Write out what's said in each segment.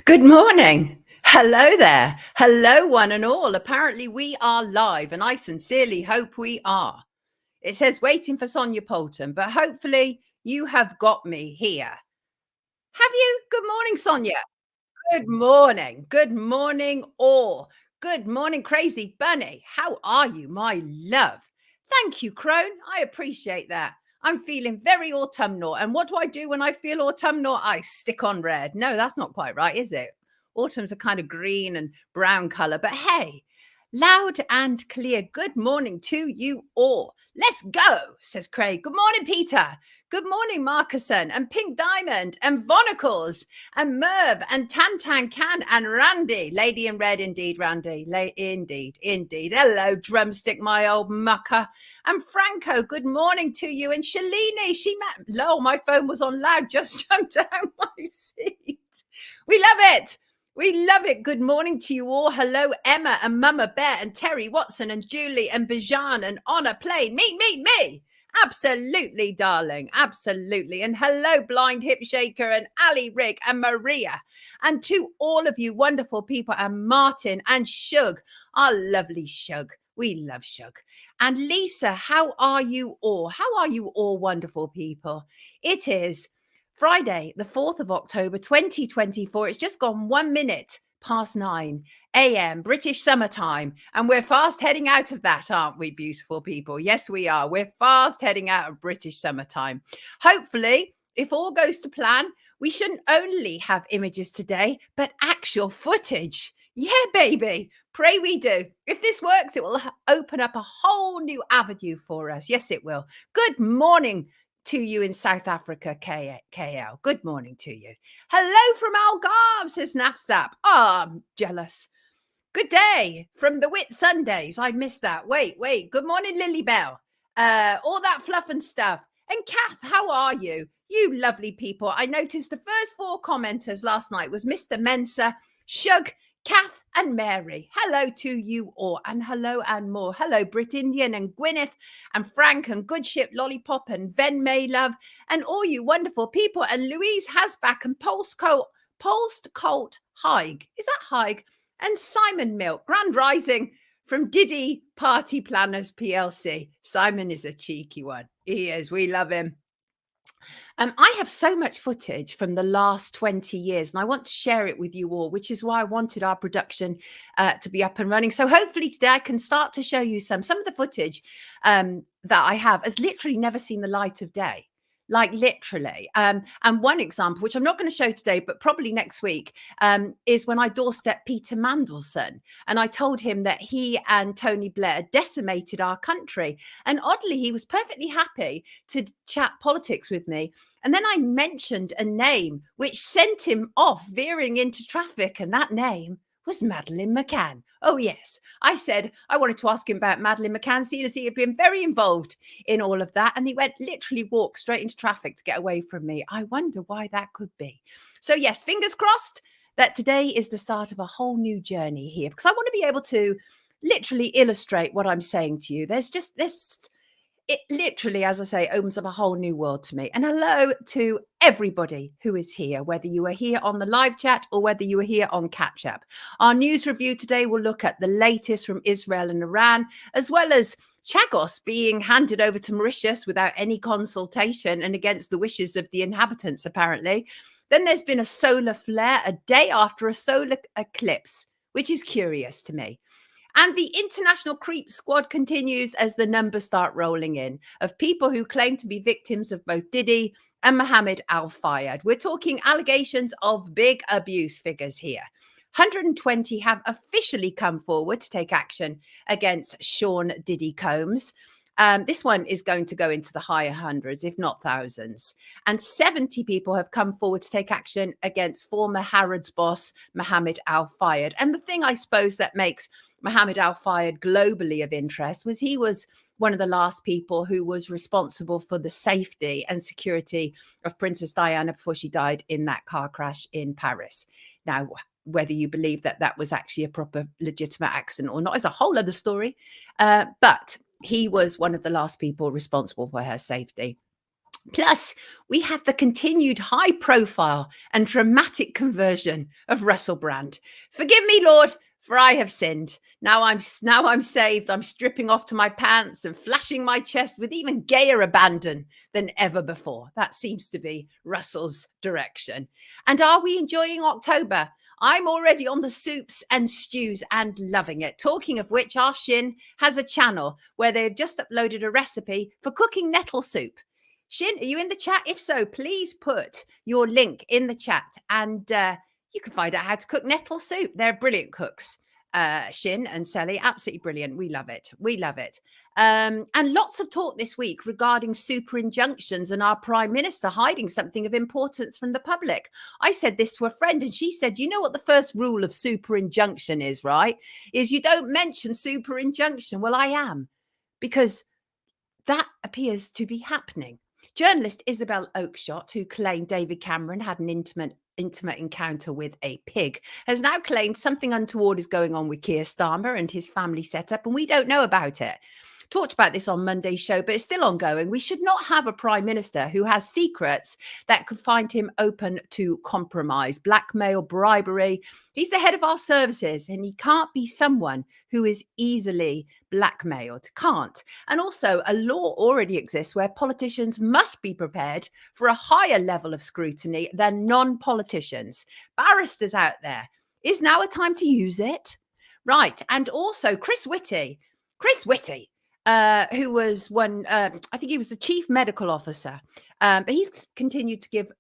Good morning. Hello there. Hello, one and all. Apparently, we are live, and I sincerely hope we are. It says waiting for Sonia Poulton, but hopefully, you have got me here. Have you? Good morning, Sonia. Good morning. Good morning, all. Good morning, Crazy Bunny. How are you, my love? Thank you, Crone. I appreciate that. I'm feeling very autumnal. And what do I do when I feel autumnal? I stick on red. No, that's not quite right, is it? Autumn's a kind of green and brown color. But hey, loud and clear. Good morning to you all. Let's go, says Craig. Good morning, Peter. Good morning, Marcuson and Pink Diamond and Vonicles and Merv and Tantan Can and Randy. Lady in red, indeed, Randy. Indeed. Hello, Drumstick, my old mucker. And Franco, good morning to you. And Shalini, my phone was on loud, just jumped out my seat. We love it. We love it. Good morning to you all. Hello, Emma and Mama Bear and Terry Watson and Julie and Bijan and Honor Plain. Me. Absolutely, darling. Absolutely. And hello, Blind Hip Shaker and Ali Rig and Maria. And to all of you wonderful people and Martin and Shug, our lovely Shug. We love Shug. And Lisa, how are you all? How are you all wonderful people? It is Friday, the 4th of October, 2024. It's just gone 1 minute past 9 a.m. British summertime. And we're fast heading out of that, aren't we, beautiful people? Yes, we are. We're fast heading out of British summertime. Hopefully, if all goes to plan, we shouldn't only have images today, but actual footage. Yeah, baby. Pray we do. If this works, it will open up a whole new avenue for us. Yes, it will. Good morning to you in South Africa, KL. Good morning to you. Hello from Algarve, says Nafsap. I'm jealous. Good day from the Whit Sundays. I missed that. Wait. Good morning, Lily Bell. All that fluff and stuff. And Kath, how are you? You lovely people. I noticed the first 4 commenters last night was Mr. Mensa, Shug, Kath and Mary. Hello to you all, and hello and more. Hello, Brit Indian and Gwyneth and Frank and Good Ship Lollipop and Ven May Love and all you wonderful people. And Louise Hasback and Polst Colt Haig. Is that Haig? And Simon Milk. Grand Rising from Diddy Party Planners PLC. Simon is a cheeky one. He is. We love him. I have so much footage from the last 20 years, and I want to share it with you all, which is why I wanted our production to be up and running. So hopefully today I can start to show you some of the footage that I have has literally never seen the light of day. Like literally. And one example, which I'm not going to show today, but probably next week, is when I doorstepped Peter Mandelson. And I told him that he and Tony Blair decimated our country. And oddly, he was perfectly happy to chat politics with me. And then I mentioned a name which sent him off veering into traffic. And that name was Madeleine McCann. Oh, yes. I said I wanted to ask him about Madeleine McCann, seeing as he had been very involved in all of that. And he literally walked straight into traffic to get away from me. I wonder why that could be. So, yes, fingers crossed that today is the start of a whole new journey here, because I want to be able to literally illustrate what I'm saying to you. There's just this. It literally, as I say, opens up a whole new world to me. And hello to everybody who is here, whether you are here on the live chat or whether you are here on catch up. Our news review today will look at the latest from Israel and Iran, as well as Chagos being handed over to Mauritius without any consultation and against the wishes of the inhabitants, apparently. Then there's been a solar flare a day after a solar eclipse, which is curious to me. And the international creep squad continues as the numbers start rolling in of people who claim to be victims of both Diddy and Mohammed Al-Fayed. We're talking allegations of big abuse figures here. 120 have officially come forward to take action against Sean Diddy Combs. This one is going to go into the higher hundreds, if not thousands. And 70 people have come forward to take action against former Harrods boss, Mohammed Al-Fayed. And the thing, I suppose, that makes Mohammed Al-Fayed globally of interest was he was one of the last people who was responsible for the safety and security of Princess Diana before she died in that car crash in Paris. Now, whether you believe that that was actually a proper legitimate accident or not is a whole other story. But he was one of the last people responsible for her safety. Plus, we have the continued high profile and dramatic conversion of Russell Brand. Forgive me, Lord, for I have sinned. Now I'm saved. I'm stripping off to my pants and flashing my chest with even gayer abandon than ever before. That seems to be Russell's direction. And are we enjoying October? I'm already on the soups and stews and loving it. Talking of which, our Shin has a channel where they've just uploaded a recipe for cooking nettle soup. Shin, are you in the chat? If so, please put your link in the chat and you can find out how to cook nettle soup. They're brilliant cooks. Shin and Sally, absolutely brilliant. We love it. We love it. And lots of talk this week regarding super injunctions and our Prime Minister hiding something of importance from the public. I said this to a friend and she said, you know what the first rule of super injunction is, right? Is you don't mention super injunction. Well, I am, because that appears to be happening. Journalist Isabel Oakeshott, who claimed David Cameron had an intimate encounter with a pig, has now claimed something untoward is going on with Keir Starmer and his family setup, and we don't know about it. Talked about this on Monday's show, but it's still ongoing. We should not have a prime minister who has secrets that could find him open to compromise, blackmail, bribery. He's the head of our services, and he can't be someone who is easily blackmailed. Can't. And also, a law already exists where politicians must be prepared for a higher level of scrutiny than non-politicians. Barristers out there, is now a time to use it? Right. And also, Chris Whitty, who was one, I think he was the chief medical officer, but he's continued to give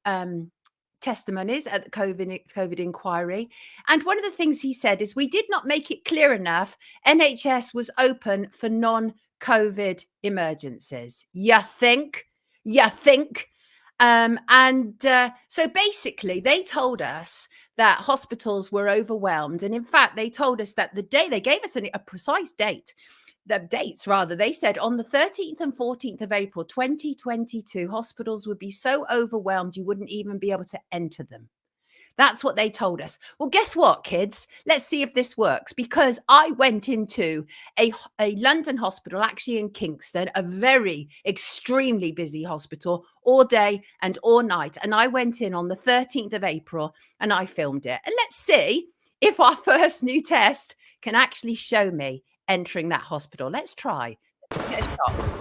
testimonies at the COVID inquiry. And one of the things he said is, we did not make it clear enough NHS was open for non-COVID emergencies. You think? So basically, they told us that hospitals were overwhelmed. And in fact, they told us that the day, they gave us a precise date, the dates rather, they said on the 13th and 14th of April 2022, hospitals would be so overwhelmed you wouldn't even be able to enter them. That's what they told us. Well, guess what, kids? Let's see if this works, because I went into a London hospital, actually in Kingston, a very extremely busy hospital, all day and all night. And I went in on the 13th of April and I filmed it. And let's see if our first new test can actually show me entering that hospital. Let's try. Let's get a shot.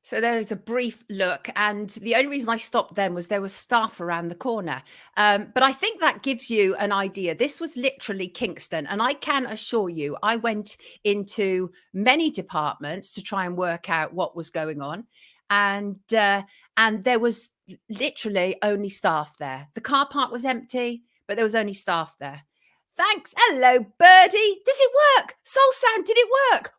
So there was a brief look, and the only reason I stopped then was there was staff around the corner. But I think that gives you an idea. This was literally Kingston, and I can assure you, I went into many departments to try and work out what was going on, and there was literally only staff there. The car park was empty, but there was only staff there. Thanks. Hello, Birdie. Does it work? Soul Sound, did it work?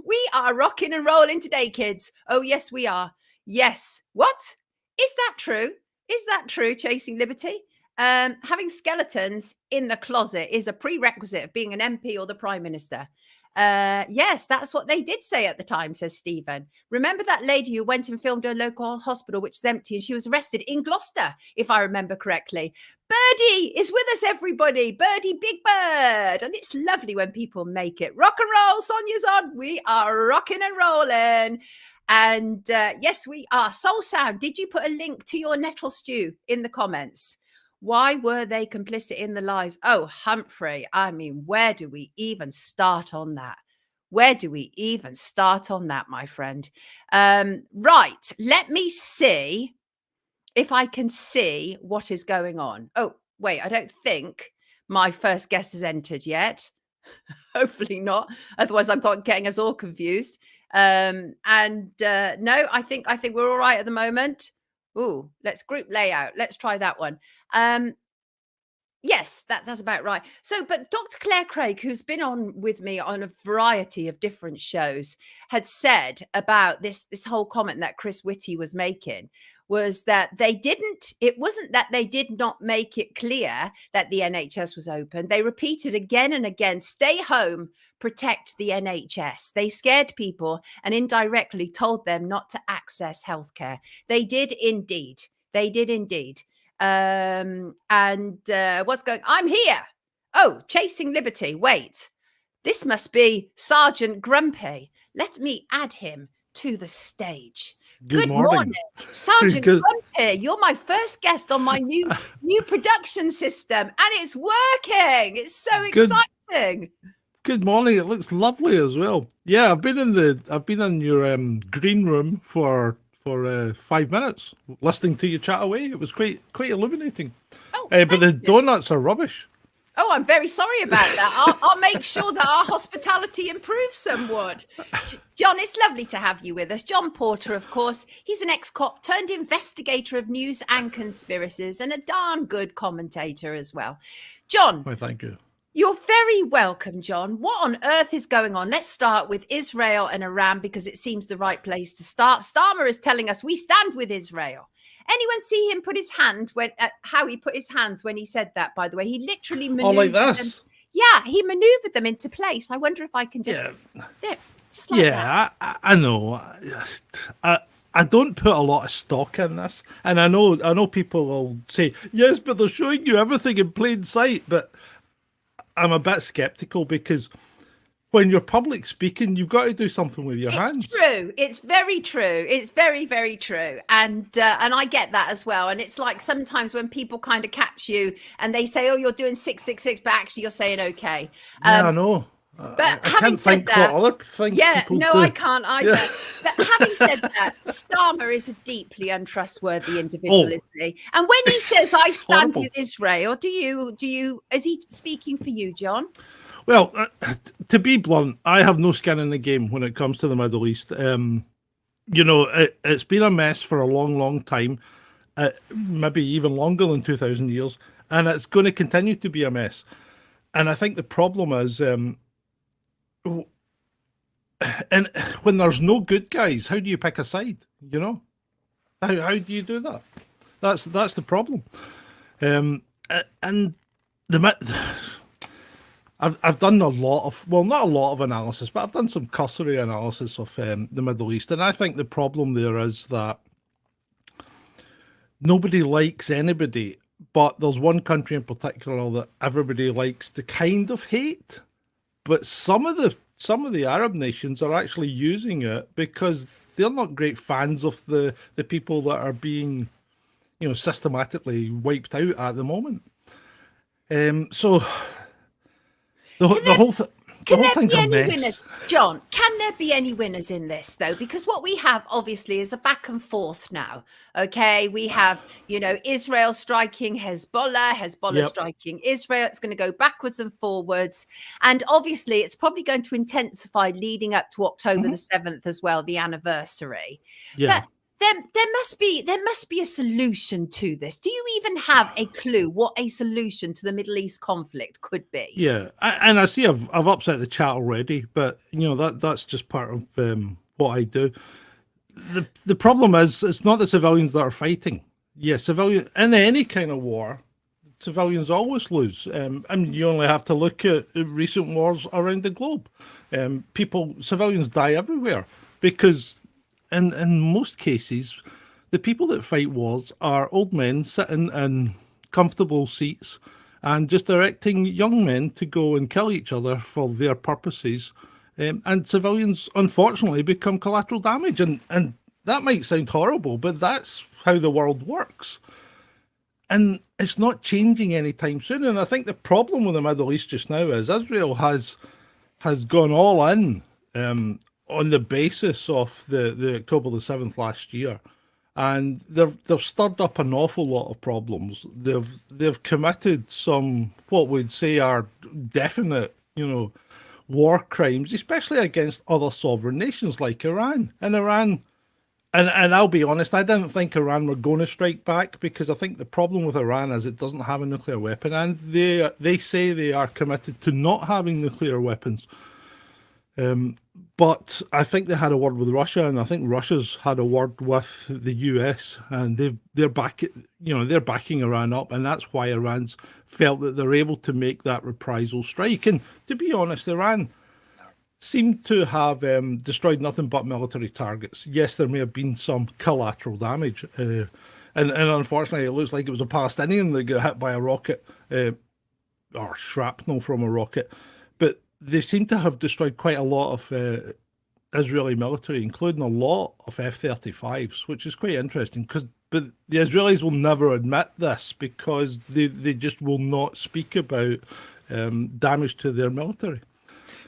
We are rocking and rolling today, kids. Oh, yes, we are. Yes. What? Is that true? Is that true, Chasing Liberty? Having skeletons in the closet is a prerequisite of being an MP or the Prime Minister. Yes, that's what they did say at the time, says Stephen. Remember that lady who went and filmed her local hospital, which was empty, and she was arrested in Gloucester, if I remember correctly. Birdie is with us, everybody. Birdie Big Bird. And it's lovely when people make it. Rock and roll, Sonia's on. We are rocking and rolling. And yes, we are. Soul Sound, did you put a link to your nettle stew in the comments? Why were they complicit in the lies? Oh, Humphrey, I mean, where do we even start on that? Where do we even start on that, my friend? Right, let me see if I can see what is going on. Oh, wait, I don't think my first guest has entered yet. Hopefully not. Otherwise, I'm getting us all confused. No, I think we're all right at the moment. Ooh, let's group layout. Let's try that one. Yes, that's about right. So, but Dr. Claire Craig, who's been on with me on a variety of different shows, had said about this whole comment that Chris Whitty was making was that it wasn't that they did not make it clear that the NHS was open. They repeated again and again, stay home, protect the NHS. They scared people and indirectly told them not to access healthcare. They did indeed. They did indeed. What's going? I'm here. Oh, chasing liberty. Wait, this must be Sergeant Grumpy. Let me add him to the stage. Good morning. Sergeant Grumpy. You're my first guest on my new production system, and it's working. It's so exciting. Good morning. It looks lovely as well. Yeah, I've been in your green room for 5 minutes listening to you chat away. It was quite illuminating. But the donuts are rubbish. Oh, I'm very sorry about that. I'll make sure that our hospitality improves somewhat. John, it's lovely to have you with us. John Porter, of course, he's an ex-cop turned investigator of news and conspiracies and a darn good commentator as well. John. Well, thank you. You're very welcome, John. What on earth is going on? Let's start with Israel and Iran because it seems the right place to start. Starmer is telling us we stand with Israel. Anyone see him put his hand how he put his hands when he said that, by the way? He literally maneuvered like this? them. Yeah, he maneuvered them into place. I wonder if I can just... Yeah, just like that. I know. I don't put a lot of stock in this. And I know people will say, yes, but they're showing you everything in plain sight. But I'm a bit skeptical because when you're public speaking, you've got to do something with your hands. It's true. It's very true. It's very, very true. And I get that as well. And it's like sometimes when people kind of catch you and they say, oh, you're doing 666, but actually you're saying okay. Yeah, I know. But I having can't said think that, what other things people do. I can't either. Yeah. But having said that, Starmer is a deeply untrustworthy individual, isn't he? And when he says, I stand with Israel, is he speaking for you, John? Well, to be blunt, I have no skin in the game when it comes to the Middle East. It's been a mess for a long, long time, maybe even longer than 2,000 years, and it's going to continue to be a mess. And I think the problem is, and when there's no good guys, how do you pick a side? You know, how do you do that? That's the problem. And I've done not a lot of analysis, but I've done some cursory analysis of the Middle East, and I think the problem there is that nobody likes anybody, but there's one country in particular that everybody likes to kind of hate. But some of the Arab nations are actually using it because they're not great fans of the people that are being, systematically wiped out at the moment. So the whole thing. Can there be any winners, John? Can there be any winners in this, though? Because what we have, obviously, is a back and forth now. Okay, we have, Israel striking Hezbollah striking Israel. It's going to go backwards and forwards. And obviously, it's probably going to intensify leading up to October the 7th as well, the anniversary. Yeah. But there must be a solution to this. Do you even have a clue what a solution to the Middle East conflict could be? Yeah, and I see I've upset the chat already, but that's just part of what I do. The problem is it's not the civilians that are fighting. Yeah, civilian in any kind of war, civilians always lose. And you only have to look at recent wars around the globe. Civilians die everywhere because. In most cases, the people that fight wars are old men sitting in comfortable seats and just directing young men to go and kill each other for their purposes. And civilians, unfortunately, become collateral damage. And that might sound horrible, but that's how the world works. And it's not changing anytime soon. And I think the problem with the Middle East just now is Israel has gone all in on the basis of the October the 7th last year, and they've stirred up an awful lot of problems. They've committed some what we'd say are definite, war crimes, especially against other sovereign nations like Iran. And I'll be honest, I didn't think Iran were going to strike back because I think the problem with Iran is it doesn't have a nuclear weapon, and they say they are committed to not having nuclear weapons. But I think they had a word with Russia, and I think Russia's had a word with the US, and they're backing Iran up, and that's why Iran's felt that they're able to make that reprisal strike. And to be honest, Iran seemed to have destroyed nothing but military targets. Yes, there may have been some collateral damage, and unfortunately, it looks like it was a Palestinian that got hit by a rocket or shrapnel from a rocket, but they seem to have destroyed quite a lot of Israeli military, including a lot of F-35s, which is quite interesting. But the Israelis will never admit this because they just will not speak about damage to their military.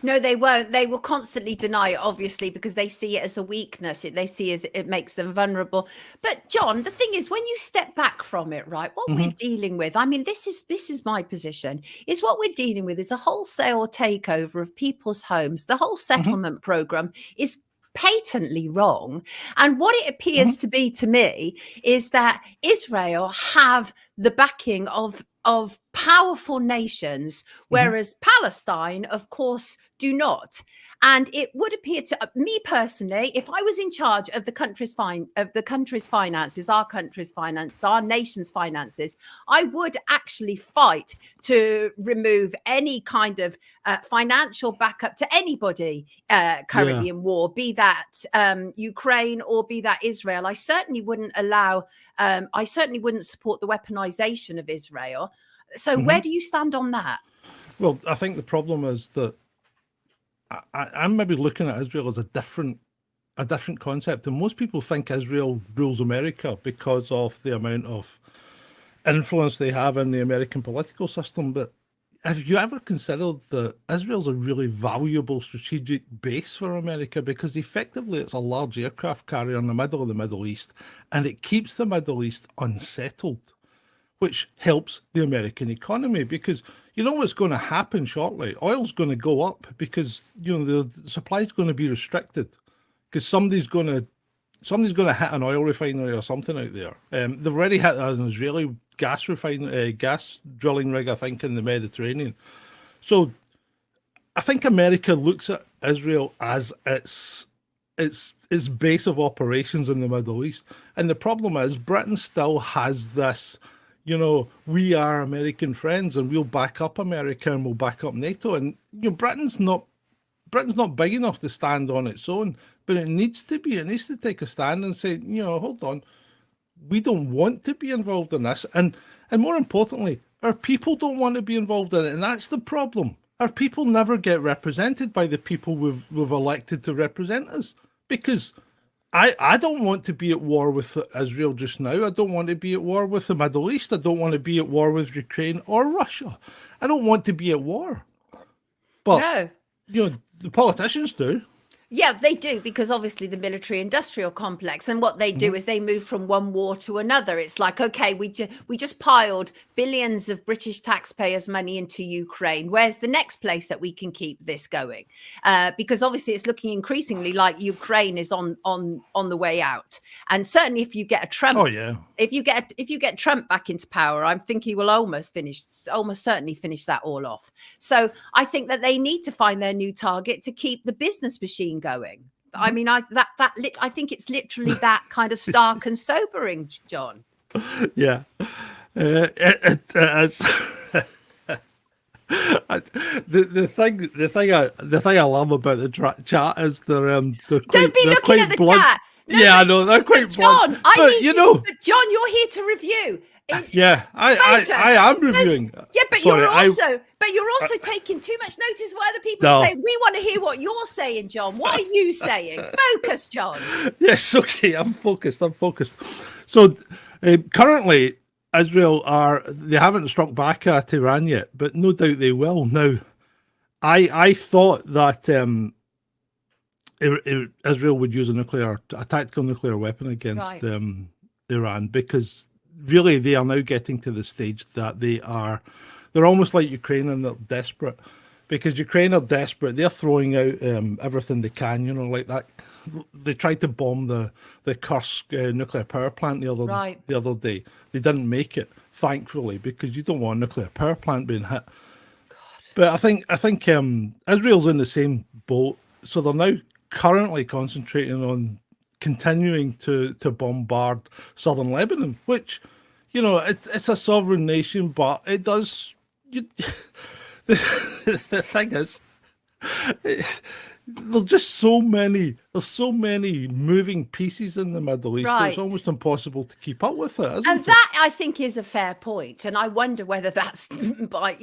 No, they won't. They will constantly deny it, obviously, because they see it as a weakness. They see it makes them vulnerable. But John, the thing is, when you step back from it, right, what we're dealing with, I mean, this is my position, is what we're dealing with is a wholesale takeover of people's homes. The whole settlement program is patently wrong. And what it appears to be to me is that Israel have the backing of powerful nations, whereas Palestine, of course, do not. And it would appear to me personally, if I was in charge of the country's finances, our country's finances, our nation's finances, I would actually fight to remove any kind of financial backup to anybody currently in war, be that Ukraine or be that Israel. I certainly wouldn't support the weaponization of Israel. So where do you stand on that? Well, I think the problem is that I'm maybe looking at Israel as a different concept, and most people think Israel rules America because of the amount of influence they have in the American political system. But have you ever considered that Israel's a really valuable strategic base for America, because effectively it's a large aircraft carrier in the middle of the Middle East, and it keeps the Middle East unsettled, which helps the American economy, because you know what's going to happen shortly. Oil's going to go up because the supply is going to be restricted because somebody's going to hit an oil refinery or something out there. They've already hit an Israeli gas drilling rig, I think, in the Mediterranean. So I think America looks at Israel as its base of operations in the Middle East, and the problem is Britain still has this. We are American friends, and we'll back up America and we'll back up NATO. And Britain's not big enough to stand on its own, but it needs to be. It needs to take a stand and say, hold on, we don't want to be involved in this, and more importantly, our people don't want to be involved in it, and that's the problem. Our people never get represented by the people we've elected to represent us, because I don't want to be at war with Israel just now. I don't want to be at war with the Middle East. I don't want to be at war with Ukraine or Russia. I don't want to be at war. But, the politicians do. Yeah, they do, because obviously the military industrial complex, and what they do is they move from one war to another. It's like, okay, we just piled billions of British taxpayers' money into Ukraine. Where's the next place that we can keep this going? Because obviously it's looking increasingly like Ukraine is on the way out. And certainly if you get a Trump, if you get Trump back into power, I think he will almost certainly finish that all off. So I think that they need to find their new target to keep the business machine going. I mean, I think it's literally that kind of stark and sobering, John. Yeah, it's the thing I love about the chat is they're don't be looking at the blunt. Chat. No, yeah, I know they're quite John, blunt. But John, you're here to review. I am reviewing. Yeah, but you're also taking too much notice of what other people are saying. We want to hear what you're saying, John. What are you saying? Focus, John. Yes, okay, I'm focused. So currently, Israel they haven't struck back at Iran yet, but no doubt they will. Now, I thought that Israel would use a tactical nuclear weapon against Iran, because really they are now getting to the stage that they're almost like Ukraine, and they're desperate, because Ukraine are desperate. They're throwing out everything they can, like that. They tried to bomb the Kursk nuclear power plant the other day. They didn't make it, thankfully, because you don't want a nuclear power plant being hit. God. But I think Israel's in the same boat so they're now currently concentrating on continuing to bombard southern Lebanon, which, it's a sovereign nation, but it does. The thing is, there's just there's so many moving pieces in the Middle East. It's Right. almost impossible to keep up with it, isn't And it? that, I think, is a fair point. And I wonder whether that's by,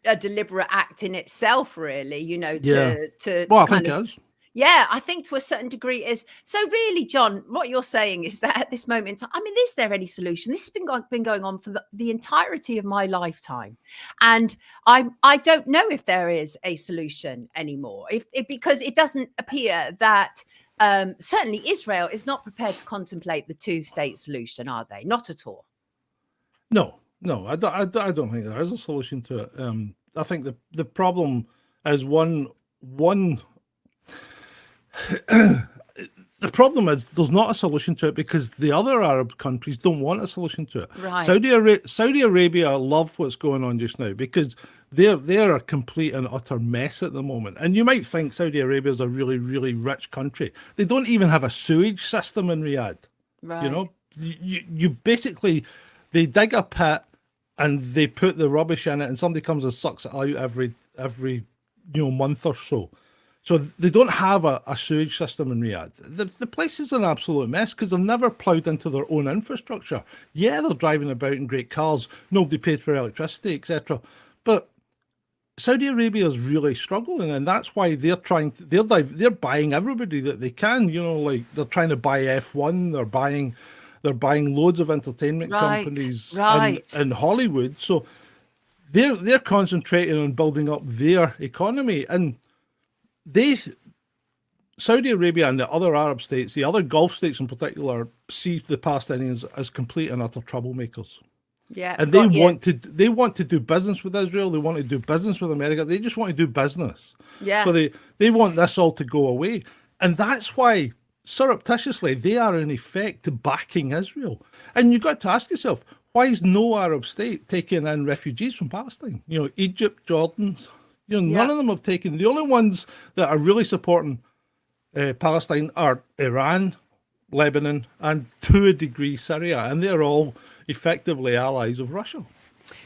a deliberate act in itself, really, Yeah. to Well, I kind think of. it is. Yeah, I think to a certain degree is. So really, John, what you're saying is that at this moment in time, I mean, is there any solution? This has been going on for the entirety of my lifetime. And I don't know if there is a solution anymore. Because it doesn't appear that certainly Israel is not prepared to contemplate the two-state solution, are they? Not at all. No, I don't think there is a solution to it. I think the problem is one. The problem is there's not a solution to it because the other Arab countries don't want a solution to it. Right. Saudi Arabia love what's going on just now because they're a complete and utter mess at the moment. And you might think Saudi Arabia is a really, really rich country. They don't even have a sewage system in Riyadh. Right. You basically, they dig a pit and they put the rubbish in it, and somebody comes and sucks it out every month or so. So they don't have a sewage system in Riyadh. The place is an absolute mess because they've never ploughed into their own infrastructure. Yeah, they're driving about in great cars. Nobody paid for electricity, etc. But Saudi Arabia is really struggling, and that's why they're buying everybody that they can. Like they're trying to buy F1. They're buying loads of entertainment companies in Hollywood. So they're concentrating on building up their economy, and Saudi Arabia and the other Arab states, the other Gulf states in particular, see the Palestinians as complete and utter troublemakers. Yeah, and they want to do business with Israel. They want to do business with America. They just want to do business. Yeah. So they want this all to go away, and that's why surreptitiously they are in effect backing Israel. And you've got to ask yourself, why is no Arab state taking in refugees from Palestine? Egypt, Jordan. None of them have taken. The only ones that are really supporting Palestine are Iran, Lebanon, and to a degree Syria, and they're all effectively allies of Russia.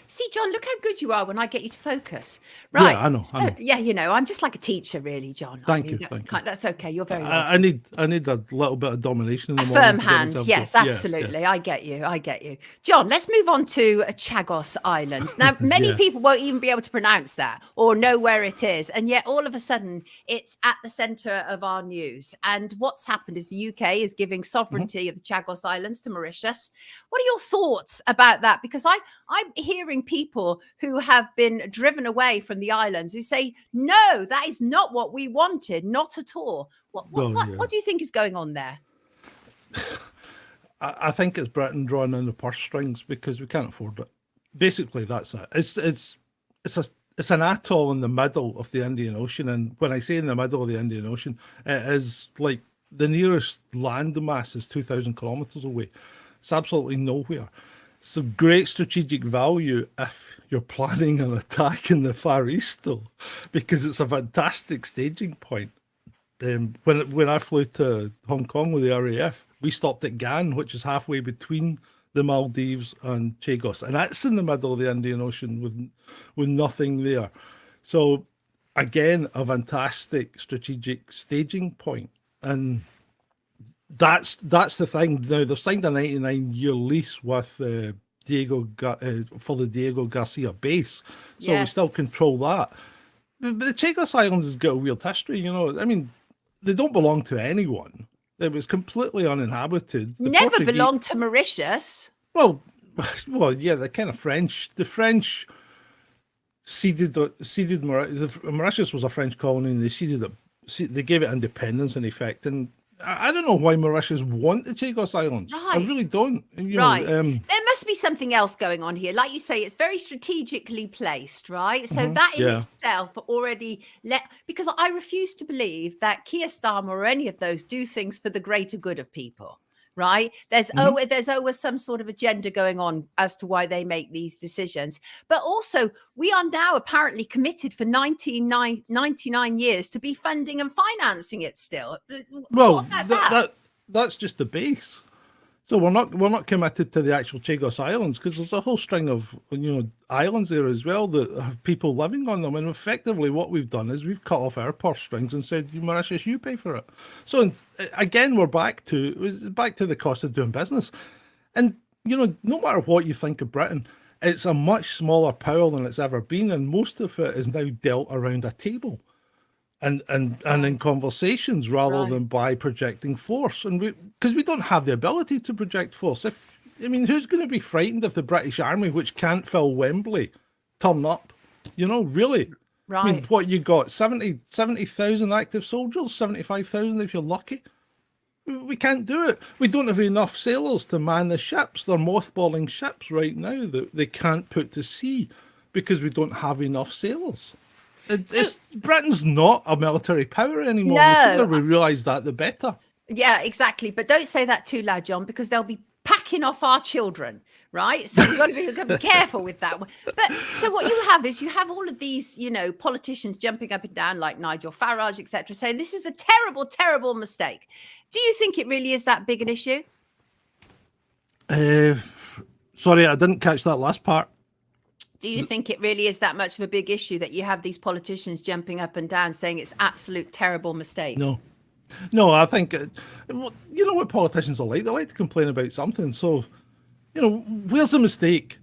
See, John, look how good you are when I get you to focus. Right. Yeah, I know. Yeah, I'm just like a teacher, really, John. Thank you. That's okay. You're very welcome. I need a little bit of domination in the morning. A firm hand. Yes, absolutely. Yeah. I get you. John, let's move on to Chagos Islands. Now, many people won't even be able to pronounce that or know where it is. And yet all of a sudden it's at the center of our news. And what's happened is the UK is giving sovereignty of the Chagos Islands to Mauritius. What are your thoughts about that? Because I'm hearing people who have been driven away from the islands who say, no, that is not what we wanted, not at all. What do you think is going on there? I think it's Britain drawing in the purse strings because we can't afford it. Basically, that's it. It's an atoll in the middle of the Indian Ocean, and when I say in the middle of the Indian Ocean, it is like the nearest land mass is 2,000 kilometers away. It's absolutely nowhere. It's of great strategic value if you're planning an attack in the Far East, though, because it's a fantastic staging point. When I flew to Hong Kong with the RAF, we stopped at Gan, which is halfway between the Maldives and Chagos, and that's in the middle of the Indian Ocean with nothing there. So again, a fantastic strategic staging point, and that's the thing. Now they've signed a 99-year lease with for the Diego Garcia base, so we still control that. But the Chagos Islands has got a weird history, I mean, they don't belong to anyone. It was completely uninhabited. Never belonged to Mauritius. Well, yeah, they're kind of French. The French ceded Mauritius was a French colony, and they ceded it. They gave it independence in effect, and I don't know why Mauritius want the Chagos Islands. Right. I really don't. There must be something else going on here. Like you say, it's very strategically placed, right? So that in itself already because I refuse to believe that Keir Starmer or any of those do things for the greater good of people, right? There's always some sort of agenda going on as to why they make these decisions. But also, we are now apparently committed for 99 years to be funding and financing it still. Well, What about that? that's just the base. So we're not committed to the actual Chagos Islands, because there's a whole string of islands there as well that have people living on them, and effectively what we've done is we've cut off our purse strings and said, Mauritius, you pay for it. So again, we're back to the cost of doing business, and no matter what you think of Britain, it's a much smaller power than it's ever been, and most of it is now dealt around a table. And in conversations rather than by projecting force, and because we don't have the ability to project force. Who's going to be frightened if the British Army, which can't fill Wembley, turn up? Really? Right. What you got? 70,000 active soldiers, 75,000 if you're lucky. We can't do it. We don't have enough sailors to man the ships. They're mothballing ships right now that they can't put to sea because we don't have enough sailors. Britain's not a military power anymore. No. The sooner we realise that, the better. Yeah, exactly. But don't say that too loud, John, because they'll be packing off our children, right? So you've got to be careful with that. But so what you have all of these, politicians jumping up and down like Nigel Farage, etc., saying this is a terrible, terrible mistake. Do you think it really is that big an issue? Sorry, I didn't catch that last part. Do you think it really is that much of a big issue that you have these politicians jumping up and down saying it's absolute terrible mistake? No, I think, you know what politicians are like? They like to complain about something. So, where's the mistake?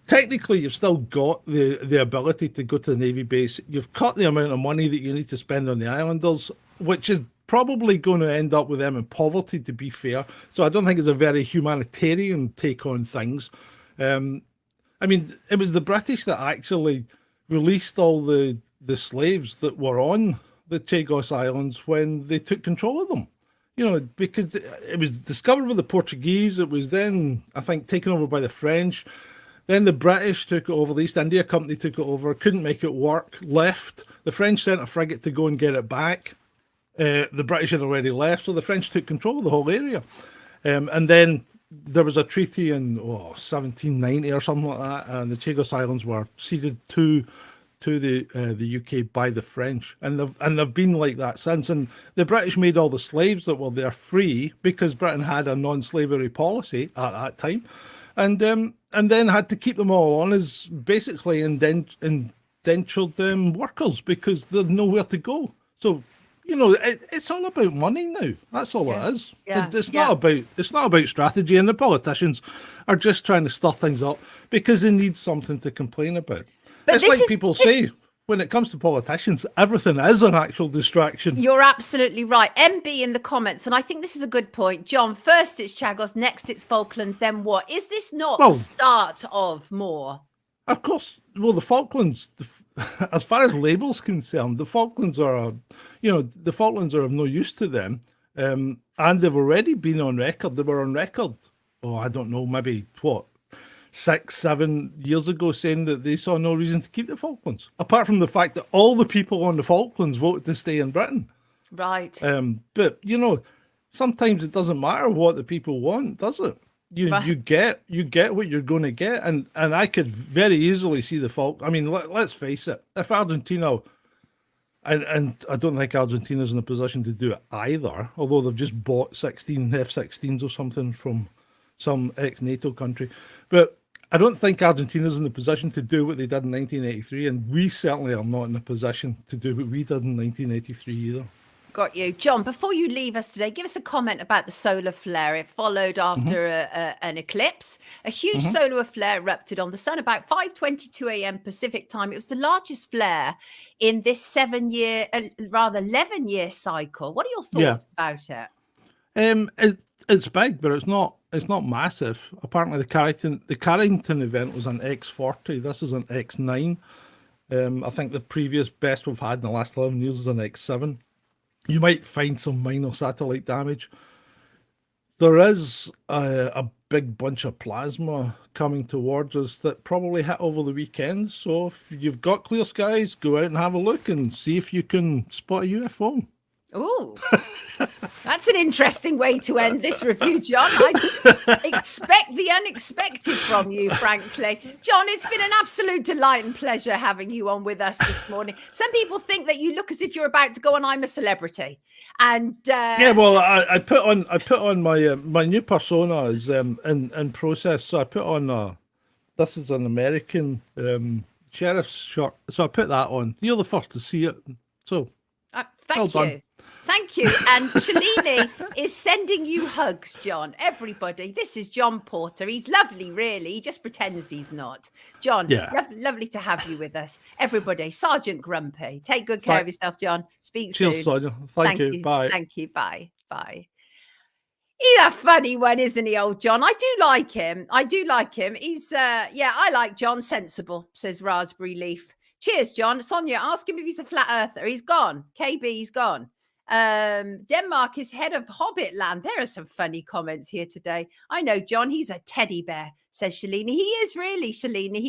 Technically, you've still got the ability to go to the Navy base. You've cut the amount of money that you need to spend on the islanders, which is probably going to end up with them in poverty, to be fair. So I don't think it's a very humanitarian take on things. It was the British that actually released all the slaves that were on the Chagos Islands when they took control of them. Because it was discovered by the Portuguese. It was then, I think, taken over by the French. Then the British took it over. The East India Company took it over, couldn't make it work, left. The French sent a frigate to go and get it back. The British had already left, so the French took control of the whole area. And then there was a treaty in 1790 or something like that, and the Chagos Islands were ceded to the UK by the French, and they've been like that since. And the British made all the slaves that were there free because Britain had a non-slavery policy at that time, and then had to keep them all on as basically indentured workers because there's nowhere to go. So it's all about money now. That's all it is. Yeah. It's not about strategy, and the politicians are just trying to stir things up because they need something to complain about. But it's like people say, when it comes to politicians, everything is an actual distraction. You're absolutely right. MB in the comments, and I think this is a good point. John, first it's Chagos, next it's Falklands, then what? Is this not the start of more? Of course. Well, the Falklands, as far as labels concerned, the Falklands are of no use to them, and they've already been on record. They were on record, I don't know, maybe 6-7 years ago, saying that they saw no reason to keep the Falklands, apart from the fact that all the people on the Falklands voted to stay in Britain. Right. But sometimes it doesn't matter what the people want, does it? You get what you're going to get, and I could very easily see the let's face it, if Argentina, and I don't think Argentina's in a position to do it either, although they've just bought 16 F-16s or something from some ex-NATO country, but I don't think Argentina's in a position to do what they did in 1983, and we certainly are not in a position to do what we did in 1983 either. Got you. John, before you leave us today, give us a comment about the solar flare. It followed after an eclipse. A huge solar flare erupted on the sun about 5:22 a.m. Pacific time. It was the largest flare in this 11-year cycle. What are your thoughts about it? It's big, but it's not massive. Apparently, the Carrington event was an X40. This is an X9. I think the previous best we've had in the last 11 years is an X7. You might find some minor satellite damage. There is a big bunch of plasma coming towards us that probably hit over the weekend. So if you've got clear skies, go out and have a look and see if you can spot a UFO. Oh, that's an interesting way to end this review, John. I expect the unexpected from you, frankly. John, it's been an absolute delight and pleasure having you on with us this morning. Some people think that you look as if you're about to go on I'm a Celebrity. And yeah, well, I put on my my new persona is in process. So I put on this is an American sheriff's shirt. So I put that on. You're the first to see it. So thank you. Thank you. And Shalini is sending you hugs, John. Everybody, this is John Porter. He's lovely, really. He just pretends he's not. John, lovely to have you with us. Everybody, Sergeant Grumpy. Take good care of yourself, John. Speak soon. Cheers, Sonia. Thank you. Bye. Thank you. Bye. Bye. He's a funny one, isn't he, old John? I do like him. He's, I like John. Sensible, says Raspberry Leaf. Cheers, John. Sonia, ask him if he's a flat earther. He's gone. KB, he's gone. Denmark is head of Hobbit land. There are some funny comments here today. I know, John, he's a teddy bear, says Shalini. He is really, Shalini.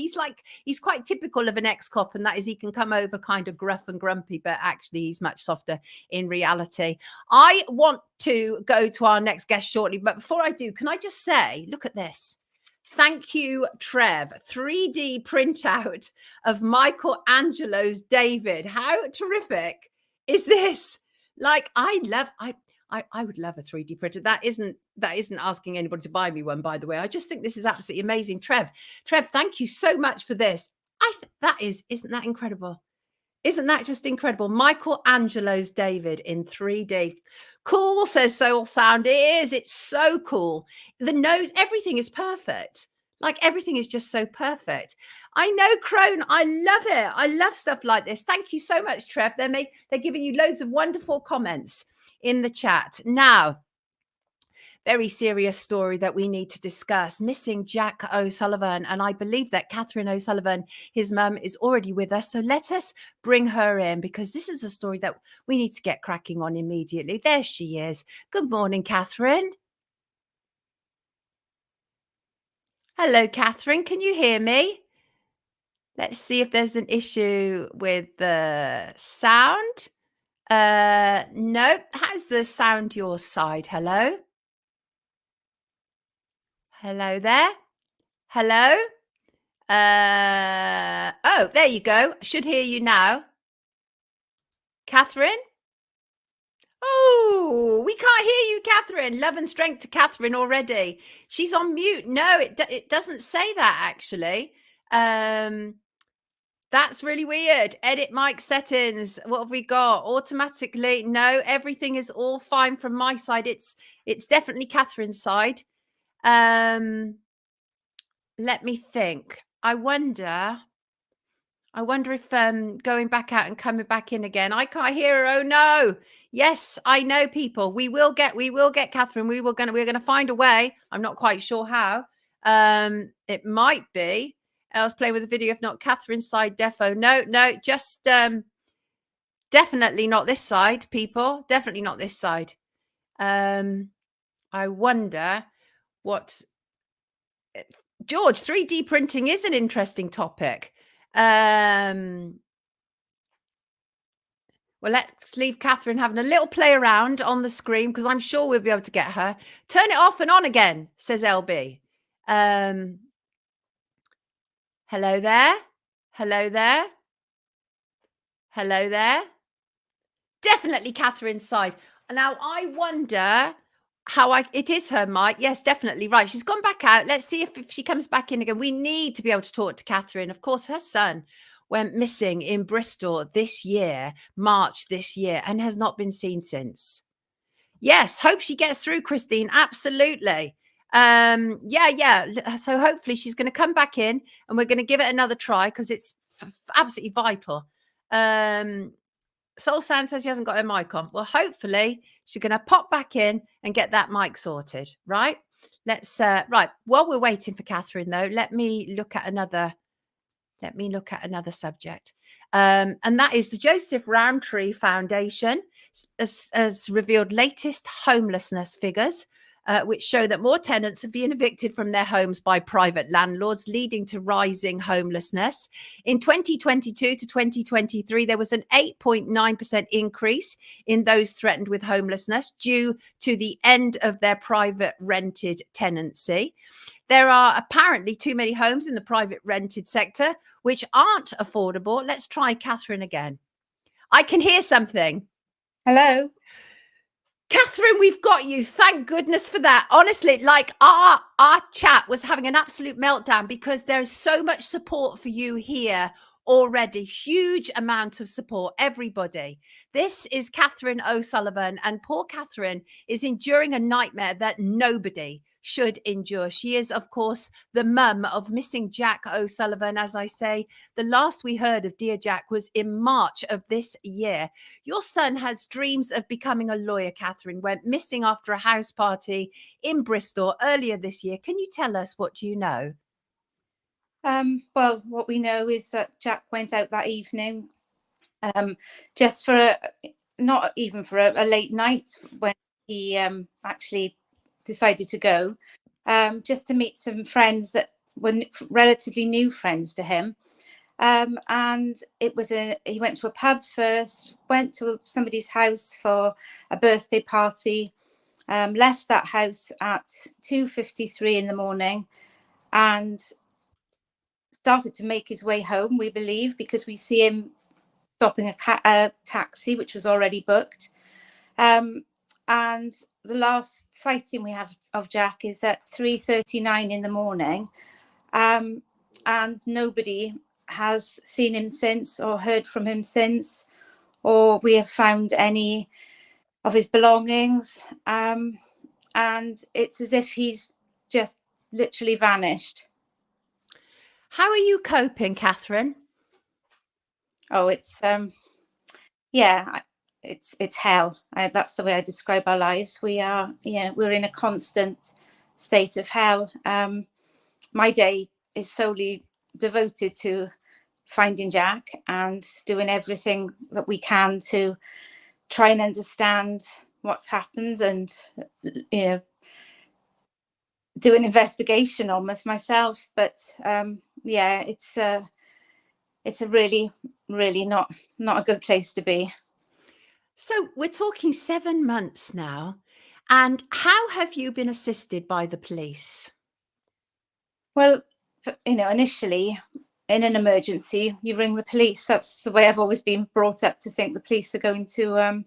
He's quite typical of an ex-cop, and that is he can come over kind of gruff and grumpy, but actually he's much softer in reality. I want to go to our next guest shortly, but before I do, can I just say, look at this. Thank you, Trev. 3D printout of Michelangelo's David. How terrific is this? Like, I would love a 3D printer. That isn't asking anybody to buy me one, by the way. I just think this is absolutely amazing. Trev, thank you so much for this. Isn't that incredible? Isn't that just incredible? Michelangelo's David in 3D. Cool, says Soul Sound. It is. It's so cool. The nose, everything is perfect. Like, everything is just so perfect. I know, Crone. I love it. I love stuff like this. Thank you so much, Trev. They're giving you loads of wonderful comments in the chat. Now, very serious story that we need to discuss. Missing Jack O'Sullivan. And I believe that Catherine O'Sullivan, his mum, is already with us. So let us bring her in, because this is a story that we need to get cracking on immediately. There she is. Good morning, Catherine. Hello, Catherine. Can you hear me? Let's see if there's an issue with the sound. No. How's the sound your side? Hello? Hello there? Hello? Oh, there you go. I should hear you now. Catherine? Oh, we can't hear you, Catherine. Love and strength to Catherine already. She's on mute. No, it doesn't say that, actually. That's really weird. Edit mic settings. What have we got? Automatically. No, everything is all fine from my side. It's definitely Catherine's side. Let me think. I wonder if going back out and coming back in again. I can't hear her. Oh no. Yes, I know, people. We will get Catherine. We're gonna find a way. I'm not quite sure how. It might be. I was playing with the video. If not, Catherine's side defo. No, just definitely not this side, people. Definitely not this side. I wonder what. George, 3D printing is an interesting topic. Well, let's leave Catherine having a little play around on the screen, because I'm sure we'll be able to get her. Turn it off and on again, says LB. Hello there. Hello there. Hello there. Definitely Catherine's side. Now, I wonder how it is her mic. Yes, definitely right. She's gone back out. Let's see if she comes back in again. We need to be able to talk to Catherine. Of course, her son went missing in Bristol this year, March this year, and has not been seen since. Yes, hope she gets through, Christine. Absolutely. Yeah. So hopefully she's going to come back in, and we're going to give it another try, because it's absolutely vital. Soul Sand says she hasn't got her mic on. Well, hopefully she's going to pop back in and get that mic sorted. Right. Let's right. While we're waiting for Catherine, though, let me look at another subject. And that is the Joseph Rowntree Foundation has revealed latest homelessness figures which show that more tenants are being evicted from their homes by private landlords, leading to rising homelessness. In 2022 to 2023, there was an 8.9% increase in those threatened with homelessness due to the end of their private rented tenancy. There are apparently too many homes in the private rented sector which aren't affordable. Let's try Catherine again. I can hear something. Hello. Catherine, we've got you. Thank goodness for that. Honestly, like our chat was having an absolute meltdown because there's so much support for you here already. Huge amount of support, everybody. This is Catherine O'Sullivan, and poor Catherine is enduring a nightmare that nobody should endure. She is, of course, the mum of missing Jack O'Sullivan. As I say, the last we heard of dear Jack was in March of this year. Your son has dreams of becoming a lawyer, Catherine, went missing after a house party in Bristol earlier this year. Can you tell us what you know? Well, what we know is that Jack went out that evening just for not even for a late night when he actually decided to go, just to meet some friends that were relatively new friends to him. And it was he went to a pub first, went to somebody's house for a birthday party, left that house at 2:53 in the morning, and started to make his way home, we believe, because we see him stopping a taxi, which was already booked. And the last sighting we have of Jack is at 3:39 in the morning. And nobody has seen him since or heard from him since, or we have found any of his belongings. And it's as if he's just literally vanished. How are you coping, Catherine? Oh, it's yeah, it's hell. That's the way I describe our lives. We are, we're in a constant state of hell. My day is solely devoted to finding Jack and doing everything that we can to try and understand what's happened, and do an investigation almost myself. But yeah, it's a really, really not a good place to be. So we're talking 7 months now. And how have you been assisted by the police? Well, initially in an emergency, you ring the police. That's the way I've always been brought up, to think the police are going to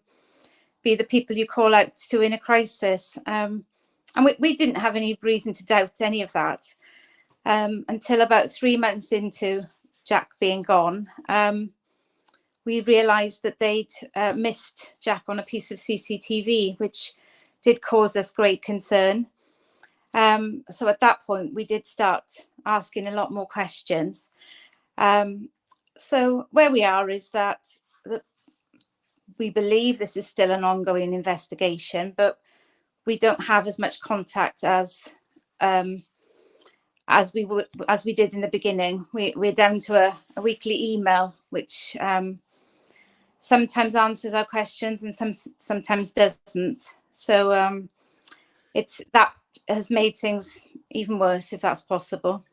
be the people you call out to in a crisis. And we didn't have any reason to doubt any of that until about 3 months into Jack being gone. We realised that they'd missed Jack on a piece of CCTV, which did cause us great concern. So at that point, we did start asking a lot more questions. So where we are is that we believe this is still an ongoing investigation, but we don't have as much contact as we did in the beginning. We're down to a weekly email, which sometimes answers our questions and sometimes doesn't. So that has made things even worse, if that's possible.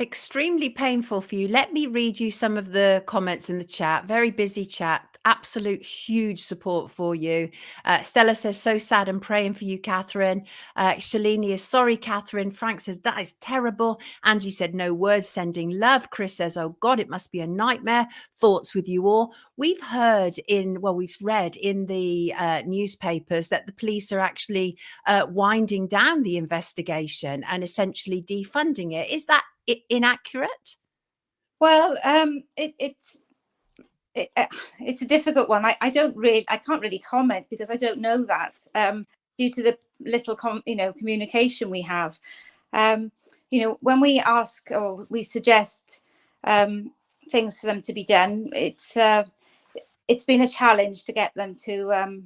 Extremely painful for you. Let me read you some of the comments in the chat. Very busy chat. Absolute huge support for you. Stella says, so sad and praying for you, Catherine. Shalini is sorry, Catherine. Frank says, that is terrible. Angie said, no words, sending love. Chris says, oh God, it must be a nightmare. Thoughts with you all. We've read in the newspapers that the police are actually winding down the investigation and essentially defunding it. Is that inaccurate? Well, it's a difficult one. I can't really comment because I don't know that, due to the little communication we have. When we ask or we suggest things for them to be done, it's been a challenge to get them to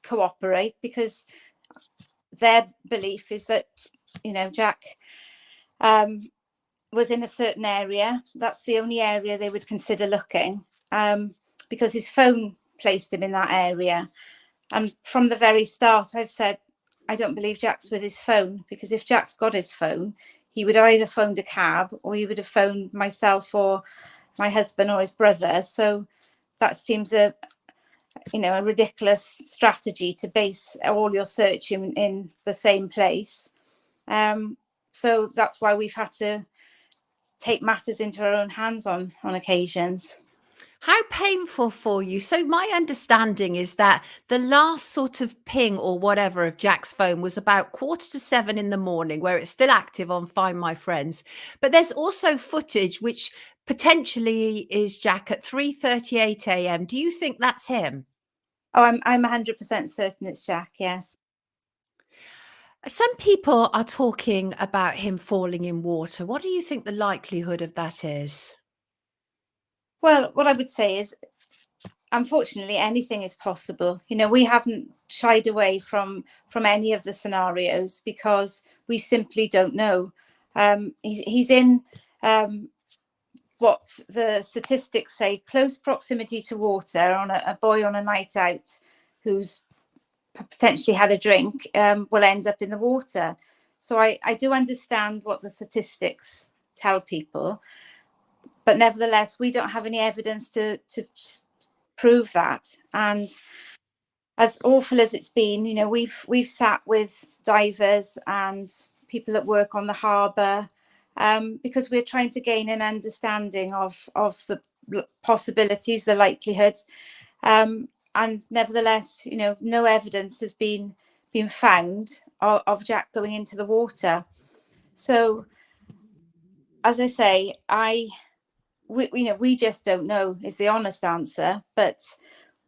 cooperate, because their belief is that Jack was in a certain area. That's the only area they would consider looking, because his phone placed him in that area. And from the very start, I've said, I don't believe Jack's with his phone, because if Jack's got his phone, he would either phoned a cab or he would have phoned myself or my husband or his brother. So that seems a ridiculous strategy to base all your search in the same place. So that's why we've had to take matters into our own hands on occasions. How painful for you? So my understanding is that the last sort of ping or whatever of Jack's phone was about 6:45 in the morning, where it's still active on Find My Friends. But there's also footage which potentially is Jack at 3:38 a.m. Do you think that's him? Oh, I'm 100% certain it's Jack, yes. Some people are talking about him falling in water. What do you think the likelihood of that is? Well, what I would say is, unfortunately, anything is possible. We haven't shied away from any of the scenarios because we simply don't know. He's in what the statistics say, close proximity to water, on a boy on a night out who's potentially had a drink will end up in the water. So I do understand what the statistics tell people, but nevertheless, we don't have any evidence to prove that. And as awful as it's been, we've sat with divers and people that work on the harbour because we're trying to gain an understanding of the possibilities, the likelihoods. And nevertheless, no evidence has been found of Jack going into the water. So, as I say, we just don't know is the honest answer, but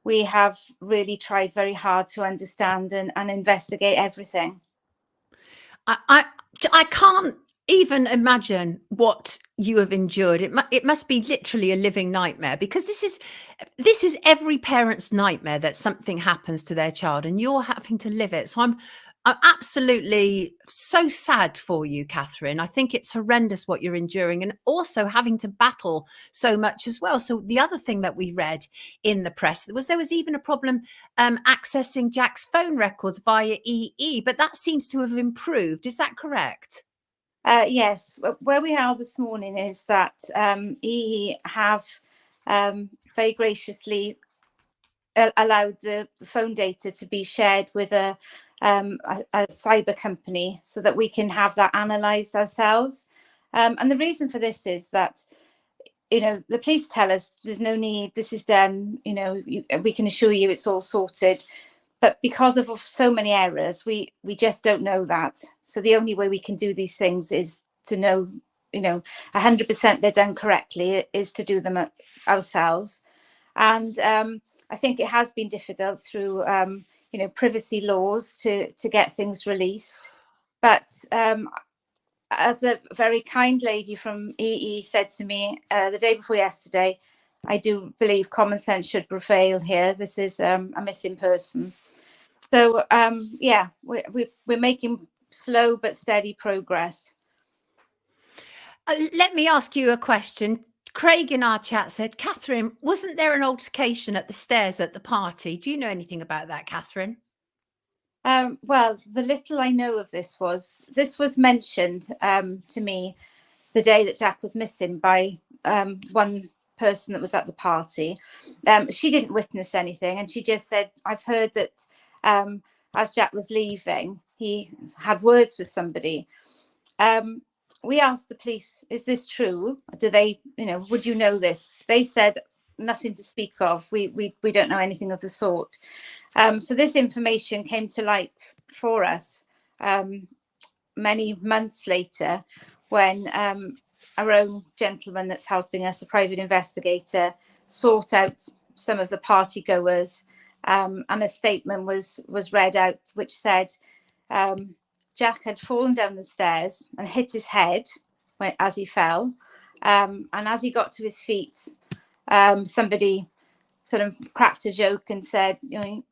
we have really tried very hard to understand and investigate everything. I can't even imagine what you have endured. It must be literally a living nightmare, because this is every parent's nightmare, that something happens to their child and you're having to live it. So I'm absolutely so sad for you, Catherine. I think it's horrendous what you're enduring, and also having to battle so much as well. So the other thing that we read in the press was there was even a problem accessing Jack's phone records via EE, but that seems to have improved. Is that correct? Yes. Where we are this morning is that EE have very graciously allowed the phone data to be shared with a cyber company so that we can have that analysed ourselves. And the reason for this is that, the police tell us there's no need, this is done, we can assure you it's all sorted. But because of so many errors, we just don't know that. So the only way we can do these things is to know, 100% they're done correctly, is to do them ourselves. And I think it has been difficult through, privacy laws to get things released. But as a very kind lady from EE said to me the day before yesterday, I do believe common sense should prevail here. This is a missing person. So, we're making slow but steady progress. Let me ask you a question. Craig in our chat said, Catherine, wasn't there an altercation at the stairs at the party? Do you know anything about that, Catherine? Well, the little I know of this was mentioned to me the day that Jack was missing by one person that was at the party. She didn't witness anything, and she just said, I've heard that as Jack was leaving, he had words with somebody. We asked the police, is this true? Do they, would you know this? They said nothing to speak of. We don't know anything of the sort. So this information came to light for us many months later, when our own gentleman that's helping us, a private investigator, sought out some of the party goers, and a statement was read out which said Jack had fallen down the stairs and hit his head as he fell, and as he got to his feet, somebody sort of cracked a joke and said,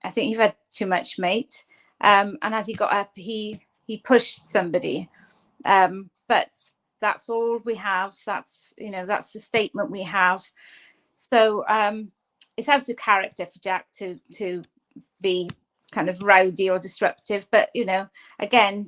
I think you've had too much, mate. And as he got up, he pushed somebody. But that's all we have. That's the statement we have. So it's out of character for Jack to be kind of rowdy or disruptive. But, you know, again,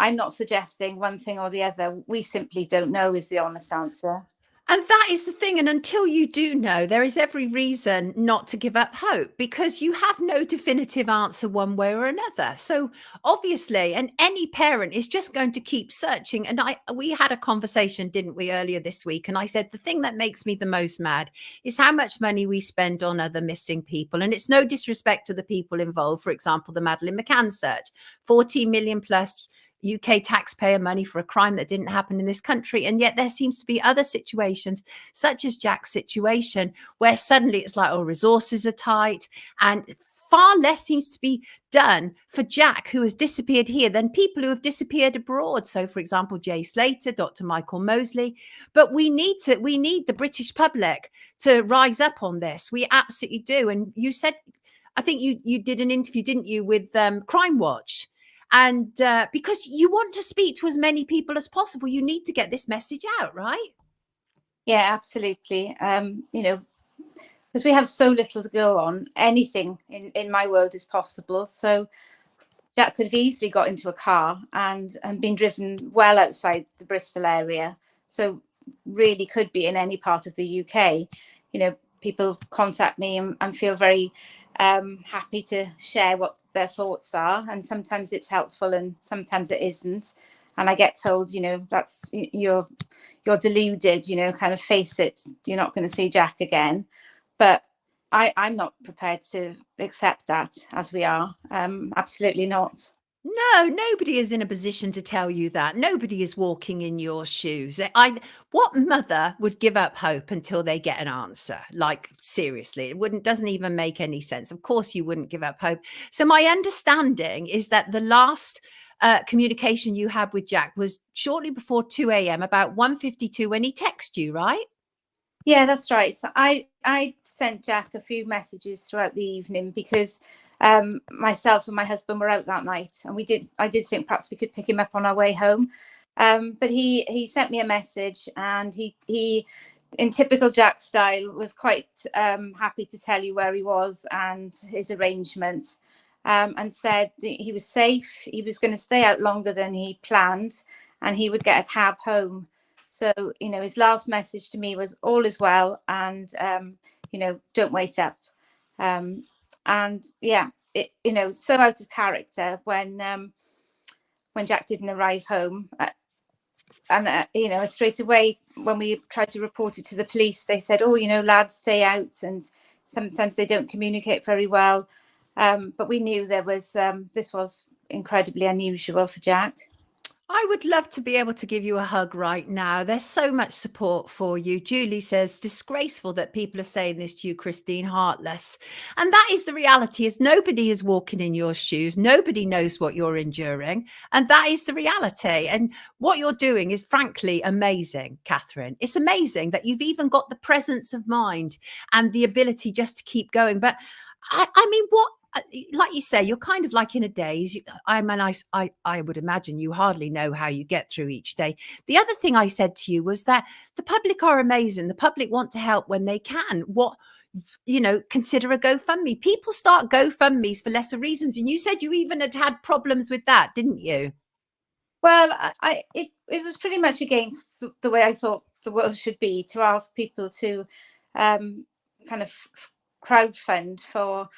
I'm not suggesting one thing or the other. We simply don't know is the honest answer. And that is the thing. And until you do know, there is every reason not to give up hope, because you have no definitive answer one way or another. So obviously, and any parent is just going to keep searching. And we had a conversation, didn't we, earlier this week? And I said, the thing that makes me the most mad is how much money we spend on other missing people. And it's no disrespect to the people involved. For example, the Madeleine McCann search, 40 million plus UK taxpayer money for a crime that didn't happen in this country. And yet there seems to be other situations, such as Jack's situation, where suddenly it's like, oh, resources are tight, and far less seems to be done for Jack, who has disappeared here, than people who have disappeared abroad. So, for example, Jay Slater, Dr. Michael Mosley. But we need the British public to rise up on this. We absolutely do. And you said, I think you did an interview, didn't you, with Crime Watch? And because you want to speak to as many people as possible, you need to get this message out, right? Yeah, absolutely. You know, because we have so little to go on, anything in my world is possible. So Jack could have easily got into a car and been driven well outside the Bristol area. So really could be in any part of the UK. You know, people contact me and feel very happy to share what their thoughts are. And sometimes it's helpful and sometimes it isn't. And I get told, you know, that's you're deluded, you know, kind of face it. You're not going to see Jack again. But I'm not prepared to accept that as we are. Absolutely not. No, nobody is in a position to tell you that. Nobody is walking in your shoes. What mother would give up hope until they get an answer? Like, seriously, doesn't even make any sense. Of course you wouldn't give up hope. So my understanding is that the last communication you had with Jack was shortly before 2 a.m, about 1:52, when he texted you, right? Yeah, that's right. So I sent Jack a few messages throughout the evening because myself and my husband were out that night, and I did think perhaps we could pick him up on our way home. But he sent me a message, and he in typical Jack style was quite happy to tell you where he was and his arrangements, and said that he was safe. He was going to stay out longer than he planned, and he would get a cab home. So, you know, his last message to me was all is well, and, you know, don't wait up. And yeah, you know, so out of character when Jack didn't arrive home. And, you know, straight away, when we tried to report it to the police, they said, oh, you know, lads stay out, and sometimes they don't communicate very well. But we knew this was incredibly unusual for Jack. I would love to be able to give you a hug right now. There's so much support for you. Julie says, disgraceful that people are saying this to you, Christine, heartless. And that is the reality, is nobody is walking in your shoes. Nobody knows what you're enduring. And that is the reality. And what you're doing is frankly amazing, Catherine. It's amazing that you've even got the presence of mind and the ability just to keep going. But I mean, what, like you say, you're kind of like in a daze. I would imagine you hardly know how you get through each day. The other thing I said to you was that the public are amazing. The public want to help when they can. Consider a GoFundMe. People start GoFundMes for lesser reasons. And you said you even had problems with that, didn't you? Well, it was pretty much against the way I thought the world should be, to ask people to kind of crowdfund for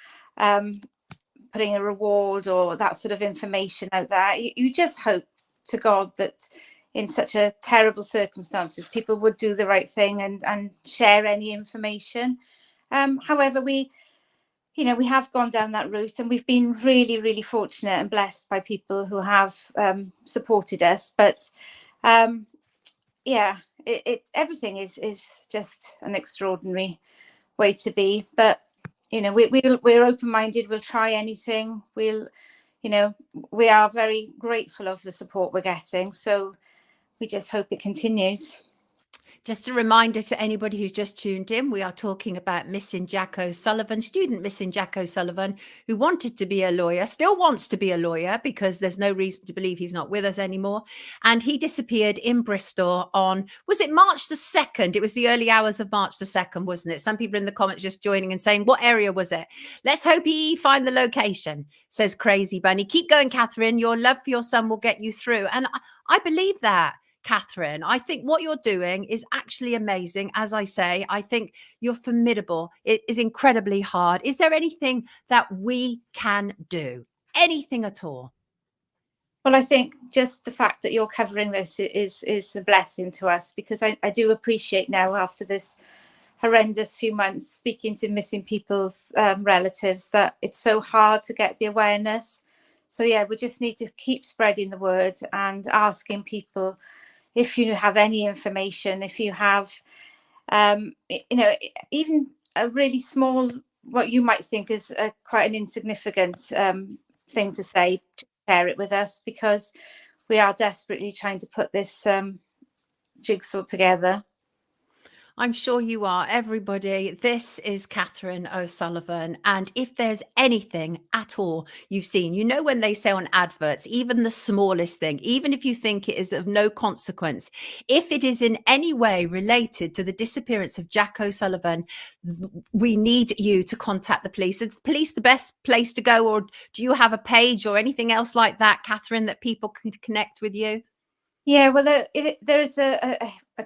putting a reward or that sort of information out there. You just hope to God that in such a terrible circumstances, people would do the right thing and share any information. However, we have gone down that route, and we've been really, really fortunate and blessed by people who have supported us. But everything is just an extraordinary way to be. But we're open-minded. We'll try anything. We are very grateful of the support we're getting. So we just hope it continues. Just a reminder to anybody who's just tuned in, we are talking about missing Jack O'Sullivan, student missing Jack O'Sullivan, who wanted to be a lawyer, still wants to be a lawyer because there's no reason to believe he's not with us anymore. And he disappeared in Bristol on, was it March the 2nd? It was the early hours of March the 2nd, wasn't it? Some people in the comments just joining and saying, what area was it? Let's hope he find the location, says Crazy Bunny. Keep going, Catherine. Your love for your son will get you through. And I believe that. Catherine, I think what you're doing is actually amazing. As I say, I think you're formidable. It is incredibly hard. Is there anything that we can do? Anything at all? Well, I think just the fact that you're covering this is a blessing to us, because I do appreciate now, after this horrendous few months speaking to missing people's relatives, that it's so hard to get the awareness. So yeah, we just need to keep spreading the word and asking people if you have any information, if you have, even a really small, what you might think is quite an insignificant thing to say, to share it with us, because we are desperately trying to put this jigsaw together. I'm sure you are, everybody. This is Catherine O'Sullivan. And if there's anything at all you've seen, you know, when they say on adverts, even the smallest thing, even if you think it is of no consequence, if it is in any way related to the disappearance of Jack O'Sullivan, we need you to contact the police. Is the police the best place to go? Or do you have a page or anything else like that, Catherine, that people can connect with you? Yeah, well, there is a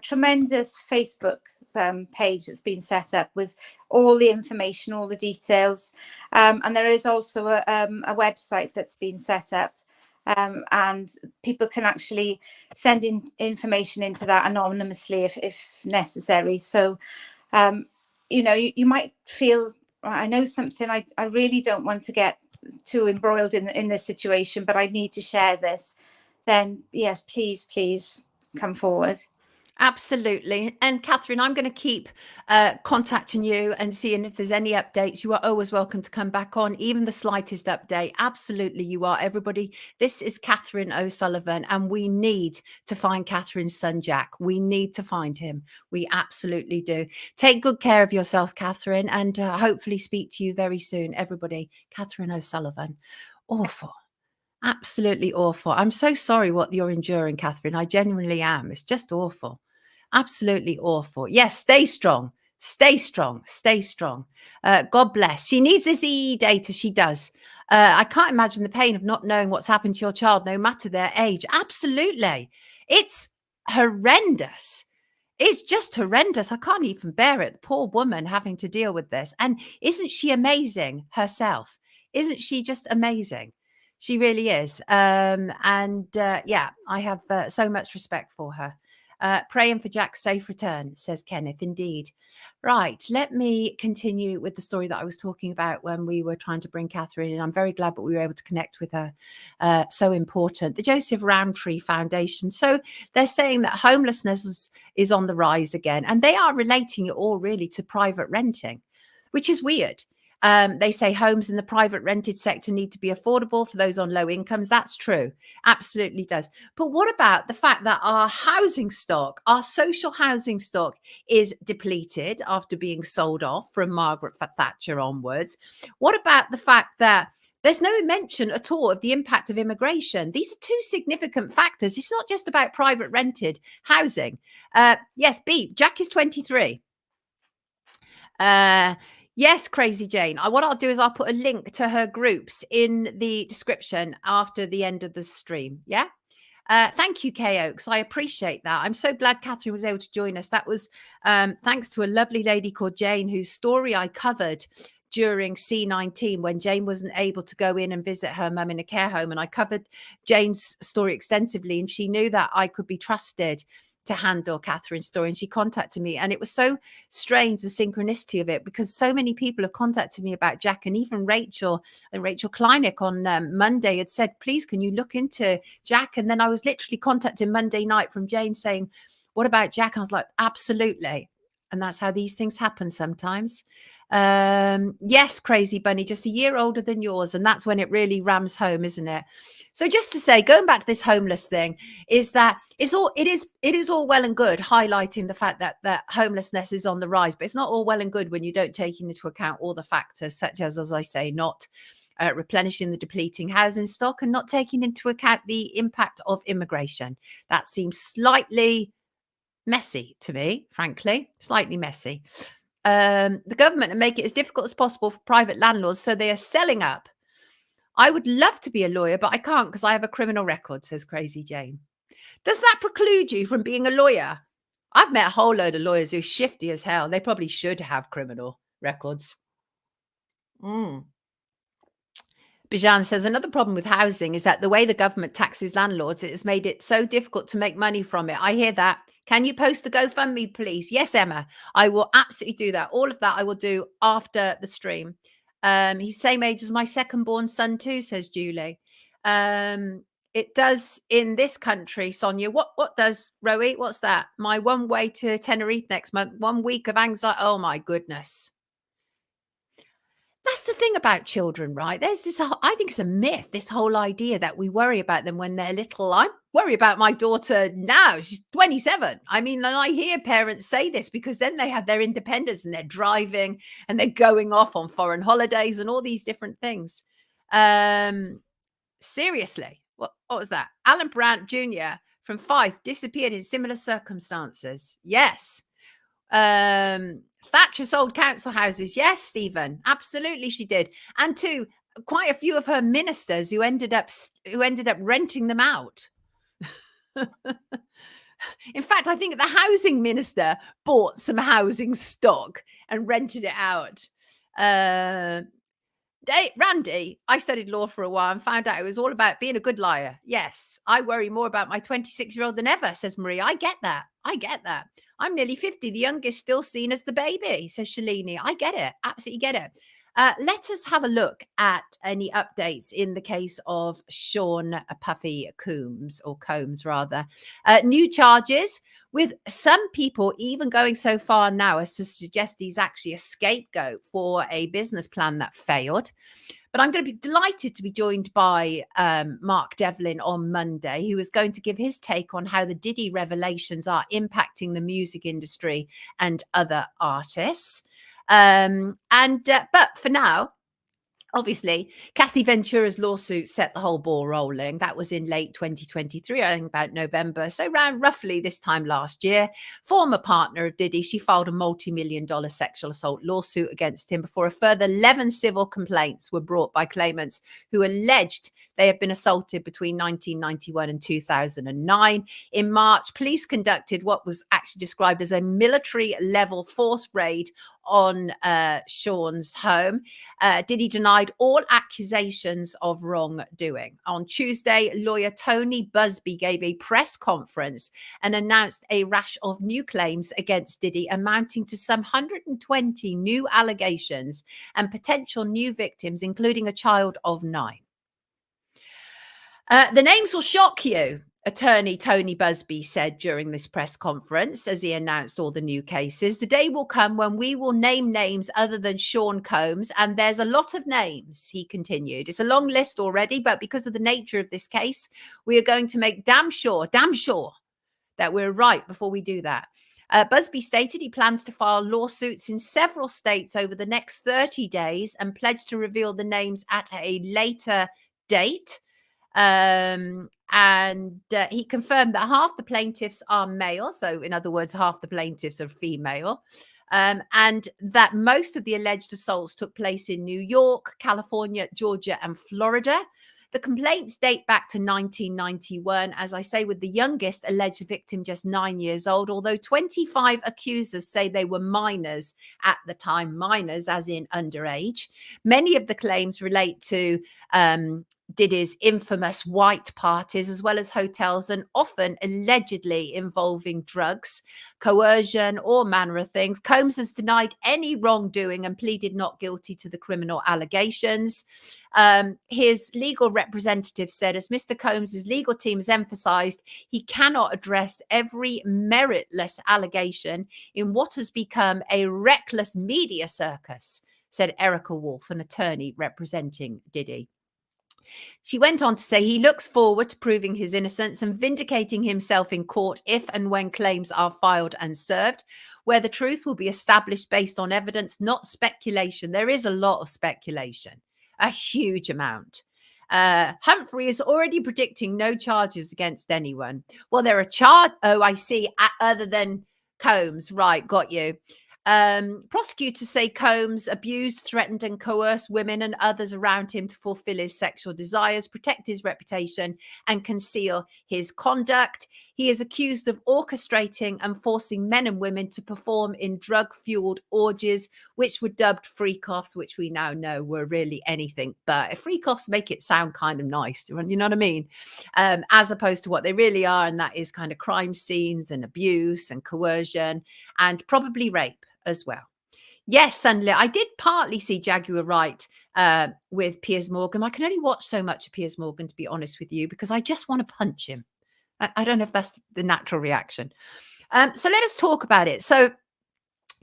tremendous Facebook page that's been set up with all the information, all the details, and there is also a website that's been set up, and people can actually send in information into that anonymously if necessary. So you might feel, I know something, I really don't want to get too embroiled in this situation, but I need to share this. Then yes, please come forward. Absolutely. And Catherine, I'm going to keep contacting you and seeing if there's any updates. You are always welcome to come back on, even the slightest update. Absolutely, you are. Everybody, this is Catherine O'Sullivan, and we need to find Catherine's son, Jack. We need to find him. We absolutely do. Take good care of yourself, Catherine, and hopefully speak to you very soon. Everybody, Catherine O'Sullivan. Awful. Absolutely awful. I'm so sorry what you're enduring, Catherine. I genuinely am. It's just awful. Absolutely awful. Yes, stay strong. Stay strong. Stay strong. God bless. She needs this EE data. She does. I can't imagine the pain of not knowing what's happened to your child, no matter their age. Absolutely. It's horrendous. It's just horrendous. I can't even bear it. The poor woman having to deal with this. And isn't she amazing herself? Isn't she just amazing? She really is. Yeah, I have so much respect for her. Praying for Jack's safe return, says Kenneth. Indeed. Right. Let me continue with the story that I was talking about when we were trying to bring Catherine in. I'm very glad that we were able to connect with her. So important. The Joseph Rowntree Foundation. So they're saying that homelessness is on the rise again, and they are relating it all really to private renting, which is weird. They say homes in the private rented sector need to be affordable for those on low incomes. That's true. Absolutely does. But what about the fact that our housing stock, our social housing stock, is depleted after being sold off from Margaret Thatcher onwards? What about the fact that there's no mention at all of the impact of immigration? These are two significant factors. It's not just about private rented housing. Yes, B, Jack is 23. Yes, Crazy Jane. What I'll do is I'll put a link to her groups in the description after the end of the stream. Yeah. Thank you, Kay Oaks. I appreciate that. I'm so glad Catherine was able to join us. That was thanks to a lovely lady called Jane, whose story I covered during C19 when Jane wasn't able to go in and visit her mum in a care home. And I covered Jane's story extensively, and she knew that I could be trusted to handle Catherine's story, and she contacted me. And it was so strange, the synchronicity of it, because so many people have contacted me about Jack, and even Rachel Kleineck on Monday had said, please, can you look into Jack? And then I was literally contacted Monday night from Jane saying, what about Jack? I was like, absolutely. And that's how these things happen sometimes. Yes, Crazy Bunny, just a year older than yours. And that's when it really rams home, isn't it? So just to say, going back to this homeless thing, is that it is all well and good highlighting the fact that homelessness is on the rise, but it's not all well and good when you don't take into account all the factors such as I say, not replenishing the depleting housing stock and not taking into account the impact of immigration. That seems slightly messy to me, frankly, slightly messy. The government and make it as difficult as possible for private landlords, so they are selling up. I would love to be a lawyer, but I can't because I have a criminal record, says Crazy Jane. Does that preclude you from being a lawyer? I've met a whole load of lawyers who're shifty as hell. They probably should have criminal records. Bijan says another problem with housing is that the way the government taxes landlords, it has made it so difficult to make money from it. I hear that. Can you post the GoFundMe, please? Yes, Emma. I will absolutely do that. All of that I will do after the stream. He's same age as my second born son too, says Julie. It does in this country, Sonia. What does Rowie? What's that? My one way to Tenerife next month. 1 week of anxiety. Oh my goodness. That's the thing about children, right? There's this, I think it's a myth, this whole idea that we worry about them when they're little. I worry about my daughter now. She's 27. I mean, and I hear parents say this because then they have their independence and they're driving and they're going off on foreign holidays and all these different things. Seriously, what was that? Alan Brandt Jr. from Fife disappeared in similar circumstances. Yes. Thatcher sold council houses. Yes, Stephen, absolutely she did. And too, quite a few of her ministers who ended up renting them out. In fact, I think the housing minister bought some housing stock and rented it out. Randy, I studied law for a while and found out it was all about being a good liar. Yes, I worry more about my 26-year-old than ever, says Marie. I get that. I'm nearly 50, the youngest still seen as the baby, says Shalini. I get it. Absolutely get it. Let us have a look at any updates in the case of Sean Puffy Combs, or Combs rather. New charges, with some people even going so far now as to suggest he's actually a scapegoat for a business plan that failed. But I'm going to be delighted to be joined by Mark Devlin on Monday, who is going to give his take on how the Diddy revelations are impacting the music industry and other artists. But for now, obviously, Cassie Ventura's lawsuit set the whole ball rolling. That was in late 2023, I think about November. So around roughly this time last year, former partner of Diddy, she filed a multi-million-dollar sexual assault lawsuit against him before a further 11 civil complaints were brought by claimants who alleged they had been assaulted between 1991 and 2009. In March, police conducted what was actually described as a military-level force raid on Sean's home. Diddy denied all accusations of wrongdoing. On Tuesday, lawyer Tony Busby gave a press conference and announced a rash of new claims against Diddy, amounting to some 120 new allegations and potential new victims, including a child of 9. The names will shock you, attorney Tony Busby said during this press conference as he announced all the new cases. The day will come when we will name names other than Sean Combs, and there's a lot of names, he continued. It's a long list already, but because of the nature of this case, we are going to make damn sure that we're right before we do that. Busby stated he plans to file lawsuits in several states over the next 30 days and pledged to reveal the names at a later date. And he confirmed that half the plaintiffs are male. So in other words, half the plaintiffs are female. And that most of the alleged assaults took place in New York, California, Georgia, and Florida. The complaints date back to 1991, as I say, with the youngest alleged victim just 9 years old, although 25 accusers say they were minors at the time, minors as in underage. Many of the claims relate to Diddy's infamous white parties, as well as hotels, and often allegedly involving drugs, coercion, all manner of things. Combs has denied any wrongdoing and pleaded not guilty to the criminal allegations. His legal representative said, as Mr. Combs' legal team has emphasised, he cannot address every meritless allegation in what has become a reckless media circus, said Erica Wolf, an attorney representing Diddy. She went on to say he looks forward to proving his innocence and vindicating himself in court if and when claims are filed and served, where the truth will be established based on evidence, not speculation. There is a lot of speculation, a huge amount. Humphrey is already predicting no charges against anyone. Well, there are I see, other than Combs. Right, got you. Prosecutors say Combs abused, threatened, and coerced women and others around him to fulfill his sexual desires, protect his reputation, and conceal his conduct. He is accused of orchestrating and forcing men and women to perform in drug-fueled orgies, which were dubbed freak-offs, which we now know were really anything but. Freak-offs make it sound kind of nice, you know what I mean? As opposed to what they really are, and that is kind of crime scenes and abuse and coercion and probably rape as well. Yes, and I did partly see Jaguar Wright with Piers Morgan. I can only watch so much of Piers Morgan, to be honest with you, because I just want to punch him. I don't know if that's the natural reaction. So let us talk about it. So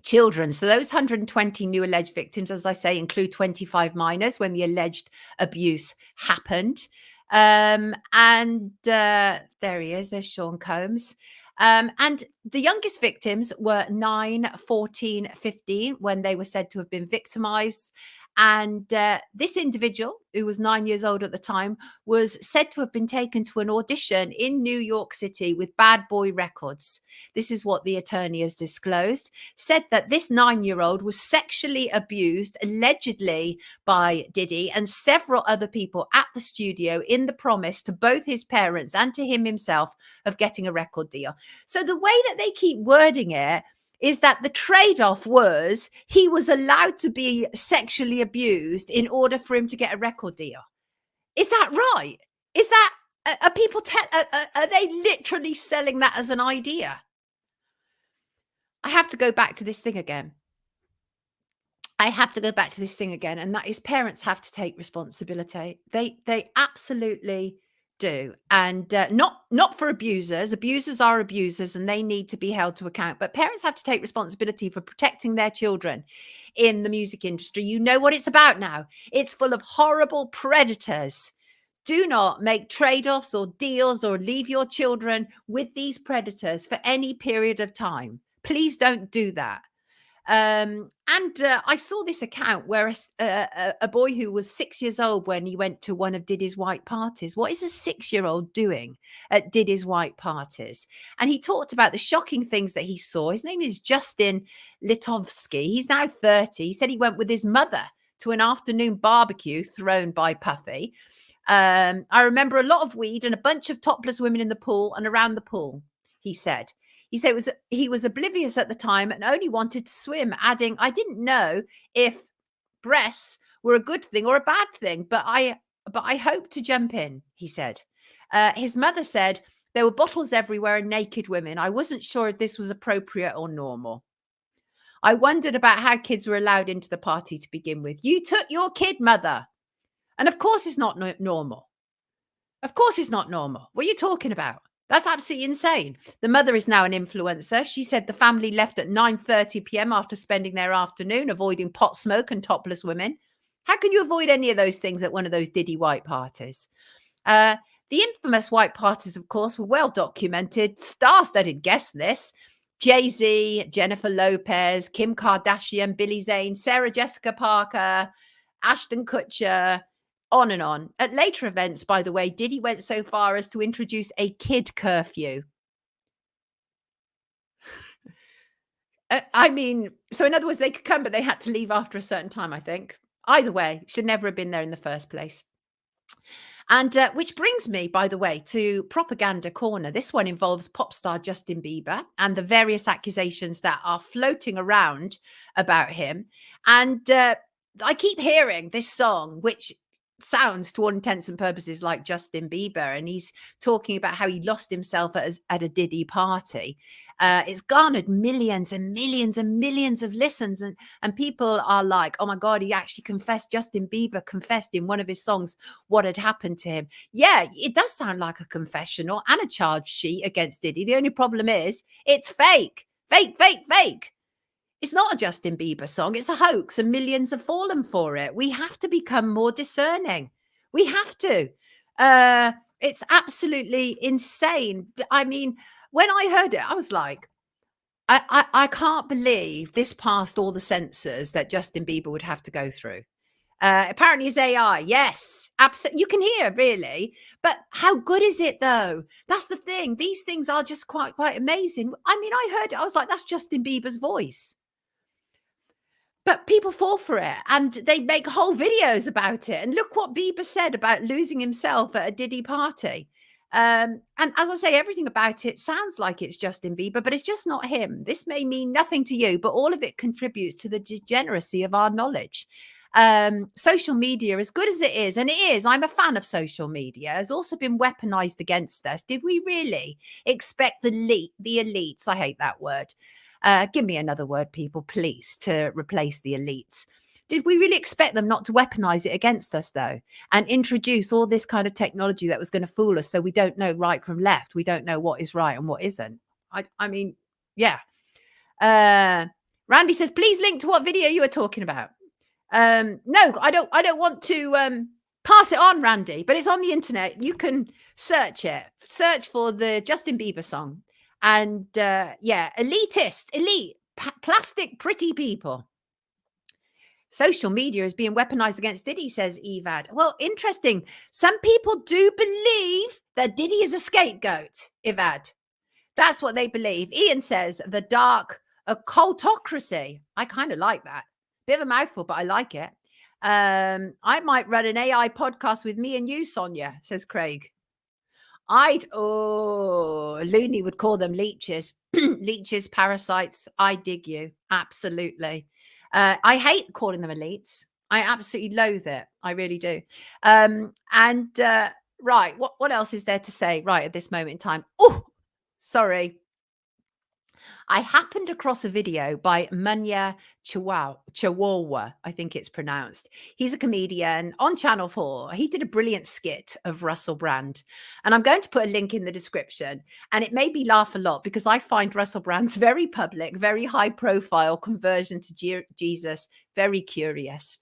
children. So those 120 new alleged victims, as I say, include 25 minors when the alleged abuse happened. And there he is. There's Sean Combs. And the youngest victims were 9, 14, 15 when they were said to have been victimized. And this individual, who was 9 years old at the time, was said to have been taken to an audition in New York City with Bad Boy Records. This is what the attorney has disclosed. Said that this 9-year-old was sexually abused, allegedly by Diddy and several other people at the studio, in the promise to both his parents and to him himself of getting a record deal. So the way that they keep wording it is that the trade-off was he was allowed to be sexually abused in order for him to get a record deal. Is that right? Is that, are people, are they literally selling that as an idea? I have to go back to this thing again. And that is parents have to take responsibility. They absolutely do. And not for abusers. Abusers are abusers and they need to be held to account. But parents have to take responsibility for protecting their children in the music industry. You know what it's about now. It's full of horrible predators. Do not make trade-offs or deals or leave your children with these predators for any period of time. Please don't do that. I saw this account where a boy who was 6 years old when he went to one of Diddy's white parties. What is a 6-year-old doing at Diddy's white parties? And he talked about the shocking things that he saw. His name is Justin Litovsky. He's now 30. He said he went with his mother to an afternoon barbecue thrown by Puffy. I remember a lot of weed and a bunch of topless women in the pool and around the pool, he said. He said he was oblivious at the time and only wanted to swim, adding, I didn't know if breasts were a good thing or a bad thing, but I hoped to jump in, he said. His mother said there were bottles everywhere and naked women. I wasn't sure if this was appropriate or normal. I wondered about how kids were allowed into the party to begin with. You took your kid, mother. And of course it's not normal. Of course it's not normal. What are you talking about? That's absolutely insane. The mother is now an influencer. She said the family left at 9:30 p.m. after spending their afternoon avoiding pot smoke and topless women. How can you avoid any of those things at one of those Diddy white parties? The infamous white parties, of course, were well documented. Star-studded guest lists. Jay-Z, Jennifer Lopez, Kim Kardashian, Billy Zane, Sarah Jessica Parker, Ashton Kutcher, on and on. At later events, by the way, Diddy went so far as to introduce a kid curfew. I mean, so in other words, they could come, but they had to leave after a certain time, I think. Either way, should never have been there in the first place. And which brings me, by the way, to Propaganda Corner. This one involves pop star Justin Bieber and the various accusations that are floating around about him. And I keep hearing this song, which sounds to all intents and purposes like Justin Bieber, and he's talking about how he lost himself at a Diddy party. It's garnered millions and millions and millions of listens, and people are like, oh my God, he actually confessed. Justin Bieber confessed in one of his songs what had happened to him. Yeah, it does sound like a confessional and a charge sheet against Diddy. The only problem is it's fake. It's not a Justin Bieber song. It's a hoax, and millions have fallen for it. We have to become more discerning. We have to. It's absolutely insane. I mean, when I heard it, I was like, I can't believe this passed all the censors that Justin Bieber would have to go through. Apparently it's AI. Yes, absolutely. You can hear really, but how good is it though? That's the thing. These things are just quite amazing. I mean, I heard it. I was like, that's Justin Bieber's voice. But people fall for it, and they make whole videos about it. And look what Bieber said about losing himself at a Diddy party. And as I say, everything about it sounds like it's Justin Bieber, but it's just not him. This may mean nothing to you, but all of it contributes to the degeneracy of our knowledge. Social media, as good as it is, and it is, I'm a fan of social media, has also been weaponized against us. Did we really expect the elites, I hate that word, give me another word, people, please, to replace the elites. Did we really expect them not to weaponize it against us, though, and introduce all this kind of technology that was going to fool us so we don't know right from left? We don't know what is right and what isn't. I mean, yeah. Randy says, please link to what video you were talking about. No, I don't want to pass it on, Randy, but it's on the internet. You can search it. Search for the Justin Bieber song. And yeah, elite, plastic, pretty people. Social media is being weaponized against Diddy, says Evad. Well, interesting. Some people do believe that Diddy is a scapegoat, Evad. That's what they believe. Ian says the dark occultocracy. I kind of like that. Bit of a mouthful, but I like it. I might run an AI podcast with me and you, Sonia, says Craig. Looney would call them leeches. Leeches, parasites. I dig you. Absolutely. I hate calling them elites. I absolutely loathe it. I really do. Right. What else is there to say right at this moment in time? Oh, sorry. I happened across a video by Munya Chawawa, I think it's pronounced. He's a comedian on Channel 4. He did a brilliant skit of Russell Brand. And I'm going to put a link in the description. And it made me laugh a lot because I find Russell Brand's very public, very high profile conversion to Jesus very curious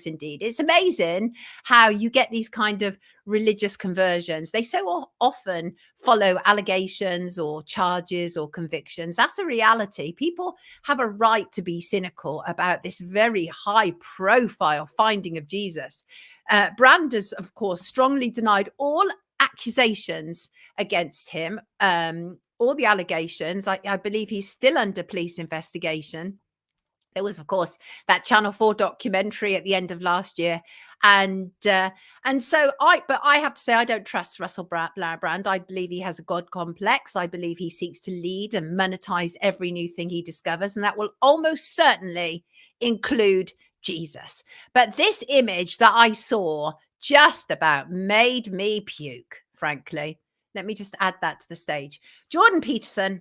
indeed. It's amazing how you get these kind of religious conversions. They so often follow allegations or charges or convictions. That's a reality. People have a right to be cynical about this very high profile finding of Jesus. Brand has, of course, strongly denied all accusations against him, all the allegations. I believe he's still under police investigation. There was, of course, that Channel 4 documentary at the end of last year. And so I have to say, I don't trust Russell Brand. I believe he has a God complex. I believe he seeks to lead and monetize every new thing he discovers. And that will almost certainly include Jesus. But this image that I saw just about made me puke, frankly. Let me just add that to the stage. Jordan Peterson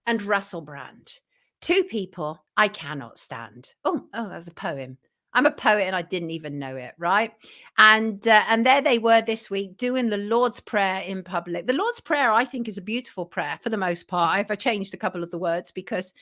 and Russell Brand. Two people I cannot stand. Oh, that's a poem. I'm a poet and I didn't even know it, right? And there they were this week doing the Lord's Prayer in public. The Lord's Prayer, I think, is a beautiful prayer for the most part. I've changed a couple of the words because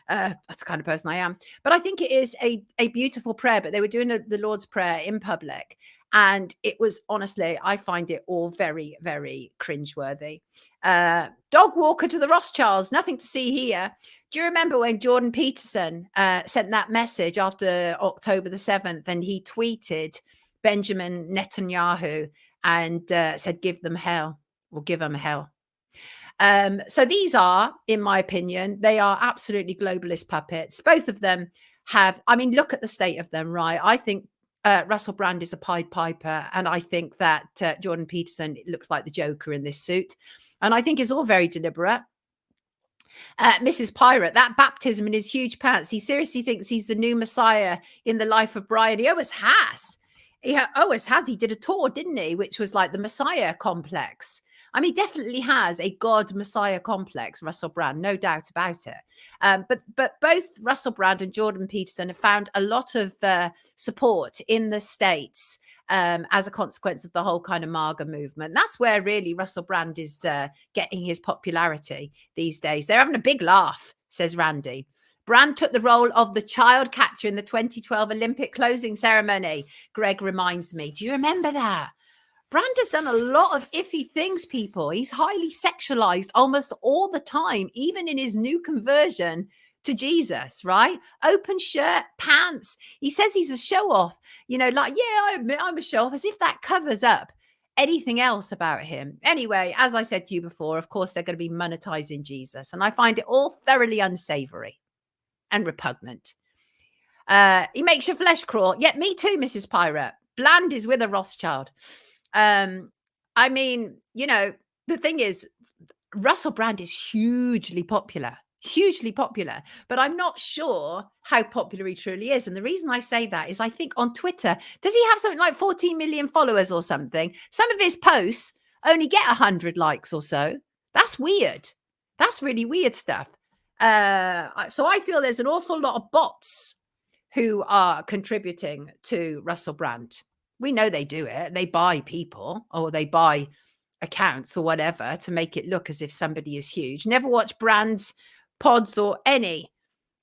that's the kind of person I am. But I think it is a beautiful prayer. But they were doing the Lord's Prayer in public. And it was, honestly, I find it all very, very cringeworthy. Dog walker to the Rothschilds, nothing to see here. Do you remember when Jordan Peterson sent that message after October the 7th and he tweeted Benjamin Netanyahu and said, give them hell or give them hell. So these are, in my opinion, they are absolutely globalist puppets. Both of them have, I mean, look at the state of them, right? I think Russell Brand is a Pied Piper. And I think that Jordan Peterson looks like the Joker in this suit. And I think it's all very deliberate. Mrs. Pirate, that baptism in his huge pants. He seriously thinks he's the new Messiah in the life of Brian. He almost has. He always has. He did a tour, didn't he? Which was like the Messiah complex. I mean, he definitely has a God Messiah complex, Russell Brand, no doubt about it. But both Russell Brand and Jordan Peterson have found a lot of support in the States as a consequence of the whole kind of MAGA movement. That's where really Russell Brand is getting his popularity these days. They're having a big laugh, says Randy. Brand took the role of the child catcher in the 2012 Olympic closing ceremony. Greg reminds me. Do you remember that? Brand has done a lot of iffy things, people. He's highly sexualized almost all the time, even in his new conversion to Jesus, right? Open shirt, pants. He says he's a show off, like, yeah, I admit I'm a show off, as if that covers up anything else about him. Anyway, as I said to you before, of course, they're going to be monetizing Jesus. And I find it all thoroughly unsavory and repugnant. He makes your flesh crawl. Yeah, me too, Mrs. Pirate. Bland is with a Rothschild. I mean, the thing is, Russell Brand is hugely popular, but I'm not sure how popular he truly is. And the reason I say that is I think on Twitter, does he have something like 14 million followers or something? Some of his posts only get 100 likes or so. That's weird. That's really weird stuff. So I feel there's an awful lot of bots who are contributing to Russell Brand. We know they do it. They buy people or they buy accounts or whatever to make it look as if somebody is huge. Never watch Brand's pods or any,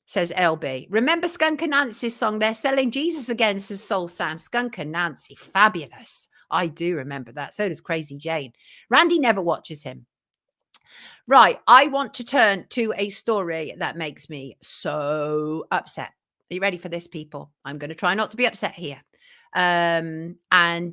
says LB. Remember Skunk and Nancy's song? They're selling Jesus again, says Soul Sound. Skunk and Nancy, fabulous. I do remember that. So does Crazy Jane. Randy never watches him. Right. I want to turn to a story that makes me so upset. Are you ready for this, people? I'm going to try not to be upset here. And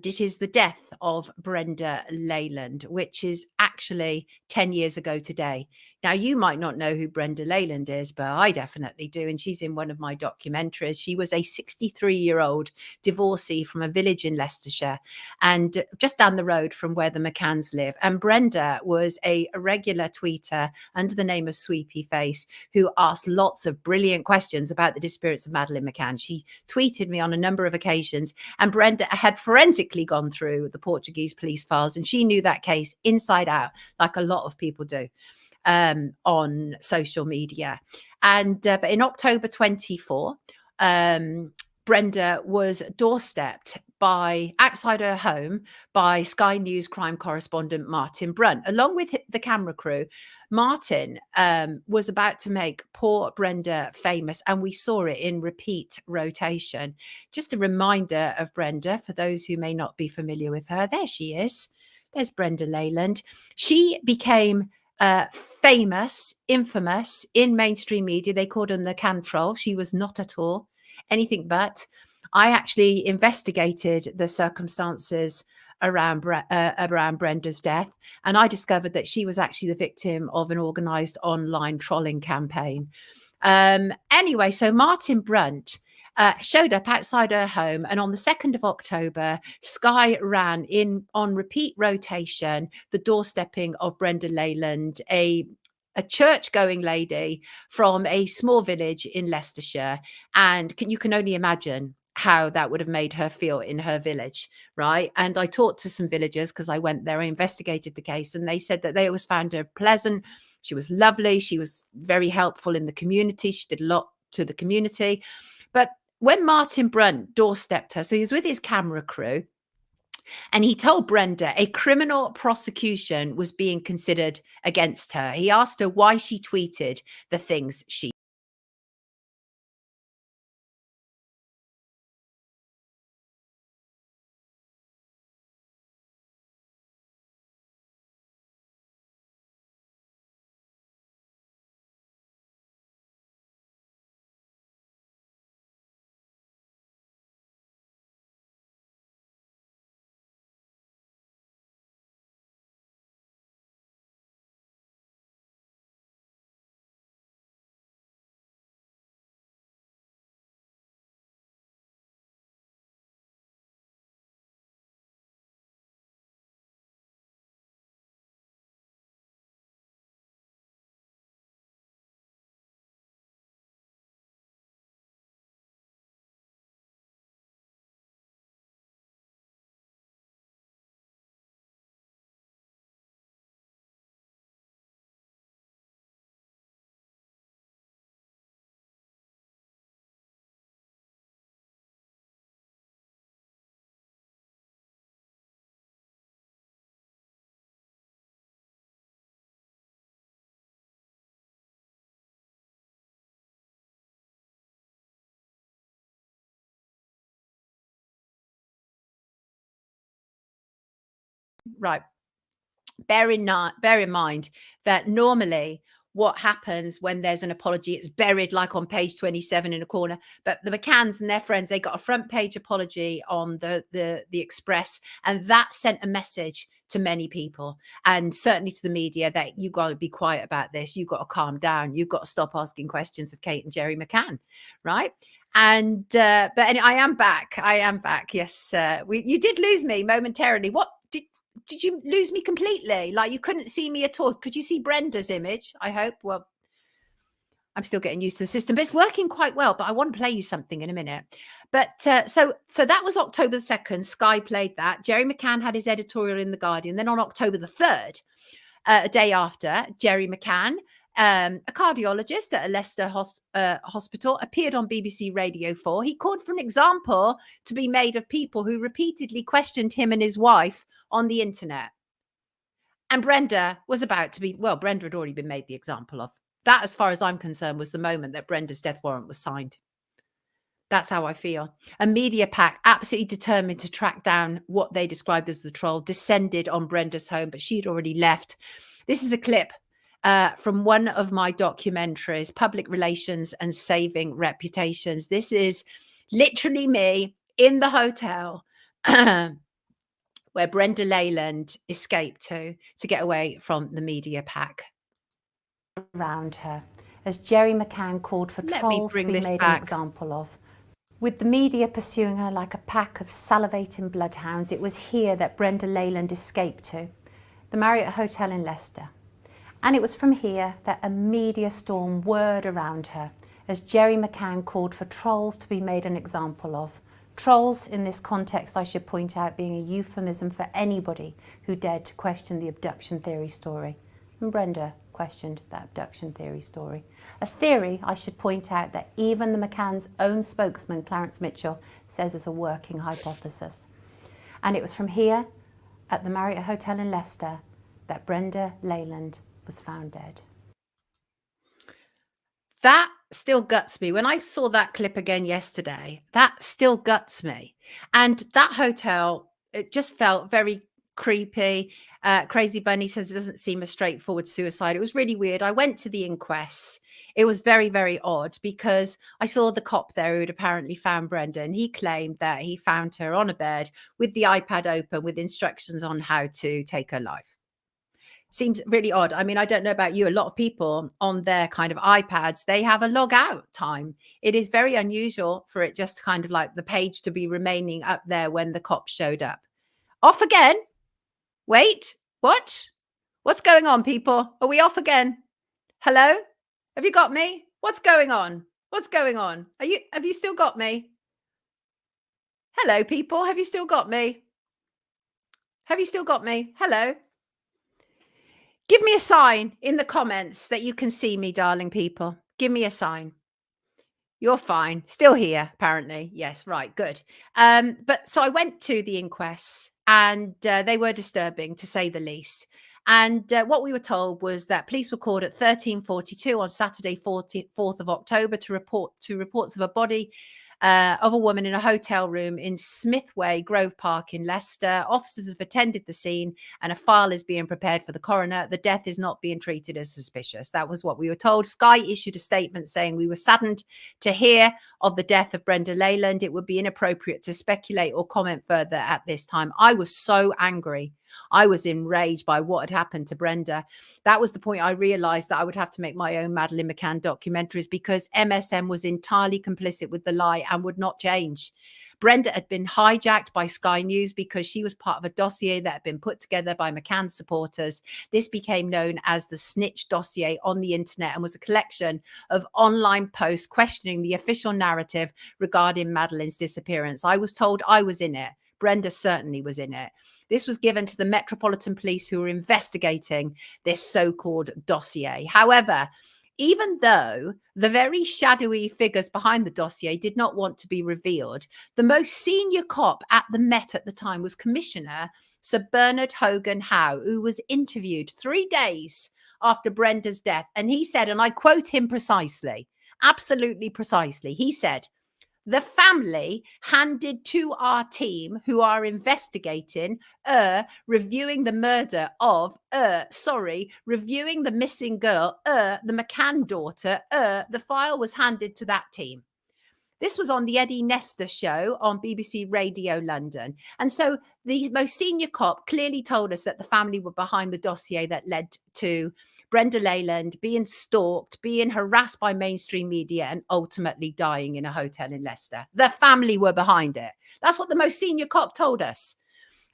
it is the death of Brenda Leyland, which is actually 10 years ago today. Now, you might not know who Brenda Leyland is, but I definitely do. And she's in one of my documentaries. She was a 63-year-old divorcee from a village in Leicestershire and just down the road from where the McCanns live. And Brenda was a regular tweeter under the name of Sweepy Face who asked lots of brilliant questions about the disappearance of Madeleine McCann. She tweeted me on a number of occasions. And Brenda had forensically gone through the Portuguese police files, and she knew that case inside out, like a lot of people do on social media. And but in October 24, Brenda was doorstepped outside her home by Sky News crime correspondent Martin Brunt, along with the camera crew. Martin was about to make poor Brenda famous, and we saw it in repeat rotation. Just a reminder of Brenda for those who may not be familiar with her. There she is. There's Brenda Leyland. She became famous, infamous in mainstream media. They called her the Cantrell. She was not at all anything but. I actually investigated the circumstances around Brenda's death, and I discovered that she was actually the victim of an organised online trolling campaign. Anyway, so Martin Brunt showed up outside her home, and on the 2nd of October, Sky ran on repeat rotation the doorstepping of Brenda Leyland, a church-going lady from a small village in Leicestershire, and you can only imagine how that would have made her feel in her village, right? And I talked to some villagers because I went there, I investigated the case, and they said that they always found her pleasant. She was lovely. She was very helpful in the community. She did a lot to the community. But when Martin Brunt doorstepped her, so he was with his camera crew, and he told Brenda a criminal prosecution was being considered against her. He asked her why she tweeted the things she Right. Bear in mind that normally what happens when there's an apology, it's buried like on page 27 in a corner. But the McCanns and their friends, they got a front page apology on the Express, and that sent a message to many people, and certainly to the media, that you got to be quiet about this. You got to calm down. You've got to stop asking questions of Kate and Jerry McCann, right? And but anyway, I am back. Yes, you did lose me momentarily. What did you lose me completely? Like, you couldn't see me at all? Could you see Brenda's image? I hope. Well, I'm still getting used to the system, but it's working quite well. But I want to play you something in a minute. But so that was October the 2nd. Sky played that. Jerry McCann had his editorial in The Guardian. Then on October the 3rd, a day after, Jerry McCann, a cardiologist at a Leicester hospital, appeared on BBC Radio 4. He called for an example to be made of people who repeatedly questioned him and his wife on the internet. And Brenda was about to be, well, Brenda had already been made the example of. That, as far as I'm concerned, was the moment that Brenda's death warrant was signed. That's how I feel. A media pack, absolutely determined to track down what they described as the troll, descended on Brenda's home, but she'd already left. This is a clip from one of my documentaries, Public Relations and Saving Reputations. This is literally me in the hotel where Brenda Leyland escaped to get away from the media pack. Around her, as Jerry McCann called for trolls to be made an example of. With the media pursuing her like a pack of salivating bloodhounds, it was here that Brenda Leyland escaped to, the Marriott Hotel in Leicester. And it was from here that a media storm whirred around her, as Jerry McCann called for trolls to be made an example of. Trolls, in this context, I should point out, being a euphemism for anybody who dared to question the abduction theory story. And Brenda questioned that abduction theory story. A theory, I should point out, that even the McCann's own spokesman, Clarence Mitchell, says is a working hypothesis. And it was from here, at the Marriott Hotel in Leicester, that Brenda Leyland was found dead. That still guts me. When I saw that clip again yesterday, that still guts me. And that hotel, it just felt very creepy. Crazy Bunny says it doesn't seem a straightforward suicide. It was really weird. I went to the inquest. It was very, very odd, because I saw the cop there who had apparently found Brenda, and he claimed that he found her on a bed with the iPad open with instructions on how to take her life. Seems really odd. I mean, I don't know about you. A lot of people on their kind of iPads, they have a log out time. It is very unusual for it just kind of like the page to be remaining up there when the cops showed up. Off again. Wait, what? What's going on, people? Are we off again? Hello? Have you got me? What's going on? What's going on? Have you still got me? Hello, people. Have you still got me? Have you still got me? Hello? Give me a sign in the comments that you can see me, darling people. Give me a sign. You're fine. Still here, apparently. Yes, right, good. But so I went to the inquests, and they were disturbing, to say the least. And what we were told was that police were called at 13:42 on Saturday, 4th of October, to reports of a body of a woman in a hotel room in Smithway Grove Park in Leicester. Officers have attended the scene, and a file is being prepared for the coroner. The death is not being treated as suspicious. That was what we were told. Sky issued a statement saying, "We were saddened to hear of the death of Brenda Leyland. It would be inappropriate to speculate or comment further at this time." I was so angry. I was enraged by what had happened to Brenda. That was the point I realized that I would have to make my own Madeleine McCann documentaries, because MSM was entirely complicit with the lie and would not change. Brenda had been hijacked by Sky News because she was part of a dossier that had been put together by McCann supporters. This became known as the Snitch dossier on the internet, and was a collection of online posts questioning the official narrative regarding Madeleine's disappearance. I was told I was in it. Brenda certainly was in it. This was given to the Metropolitan Police, who were investigating this so-called dossier. However, even though the very shadowy figures behind the dossier did not want to be revealed, the most senior cop at the Met at the time was Commissioner Sir Bernard Hogan Howe, who was interviewed 3 days after Brenda's death. And he said, and I quote him precisely, absolutely precisely, he said, The family handed to our team who are investigating, reviewing the murder of, reviewing the missing girl, the McCann daughter, the file was handed to that team. This was on the Eddie Nestor show on BBC Radio London. And so the most senior cop clearly told us that the family were behind the dossier that led to Brenda Leyland being stalked, being harassed by mainstream media, and ultimately dying in a hotel in Leicester. The family were behind it. That's what the most senior cop told us.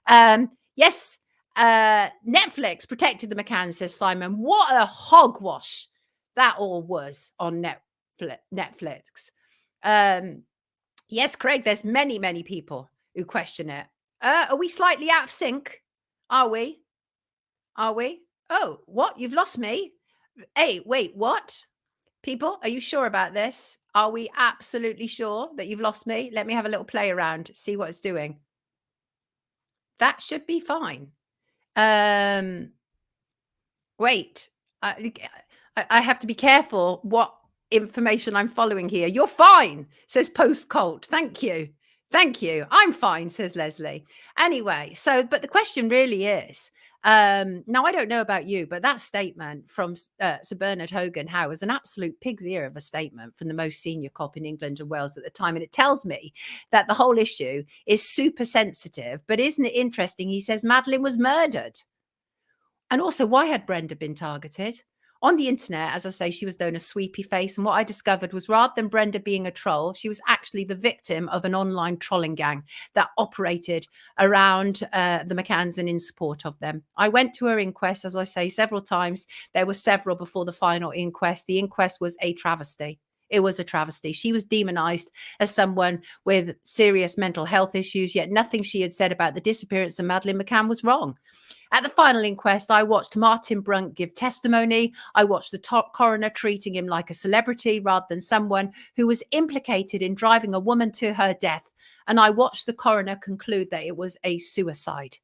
Yes, Netflix protected the McCann, says Simon. What a hogwash that all was on Netflix. Yes, Craig, there's many people who question it. Are we slightly out of sync? Are we? Oh, what? You've lost me. Hey, wait, what? People, are you sure about this? Are we absolutely sure that you've lost me? Let me have a little play around, see what it's doing. That should be fine. Wait, I have to be careful what information I'm following here. You're fine, says Post Colt. Thank you. I'm fine, says Leslie. Anyway, but the question really is, now I don't know about you, but that statement from Sir Bernard Hogan Howe was an absolute pig's ear of a statement from the most senior cop in England and Wales at the time. And it tells me that the whole issue is super sensitive. But isn't it interesting? He says Madeleine was murdered. And also, why had Brenda been targeted? On the internet, as I say, she was known as Sweepy Face. And what I discovered was rather than Brenda being a troll, she was actually the victim of an online trolling gang that operated around the McCanns and in support of them. I went to her inquest, as I say, several times. There were several before the final inquest. The inquest was a travesty. It was a travesty. She was demonized as someone with serious mental health issues, yet nothing she had said about the disappearance of Madeleine McCann was wrong. At the final inquest, I watched Martin Brunt give testimony. I watched the top coroner treating him like a celebrity rather than someone who was implicated in driving a woman to her death. And I watched the coroner conclude that it was a suicide.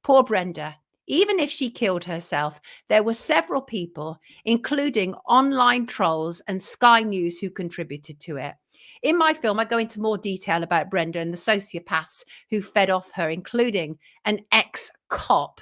Poor Brenda. Even if she killed herself, there were several people, including online trolls and Sky News, who contributed to it. In my film, I go into more detail about Brenda and the sociopaths who fed off her, including an ex-cop,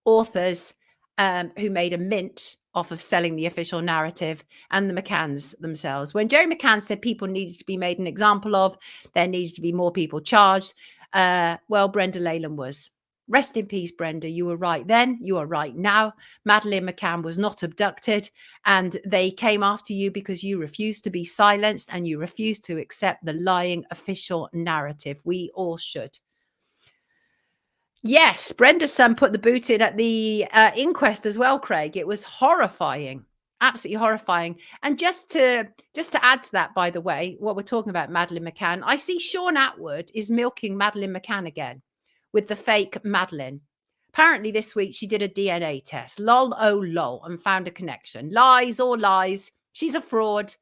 authors who made a mint off of selling the official narrative, and the McCanns themselves. When Jerry McCann said people needed to be made an example of, there needed to be more people charged, well, Brenda Leyland was. Rest in peace, Brenda. You were right then. You are right now. Madeleine McCann was not abducted, and they came after you because you refused to be silenced and you refused to accept the lying official narrative. We all should. Yes, Brenda's son put the boot in at the inquest as well, Craig. It was horrifying. Absolutely horrifying. And just to add to that, by the way, what we're talking about, Madeleine McCann, I see Sean Atwood is milking Madeleine McCann again with the fake Madeleine. Apparently this week she did a DNA test. Lol, oh lol, and found a connection. Lies, all lies. She's a fraud.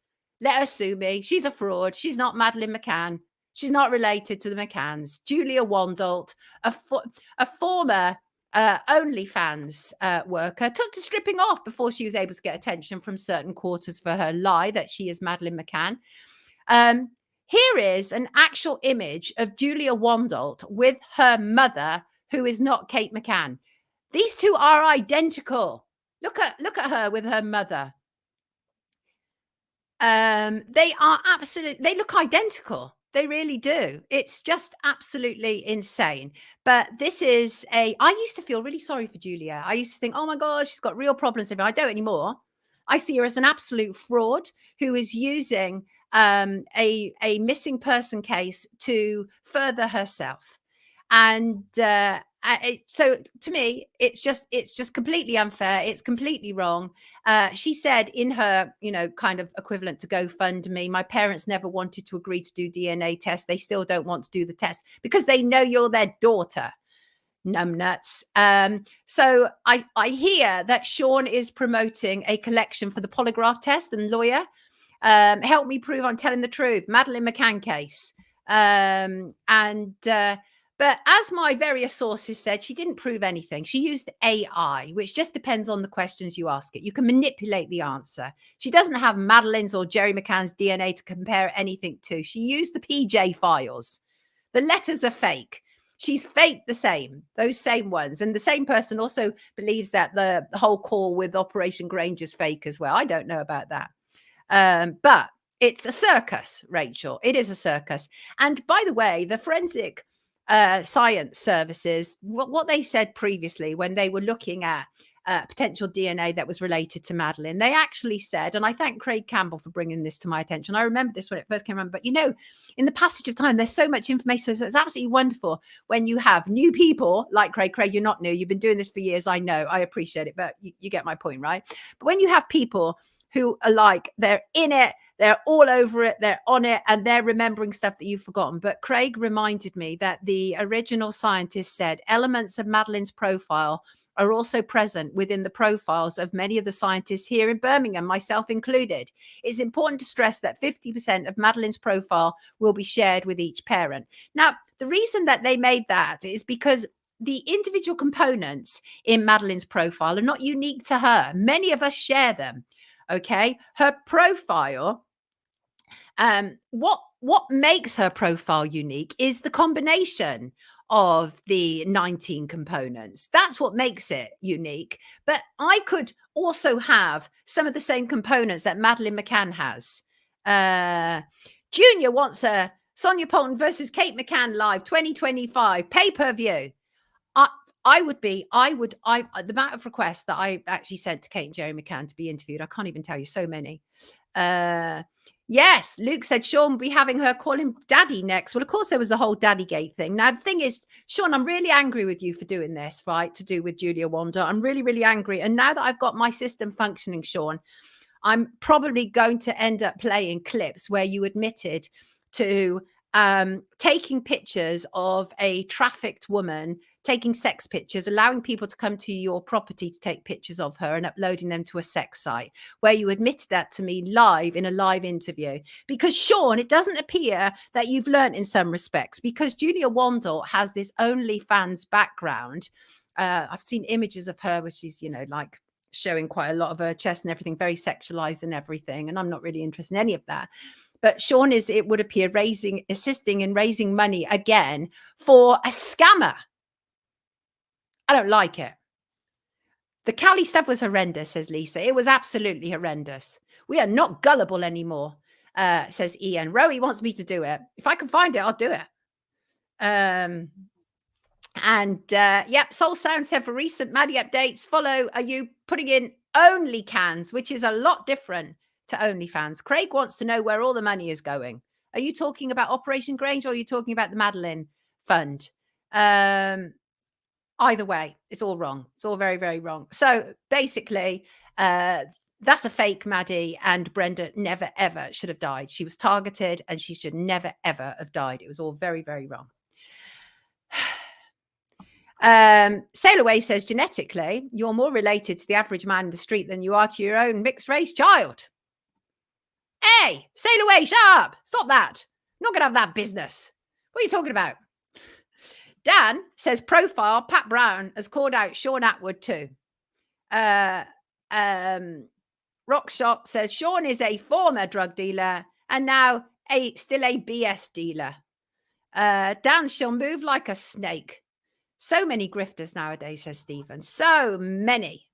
Let her sue me. She's a fraud. She's not Madeleine McCann. She's not related to the McCanns. Julia Wandelt, a former OnlyFans worker, took to stripping off before she was able to get attention from certain quarters for her lie that she is Madeleine McCann. Here is an actual image of Julia Wandelt with her mother, who is not Kate McCann. These two are identical. Look at her with her mother. They look identical. They really do. It's just absolutely insane. But this is I used to feel really sorry for Julia. I used to think, oh my God, she's got real problems. I don't anymore. I see her as an absolute fraud who is using a missing person case to further herself. And so to me, it's just completely unfair. It's completely wrong. She said in her, kind of equivalent to GoFundMe, my parents never wanted to agree to do DNA tests. They still don't want to do the test because they know you're their daughter. Numbnuts. So I hear that Sean is promoting a collection for the polygraph test, and lawyer, help me prove I'm telling the truth. Madeleine McCann case. But But as my various sources said, she didn't prove anything. She used AI, which just depends on the questions you ask it. You can manipulate the answer. She doesn't have Madeline's or Jerry McCann's DNA to compare anything to. She used the PJ files. The letters are fake. She's faked the same, those same ones. And the same person also believes that the whole call with Operation Grange is fake as well. I don't know about that. But it's a circus, Rachel. It is a circus. And by the way, the forensic science services, what they said previously when they were looking at potential DNA that was related to Madeleine, they actually said, and I thank Craig Campbell for bringing this to my attention. I remember this when it first came around, but you know, in the passage of time, there's so much information. So it's absolutely wonderful when you have new people like Craig. Craig, you're not new. You've been doing this for years. I know. I appreciate it, but you get my point, right? But when you have people who are like, they're in it, they're all over it, they're on it, and they're remembering stuff that you've forgotten. But Craig reminded me that the original scientist said elements of Madeleine's profile are also present within the profiles of many of the scientists here in Birmingham, myself included. It's important to stress that 50% of Madeleine's profile will be shared with each parent. Now, the reason that they made that is because the individual components in Madeleine's profile are not unique to her. Many of us share them. Okay, her profile, what makes her profile unique is the combination of the 19 components. That's what makes it unique. But I could also have some of the same components that Madeleine McCann has. Junior wants a Sonia Poulton versus Kate McCann live 2025 pay-per-view. The amount of requests that I actually sent to Kate and Jerry McCann to be interviewed, I can't even tell you, so many. Yes, Luke said Sean will be having her call him daddy next. Well, of course, there was the whole Daddygate thing. Now, the thing is, Sean, I'm really angry with you for doing this, right, to do with Julia Wanda. I'm really, really angry. And now that I've got my system functioning, Sean, I'm probably going to end up playing clips where you admitted to taking pictures of a trafficked woman, taking sex pictures, allowing people to come to your property to take pictures of her and uploading them to a sex site, where you admitted that to me live in a live interview. Because Sean, it doesn't appear that you've learned in some respects, because Julia Wandle has this OnlyFans background. I've seen images of her where she's, you know, like showing quite a lot of her chest and everything, very sexualized and everything. And I'm not really interested in any of that. But Sean is, it would appear, assisting in raising money again for a scammer. I don't like it. The Cali stuff was horrendous, says Lisa. It was absolutely horrendous. We are not gullible anymore, says Ian. Rowie wants me to do it. If I can find it, I'll do it. Yep, Soul Sound said for recent Maddie updates, follow, are you putting in only cans, which is a lot different to OnlyFans. Craig wants to know where all the money is going. Are you talking about Operation Grange or are you talking about the Madeleine Fund? Either way, it's all wrong. It's all very, very wrong. So basically, that's a fake Maddie, and Brenda never, ever should have died. She was targeted and she should never, ever have died. It was all very, very wrong. Sail Away says, genetically, you're more related to the average man in the street than you are to your own mixed race child. Hey, Sail Away, shut up. Stop that. I'm not going to have that business. What are you talking about? Dan says, profile, Pat Brown has called out Sean Atwood too. Rockshot says, Sean is a former drug dealer and now still a BS dealer. Dan shall move like a snake. So many grifters nowadays, says Stephen. So many.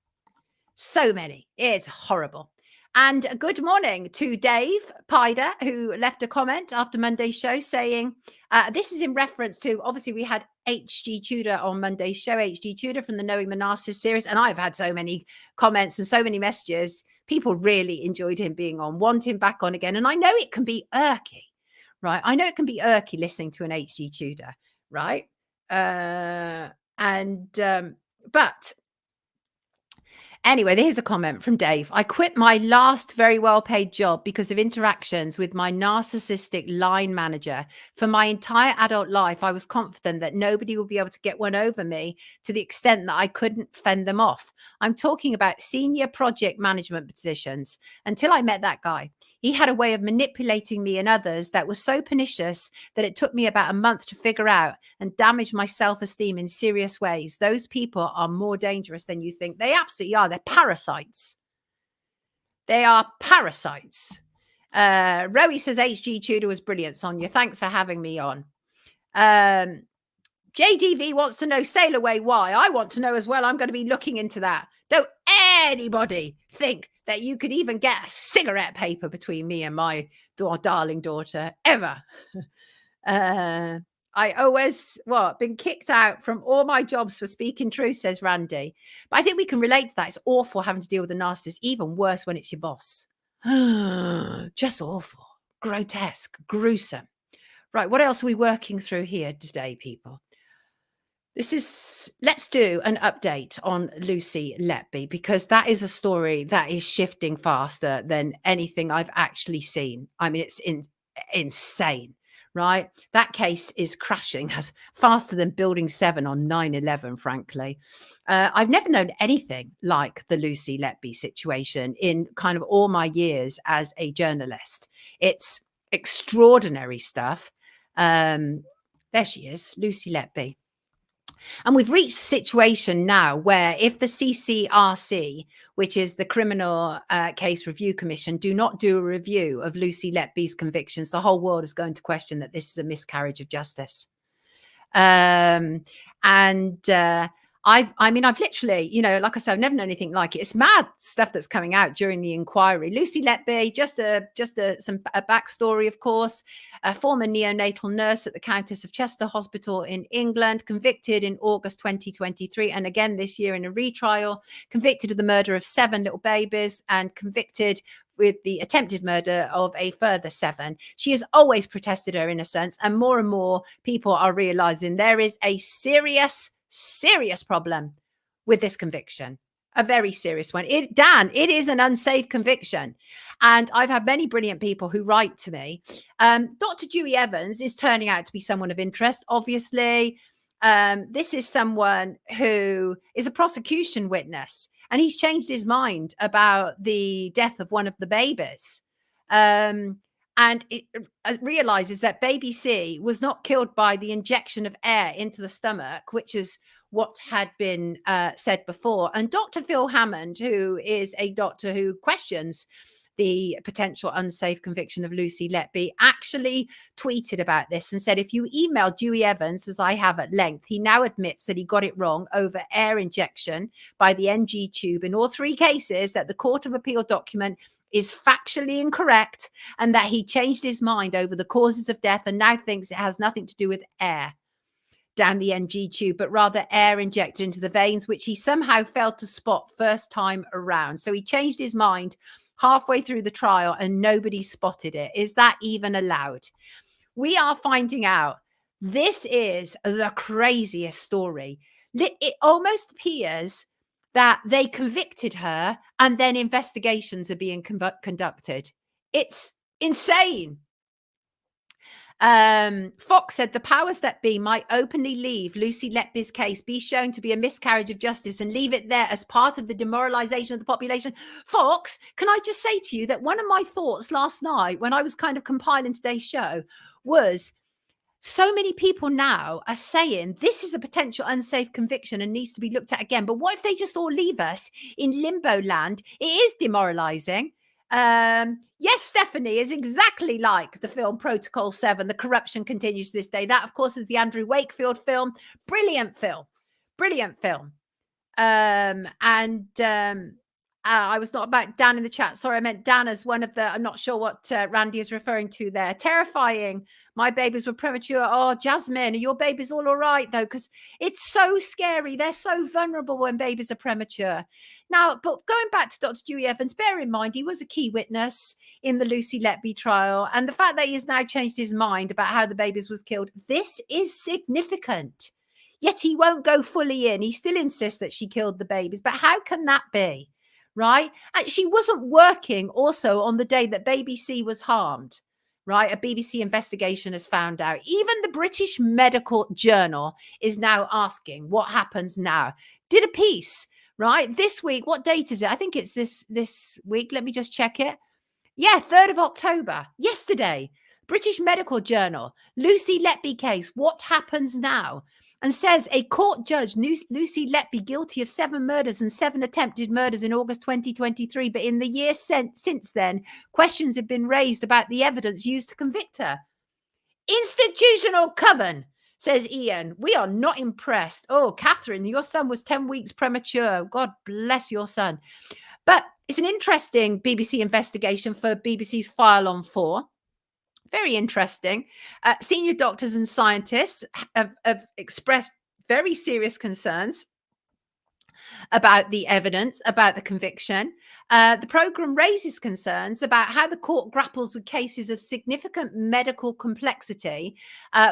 It's horrible. And good morning to Dave Pider, who left a comment after Monday's show saying, this is in reference to, obviously, we had H.G. Tudor on Monday's show, H.G. Tudor from the Knowing the Narcissist series. And I've had so many comments and so many messages. People really enjoyed him being on, want him back on again. And I know it can be irky, right? I know it can be irky listening to an H.G. Tudor, right? But anyway, here's a comment from Dave. I quit my last very well-paid job because of interactions with my narcissistic line manager. For my entire adult life, I was confident that nobody would be able to get one over me to the extent that I couldn't fend them off. I'm talking about senior project management positions until I met that guy. He had a way of manipulating me and others that was so pernicious that it took me about a month to figure out and damage my self-esteem in serious ways. Those people are more dangerous than you think. They absolutely are. They're parasites. They are parasites. Rowie says H.G. Tudor was brilliant, Sonia. Thanks for having me on. JDV wants to know, sail away, why? I want to know as well. I'm going to be looking into that. Don't anybody think that you could even get a cigarette paper between me and my darling daughter, ever. I always, been kicked out from all my jobs for speaking truth, says Randy. But I think we can relate to that. It's awful having to deal with a narcissist, even worse when it's your boss. Just awful, grotesque, gruesome. Right, what else are we working through here today, people? Let's do an update on Lucy Letby, because that is a story that is shifting faster than anything I've actually seen. I mean, it's insane, right? That case is crashing as faster than Building 7 on 9/11, frankly. I've never known anything like the Lucy Letby situation in kind of all my years as a journalist. It's extraordinary stuff. There she is, Lucy Letby. And we've reached a situation now where if the CCRC, which is the Criminal Case Review Commission, do not do a review of Lucy Letby's convictions, the whole world is going to question that this is a miscarriage of justice. I've literally, like I said, I've never known anything like it. It's mad stuff that's coming out during the inquiry. Lucy Letby, just a backstory, of course, a former neonatal nurse at the Countess of Chester Hospital in England, convicted in August 2023, and again this year in a retrial, convicted of the murder of 7 little babies and convicted with the attempted murder of a further 7. She has always protested her innocence, and more people are realizing there is a serious problem with this conviction, a very serious one. It is an unsafe conviction. And I've had many brilliant people who write to me. Dr. Dewey Evans is turning out to be someone of interest, obviously. This is someone who is a prosecution witness, and he's changed his mind about the death of one of the babies. And it realizes that baby C was not killed by the injection of air into the stomach, which is what had been said before. And Dr. Phil Hammond, who is a doctor who questions the potential unsafe conviction of Lucy Letby, actually tweeted about this and said, if you email Dewey Evans, as I have at length, he now admits that he got it wrong over air injection by the NG tube in all 3 cases, that the Court of Appeal document is factually incorrect, and that he changed his mind over the causes of death and now thinks it has nothing to do with air down the NG tube, but rather air injected into the veins, which he somehow failed to spot first time around. So he changed his mind halfway through the trial and nobody spotted it. Is that even allowed? We are finding out this is the craziest story. It almost appears that they convicted her and then investigations are being conducted. It's insane. Fox said the powers that be might openly leave Lucy Letby's case be shown to be a miscarriage of justice and leave it there as part of the demoralization of the population. Fox, can I just say to you that one of my thoughts last night when I was kind of compiling today's show was, so many people now are saying this is a potential unsafe conviction and needs to be looked at again. But what if they just all leave us in limbo land? It is demoralizing. Yes, Stephanie, is exactly like the film Protocol 7. The corruption continues to this day. That, of course, is the Andrew Wakefield film. Brilliant film. I was not about Dan in the chat. Sorry, I meant Dan as one of the, I'm not sure what Randy is referring to there. Terrifying. My babies were premature. Oh, Jasmine, are your babies all right, though? Because it's so scary. They're so vulnerable when babies are premature. Now, but going back to Dr. Dewey Evans, bear in mind, he was a key witness in the Lucy Letby trial. And the fact that he has now changed his mind about how the babies was killed, this is significant. Yet he won't go fully in. He still insists that she killed the babies. But how can that be? Right? And she wasn't working also on the day that baby C was harmed. Right? A BBC investigation has found out. Even the British Medical Journal is now asking what happens now. Did a piece, right? This week, what date is it? I think it's this week. Let me just check it. Yeah, 3rd of October, yesterday. British Medical Journal, Lucy Letby case, what happens now? And says a court judge, Lucy Letby, guilty of 7 murders and 7 attempted murders in August 2023. But in the years since then, questions have been raised about the evidence used to convict her. Institutional coven, says Ian. We are not impressed. Oh, Catherine, your son was 10 weeks premature. God bless your son. But it's an interesting BBC investigation for BBC's File on 4. Very interesting. Senior doctors and scientists have expressed very serious concerns about the evidence, about the conviction. The programme raises concerns about how the court grapples with cases of significant medical complexity,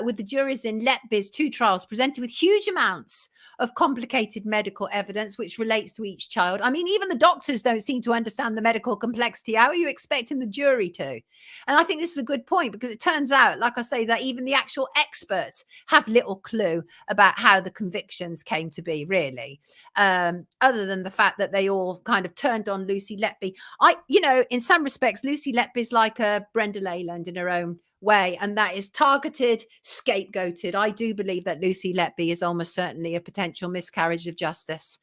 with the juries in Letby's 2 trials presented with huge amounts of complicated medical evidence which relates to each child. I mean, even the doctors don't seem to understand the medical complexity. How are you expecting the jury to? And I think this is a good point, because it turns out, like I say, that even the actual experts have little clue about how the convictions came to be, really, other than the fact that they all kind of turned on Lucy Letby. In some respects, Lucy Letby is like a Brenda Leyland in her own way, and that is targeted, scapegoated. I do believe that Lucy Letby is almost certainly a potential miscarriage of justice,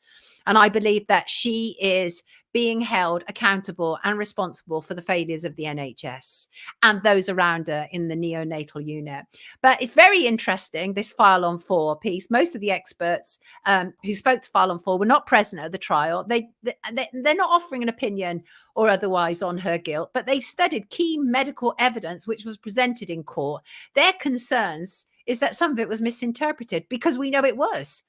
and I believe that she is being held accountable and responsible for the failures of the NHS and those around her in the neonatal unit. But it's very interesting, this File on 4 piece. Most of the experts who spoke to File on 4 were not present at the trial. They're not offering an opinion or otherwise on her guilt, but they've studied key medical evidence which was presented in court. Their concerns is that some of it was misinterpreted, because we know it was.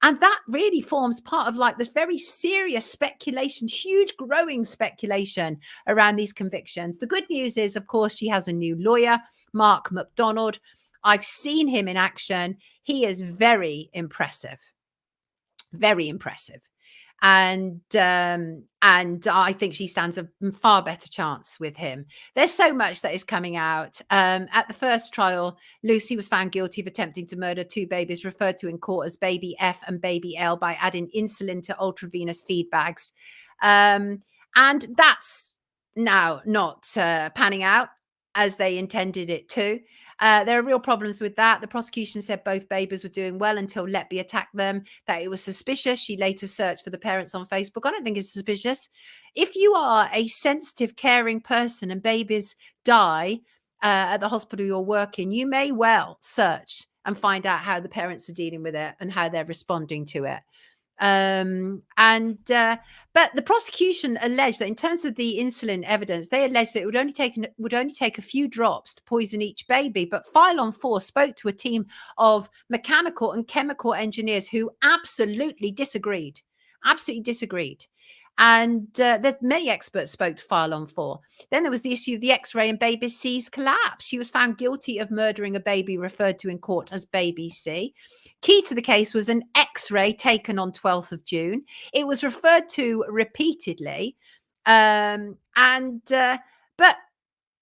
And that really forms part of like this very serious speculation, huge growing speculation around these convictions. The good news is, of course, she has a new lawyer, Mark MacDonald. I've seen him in action. He is very impressive, very impressive. And I think she stands a far better chance with him. There's so much that is coming out. At the first trial, Lucy was found guilty of attempting to murder 2 babies, referred to in court as baby F and baby L, by adding insulin to ultravenous feed bags. And that's now not panning out as they intended it to. There are real problems with that. The prosecution said both babies were doing well until Letby attacked them, that it was suspicious. She later searched for the parents on Facebook. I don't think it's suspicious. If you are a sensitive, caring person and babies die at the hospital you're working, you may well search and find out how the parents are dealing with it and how they're responding to it. But the prosecution alleged that in terms of the insulin evidence, they alleged that it would only take a few drops to poison each baby. But File on 4 spoke to a team of mechanical and chemical engineers who absolutely disagreed. And there's many experts spoke to File on 4. Then there was the issue of the X-ray and baby C's collapse. She was found guilty of murdering a baby referred to in court as baby C. Key to the case was an X-ray taken on 12th of June. It was referred to repeatedly. But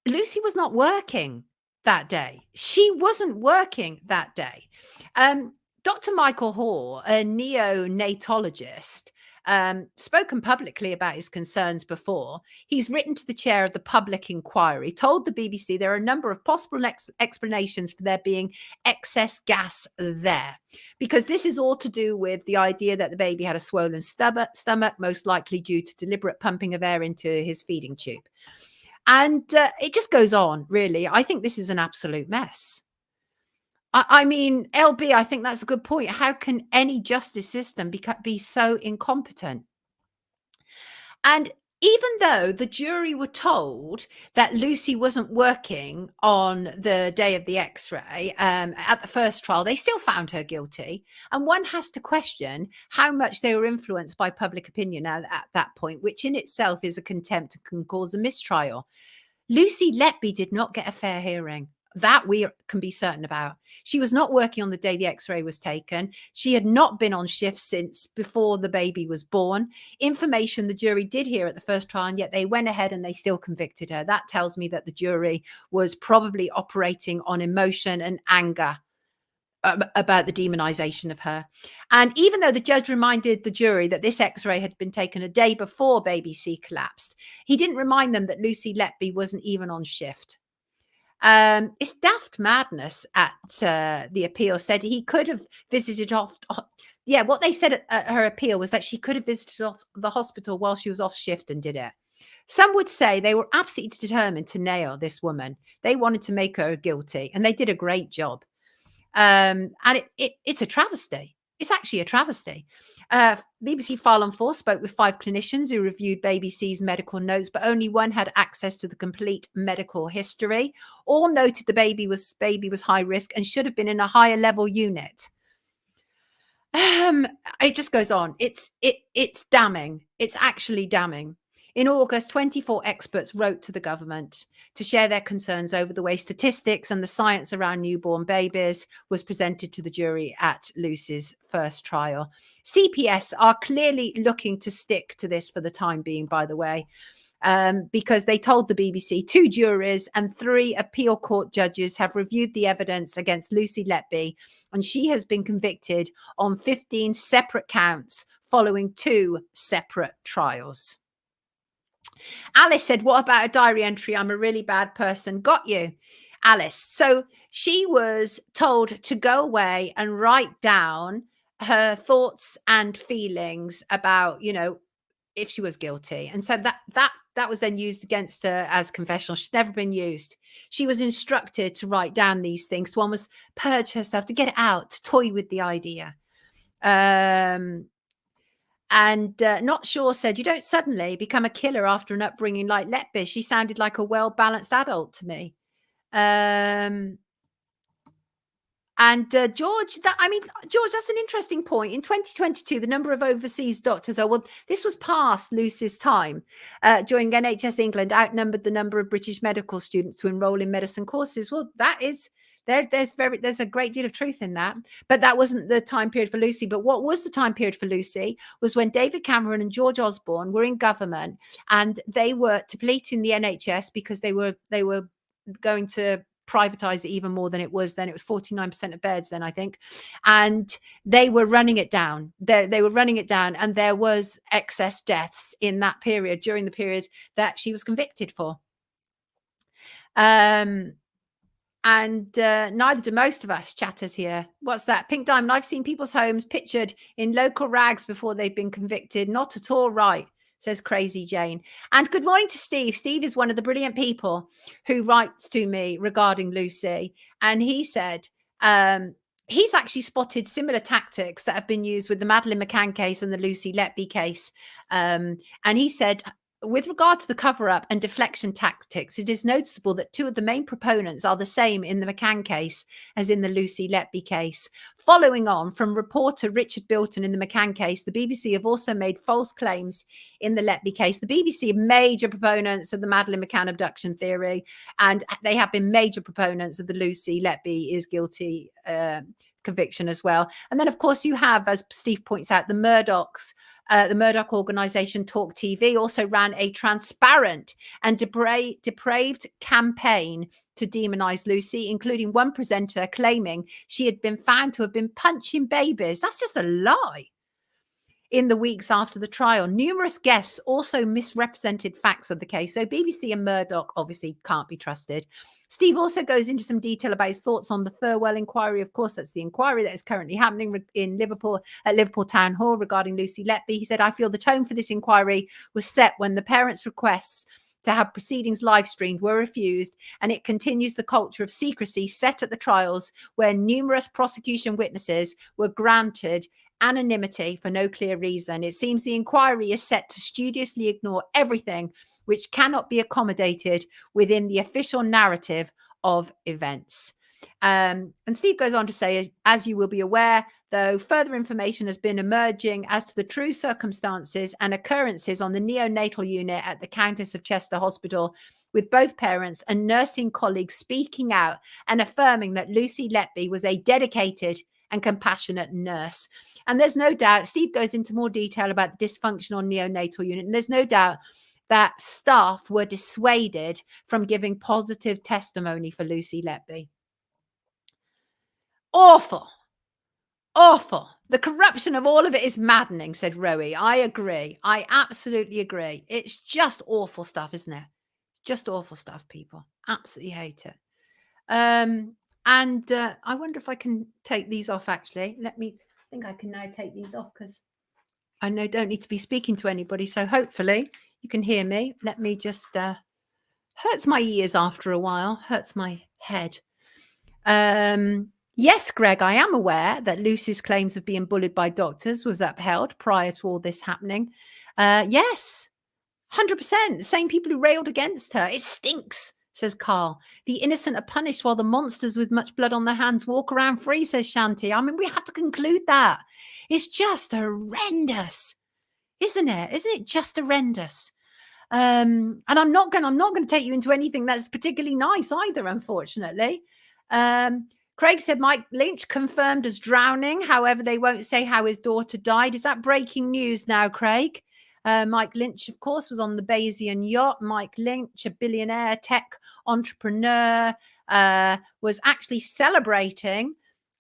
Lucy was not working that day. She wasn't working that day. Dr. Michael Hall, a neonatologist, spoken publicly about his concerns before. He's written to the chair of the public inquiry, told the BBC there are a number of possible explanations for there being excess gas there, because this is all to do with the idea that the baby had a swollen stomach, most likely due to deliberate pumping of air into his feeding tube. And it just goes on, really. I think this is an absolute mess. I mean, LB, I think that's a good point. How can any justice system be so incompetent? And even though the jury were told that Lucy wasn't working on the day of the X-ray at the first trial, they still found her guilty. And one has to question how much they were influenced by public opinion at that point, which in itself is a contempt and can cause a mistrial. Lucy Letby did not get a fair hearing. That we can be certain about. She was not working on the day the X-ray was taken. She had not been on shift since before the baby was born. Information the jury did hear at the first trial, and yet they went ahead and they still convicted her. That tells me that the jury was probably operating on emotion and anger about the demonization of her. And even though the judge reminded the jury that this x-ray had been taken a day before baby C collapsed, he didn't remind them that Lucy Letby wasn't even on shift. It's daft madness at the appeal said he could have visited off. Yeah, what they said at her appeal was that she could have visited the hospital while she was off shift and did it. Some would say they were absolutely determined to nail this woman. They wanted to make her guilty, and they did a great job. And it's a travesty. It's actually a travesty. BBC File on 4 spoke with 5 clinicians who reviewed baby C's medical notes, but only one had access to the complete medical history. All noted the baby was high risk and should have been in a higher level unit. It just goes on. It's damning. It's actually damning. In August, 24 experts wrote to the government to share their concerns over the way statistics and the science around newborn babies was presented to the jury at Lucy's first trial. CPS are clearly looking to stick to this for the time being, by the way, because they told the BBC 2 juries and 3 appeal court judges have reviewed the evidence against Lucy Letby, and she has been convicted on 15 separate counts following 2 separate trials. Alice said, what about a diary entry? I'm a really bad person. Got you, Alice. So she was told to go away and write down her thoughts and feelings about, you know, if she was guilty. And so that was then used against her as confessional. She'd never been used. She was instructed to write down these things, to almost purge herself, to get it out, to toy with the idea. And Not Sure said, you don't suddenly become a killer after an upbringing like Letby. She sounded like a well-balanced adult to me. George, George, that's an interesting point. In 2022, the number of overseas doctors, this was past Lucy's time. Joining NHS England outnumbered the number of British medical students to enroll in medicine courses. Well, that is... There's a great deal of truth in that, but that wasn't the time period for Lucy. But what was the time period for Lucy was when David Cameron and George Osborne were in government, and they were depleting the NHS because they were going to privatize it even more than it was then. It was 49% of beds then, I think, and they were running it down. They were running it down, and there was excess deaths in that period, during the period that she was convicted for. Neither do most of us chatters here. What's that? Pink Diamond. I've seen people's homes pictured in local rags before they've been convicted. Not at all right, says Crazy Jane. And good morning to Steve. Steve is one of the brilliant people who writes to me regarding Lucy. And he said he's actually spotted similar tactics that have been used with the Madeleine McCann case and the Lucy Letby case. And he said, with regard to the cover-up and deflection tactics, it is noticeable that 2 of the main proponents are the same in the McCann case as in the Lucy Letby case. Following on from reporter Richard Bilton in the McCann case, the BBC have also made false claims in the Letby case. The BBC are major proponents of the Madeleine McCann abduction theory, and they have been major proponents of the Lucy Letby is guilty conviction as well. And then, of course, you have, as Steve points out, the Murdochs. The Murdoch organisation Talk TV also ran a transparent and depraved campaign to demonise Lucy, including one presenter claiming she had been found to have been punching babies. That's just a lie. In the weeks after the trial, numerous guests also misrepresented facts of the case. So BBC and Murdoch obviously can't be trusted. Steve also goes into some detail about his thoughts on the Thirlwell inquiry. Of course, that's the inquiry that is currently happening in Liverpool at Liverpool Town Hall regarding Lucy Letby. He said, I feel the tone for this inquiry was set when the parents' requests to have proceedings live streamed were refused, and it continues the culture of secrecy set at the trials where numerous prosecution witnesses were granted anonymity for no clear reason. It seems the inquiry is set to studiously ignore everything which cannot be accommodated within the official narrative of events. And Steve goes on to say, as you will be aware, though, further information has been emerging as to the true circumstances and occurrences on the neonatal unit at the Countess of Chester Hospital, with both parents and nursing colleagues speaking out and affirming that Lucy Letby was a dedicated and compassionate nurse. And there's no doubt, Steve goes into more detail about the dysfunctional neonatal unit, and there's no doubt that staff were dissuaded from giving positive testimony for Lucy Letby. Awful. Awful. The corruption of all of it is maddening, said Rowie. I agree. I absolutely agree. It's just awful stuff, isn't it? Just awful stuff, people. Absolutely hate it. And I wonder if I can take these off, actually. I think I can now take these off because I don't need to be speaking to anybody. So hopefully you can hear me. Let me just, hurts my ears after a while, hurts my head. Yes, Greg, I am aware that Lucy's claims of being bullied by doctors was upheld prior to all this happening. Yes, 100%. The same people who railed against her. It stinks, says Carl. The innocent are punished while the monsters with much blood on their hands walk around free, says Shanti. I mean, we have to conclude that. It's just horrendous, isn't it? Isn't it just horrendous? And I'm not going to take you into anything that's particularly nice either, unfortunately. Craig said Mike Lynch confirmed as drowning. However, they won't say how his daughter died. Is that breaking news now, Craig? Mike Lynch, of course, was on the Bayesian yacht. Mike Lynch, a billionaire tech entrepreneur, was actually celebrating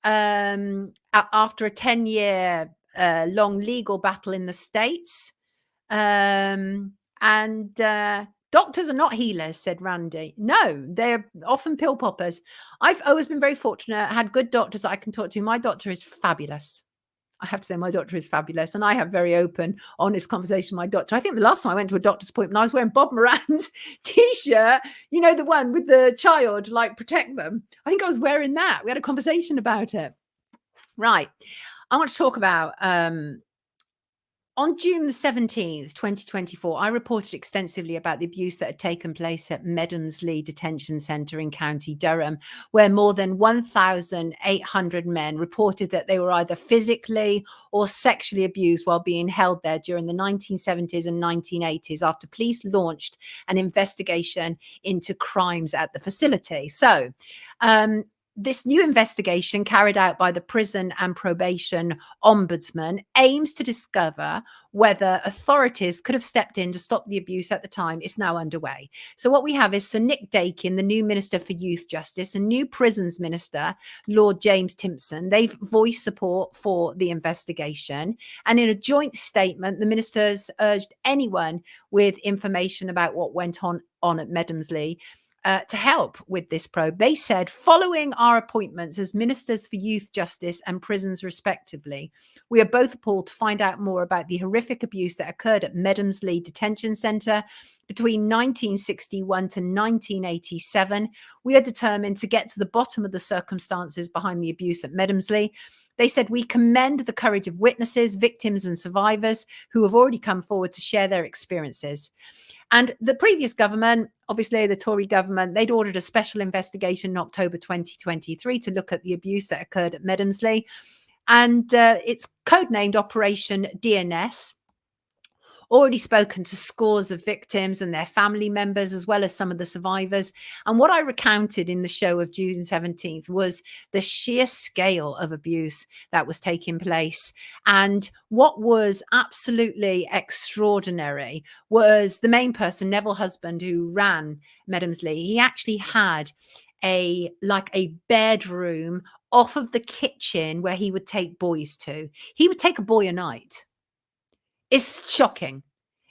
after a 10-year long legal battle in the States. Doctors are not healers, said Randy. No, they're often pill poppers. I've always been very fortunate, had good doctors that I can talk to. My doctor is fabulous. I have to say my doctor is fabulous. And I have very open, honest conversation with my doctor. I think the last time I went to a doctor's appointment, I was wearing Bob Moran's T-shirt, you know, the one with the child, like, protect them. I think I was wearing that. We had a conversation about it. Right. I want to talk about... on June the 17th, 2024, I reported extensively about the abuse that had taken place at Medomsley Detention Centre in County Durham, where more than 1,800 men reported that they were either physically or sexually abused while being held there during the 1970s and 1980s after police launched an investigation into crimes at the facility. So, this new investigation carried out by the Prison and Probation Ombudsman aims to discover whether authorities could have stepped in to stop the abuse at the time. It's now underway. So what we have is Sir Nick Dakin, the new Minister for Youth Justice, and new Prisons Minister, Lord James Timpson. They've voiced support for the investigation. And in a joint statement, the ministers urged anyone with information about what went on at Medomsley to help with this probe. They said, following our appointments as Ministers for Youth Justice and Prisons respectively, we are both appalled to find out more about the horrific abuse that occurred at Medomsley Detention Centre between 1961 to 1987. We are determined to get to the bottom of the circumstances behind the abuse at Medomsley. They said, we commend the courage of witnesses, victims and survivors who have already come forward to share their experiences. And the previous government, obviously the Tory government, they'd ordered a special investigation in October 2023 to look at the abuse that occurred at Medomsley. And it's codenamed Operation DNS. Already spoken to scores of victims and their family members, as well as some of the survivors. And what I recounted in the show of June 17th was the sheer scale of abuse that was taking place. And what was absolutely extraordinary was the main person, Neville Husband, who ran Medomsley. He actually had a bedroom off of the kitchen where he would take boys to. He would take a boy a night. It's shocking.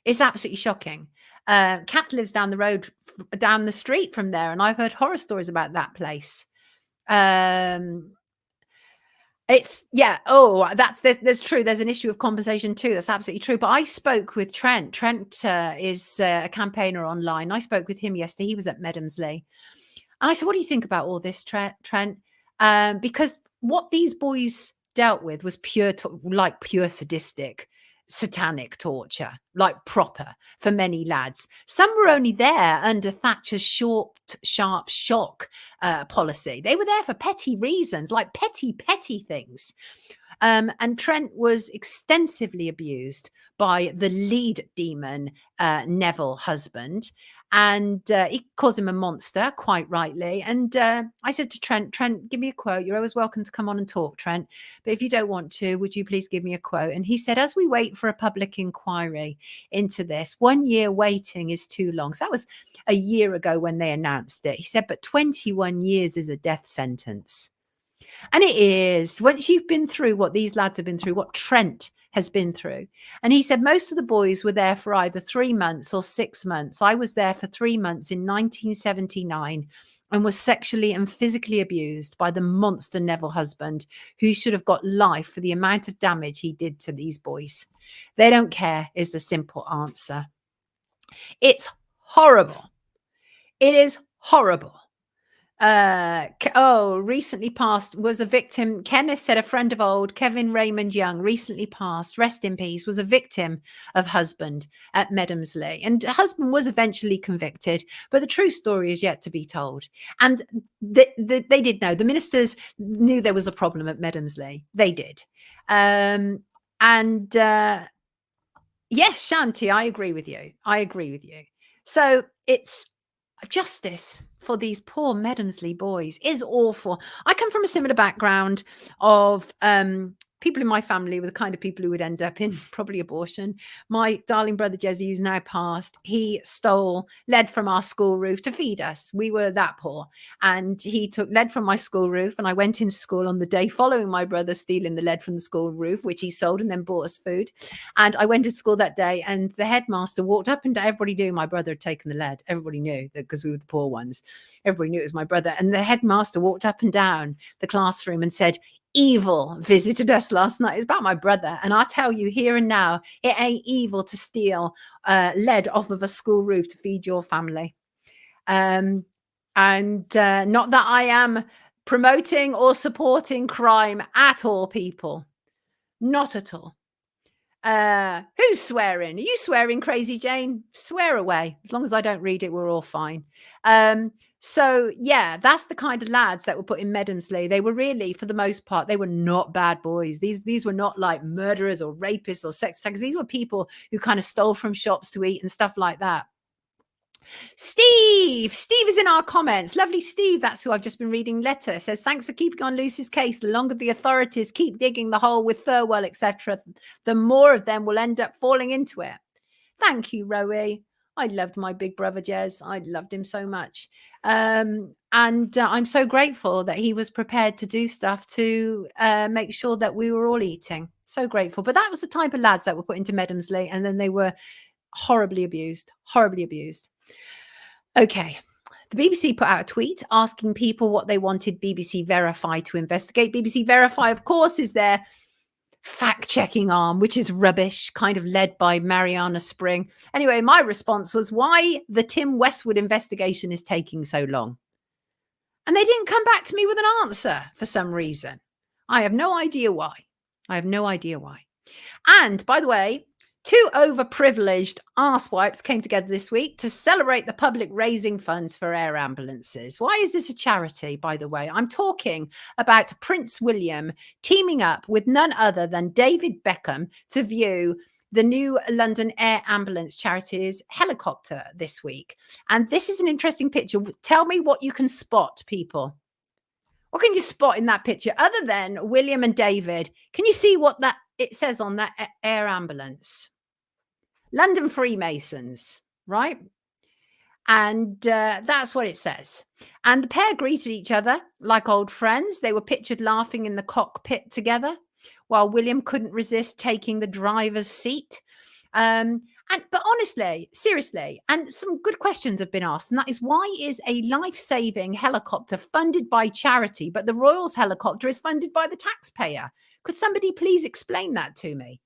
It's absolutely shocking. Kat lives down the street from there, and I've heard horror stories about that place. It's that's true. There's an issue of compensation too. That's absolutely true. But I spoke with Trent. Trent is a campaigner online. I spoke with him yesterday. He was at Medomsley, and I said, "What do you think about all this, Trent?" Because what these boys dealt with was pure sadistic, satanic torture, like proper for many lads. Some were only there under Thatcher's sharp shock policy. They were there for petty reasons, like petty things. And Trent was extensively abused by the lead demon, Neville Husband. And he calls him a monster, quite rightly. And I said to Trent, give me a quote. You're always welcome to come on and talk, Trent. But if you don't want to, would you please give me a quote? And he said, as we wait for a public inquiry into this, 1 year waiting is too long. So that was a year ago when they announced it. He said, but 21 years is a death sentence. And it is, once you've been through what these lads have been through, what Trent has been through. And he said most of the boys were there for either 3 months or 6 months. I was there for 3 months in 1979 and was sexually and physically abused by the monster Neville husband, who should have got life for the amount of damage he did to these boys. They don't care is the simple answer. It's horrible. It is horrible. Recently passed, was a victim. Kenneth said a friend of old, Kevin Raymond Young, recently passed, rest in peace, was a victim of husband at Medomsley. And husband was eventually convicted, but the true story is yet to be told. And they did know. The ministers knew there was a problem at Medomsley. They did. Yes, Shanti, I agree with you. So it's justice for these poor Medomsley boys is awful. I come from a similar background of people in my family were the kind of people who would end up in probably abortion. My darling brother Jesse, who's now passed, he stole lead from our school roof to feed us. We were that poor. And he took lead from my school roof, and I went into school on the day following my brother stealing the lead from the school roof, which he sold and then bought us food. And I went to school that day, and the headmaster walked up and down. Everybody knew my brother had taken the lead. Everybody knew that because we were the poor ones. Everybody knew it was my brother. And the headmaster walked up and down the classroom and said, "Evil visited us last night." It's about my brother. And I'll tell you here and now, it ain't evil to steal lead off of a school roof to feed your family. Not that I am promoting or supporting crime at all, people. Not at all. Who's swearing? Are you swearing, Crazy Jane? Swear away. As long as I don't read it, we're all fine. So yeah, that's the kind of lads that were put in Medomsley. They were really, for the most part, they were not bad boys. These were not like murderers or rapists or sex attackers. These were people who kind of stole from shops to eat and stuff like that. Steve is in our comments. Lovely Steve, that's who I've just been reading. Letter says, thanks for keeping on Lucy's case. The longer the authorities keep digging the hole with Thirlwell, etc., the more of them will end up falling into it. Thank you, Rowie. I loved my big brother Jez. I loved him so much. I'm so grateful that he was prepared to do stuff to make sure that we were all eating. So grateful. But that was the type of lads that were put into Medomsley, and then they were horribly abused. Okay. The BBC put out a tweet asking people what they wanted BBC Verify to investigate. BBC Verify, of course, is their fact-checking arm, which is rubbish, kind of led by Mariana Spring. Anyway, my response was, why the Tim Westwood investigation is taking so long? And they didn't come back to me with an answer for some reason. I have no idea why. And by the way, 2 overprivileged arsewipes came together this week to celebrate the public raising funds for air ambulances. Why is this a charity, by the way? I'm talking about Prince William teaming up with none other than David Beckham to view the new London Air Ambulance Charity's helicopter this week. And this is an interesting picture. Tell me what you can spot, people. What can you spot in that picture other than William and David? Can you see what that it says on that air ambulance? London Freemasons, right? And that's what it says. And the pair greeted each other like old friends. They were pictured laughing in the cockpit together while William couldn't resist taking the driver's seat. But honestly, seriously, and some good questions have been asked, and that is, why is a life-saving helicopter funded by charity, but the Royals helicopter is funded by the taxpayer? Could somebody please explain that to me?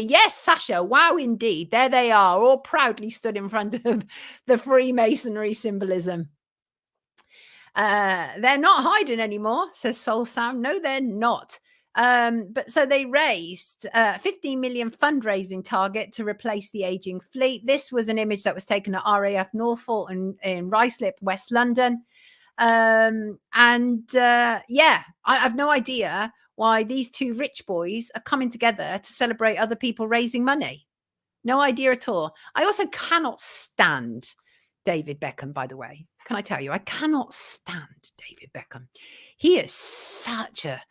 Yes, Sasha. Wow, indeed. There they are, all proudly stood in front of the Freemasonry symbolism. They're not hiding anymore, says Soul Sound. No, they're not. But so they raised 15 million fundraising target to replace the aging fleet. This was an image that was taken at RAF Norfolk in Ruislip, West London. I have no idea why these 2 rich boys are coming together to celebrate other people raising money. No idea at all. I also cannot stand David Beckham, by the way. Can I tell you? I cannot stand David Beckham. He is such a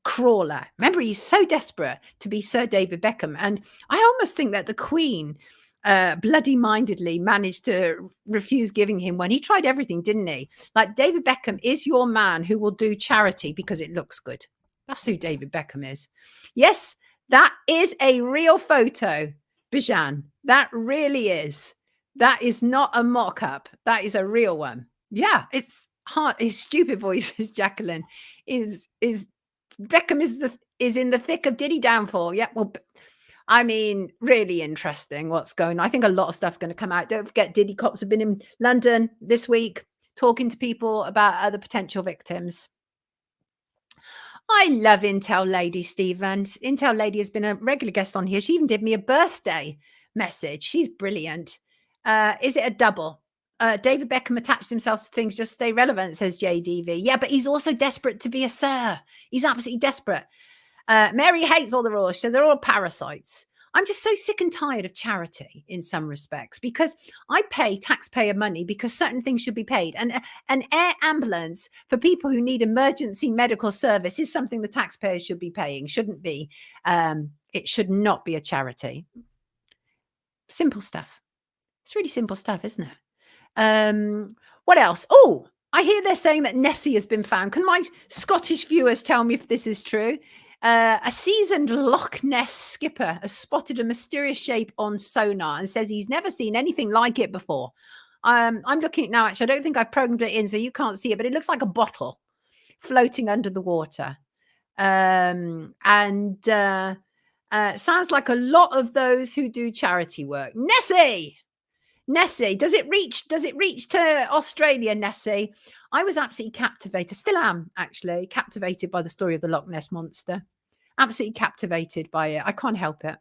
crawler. Remember, he's so desperate to be Sir David Beckham. And I almost think that the Queen bloody-mindedly managed to refuse giving him one. He tried everything, didn't he? Like, David Beckham is your man who will do charity because it looks good. That's who David Beckham is. Yes, that is a real photo, Bijan. That really is. That is not a mock-up. That is a real one. Yeah, it's hard. His stupid voice, is Jacqueline, is Beckham is in the thick of Diddy downfall. Yeah, well, I mean, really interesting what's going on. I think a lot of stuff's going to come out. Don't forget, Diddy Cops have been in London this week talking to people about other potential victims. I love Intel Lady Stevens. Intel Lady has been a regular guest on here. She even did me a birthday message. She's brilliant. Is it a double? David Beckham attached himself to things just stay relevant, says JDV. Yeah, but he's also desperate to be a sir. He's absolutely desperate. Mary hates all the rules. She says they're all parasites. I'm just so sick and tired of charity in some respects, because I pay taxpayer money because certain things should be paid. And an air ambulance for people who need emergency medical service is something the taxpayers should be paying, shouldn't be. It should not be a charity. Simple stuff. It's really simple stuff, isn't it? What else? Oh, I hear they're saying that Nessie has been found. Can my Scottish viewers tell me if this is true? A seasoned Loch Ness skipper has spotted a mysterious shape on sonar and says he's never seen anything like it before. I'm looking at it now, actually. I don't think I've programmed it in, so you can't see it, but it looks like a bottle floating under the water. Sounds like a lot of those who do charity work. Nessie, does it reach to Australia, Nessie? I was absolutely captivated, still am actually captivated by the story of the Loch Ness Monster. Absolutely captivated by it. I can't help it.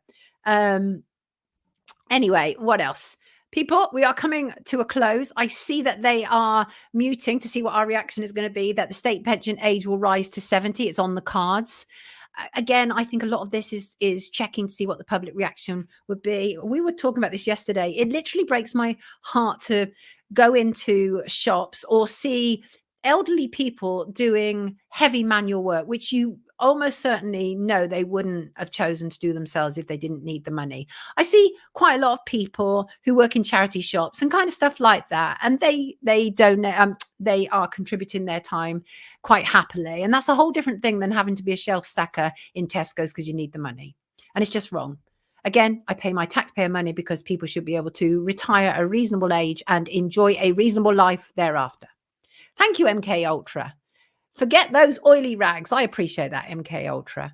Anyway, what else? People, we are coming to a close. I see that they are muting to see what our reaction is going to be, that the state pension age will rise to 70. It's on the cards. Again, I think a lot of this is checking to see what the public reaction would be. We were talking about this yesterday. It literally breaks my heart to go into shops or see elderly people doing heavy manual work, which you almost certainly know they wouldn't have chosen to do themselves if they didn't need the money. I see quite a lot of people who work in charity shops and kind of stuff like that, and they donate. They are contributing their time quite happily, and that's a whole different thing than having to be a shelf stacker in Tesco's because you need the money, and it's just wrong. Again, I pay my taxpayer money because people should be able to retire at a reasonable age and enjoy a reasonable life thereafter. Thank you, MK Ultra. Forget those oily rags. I appreciate that, MK Ultra.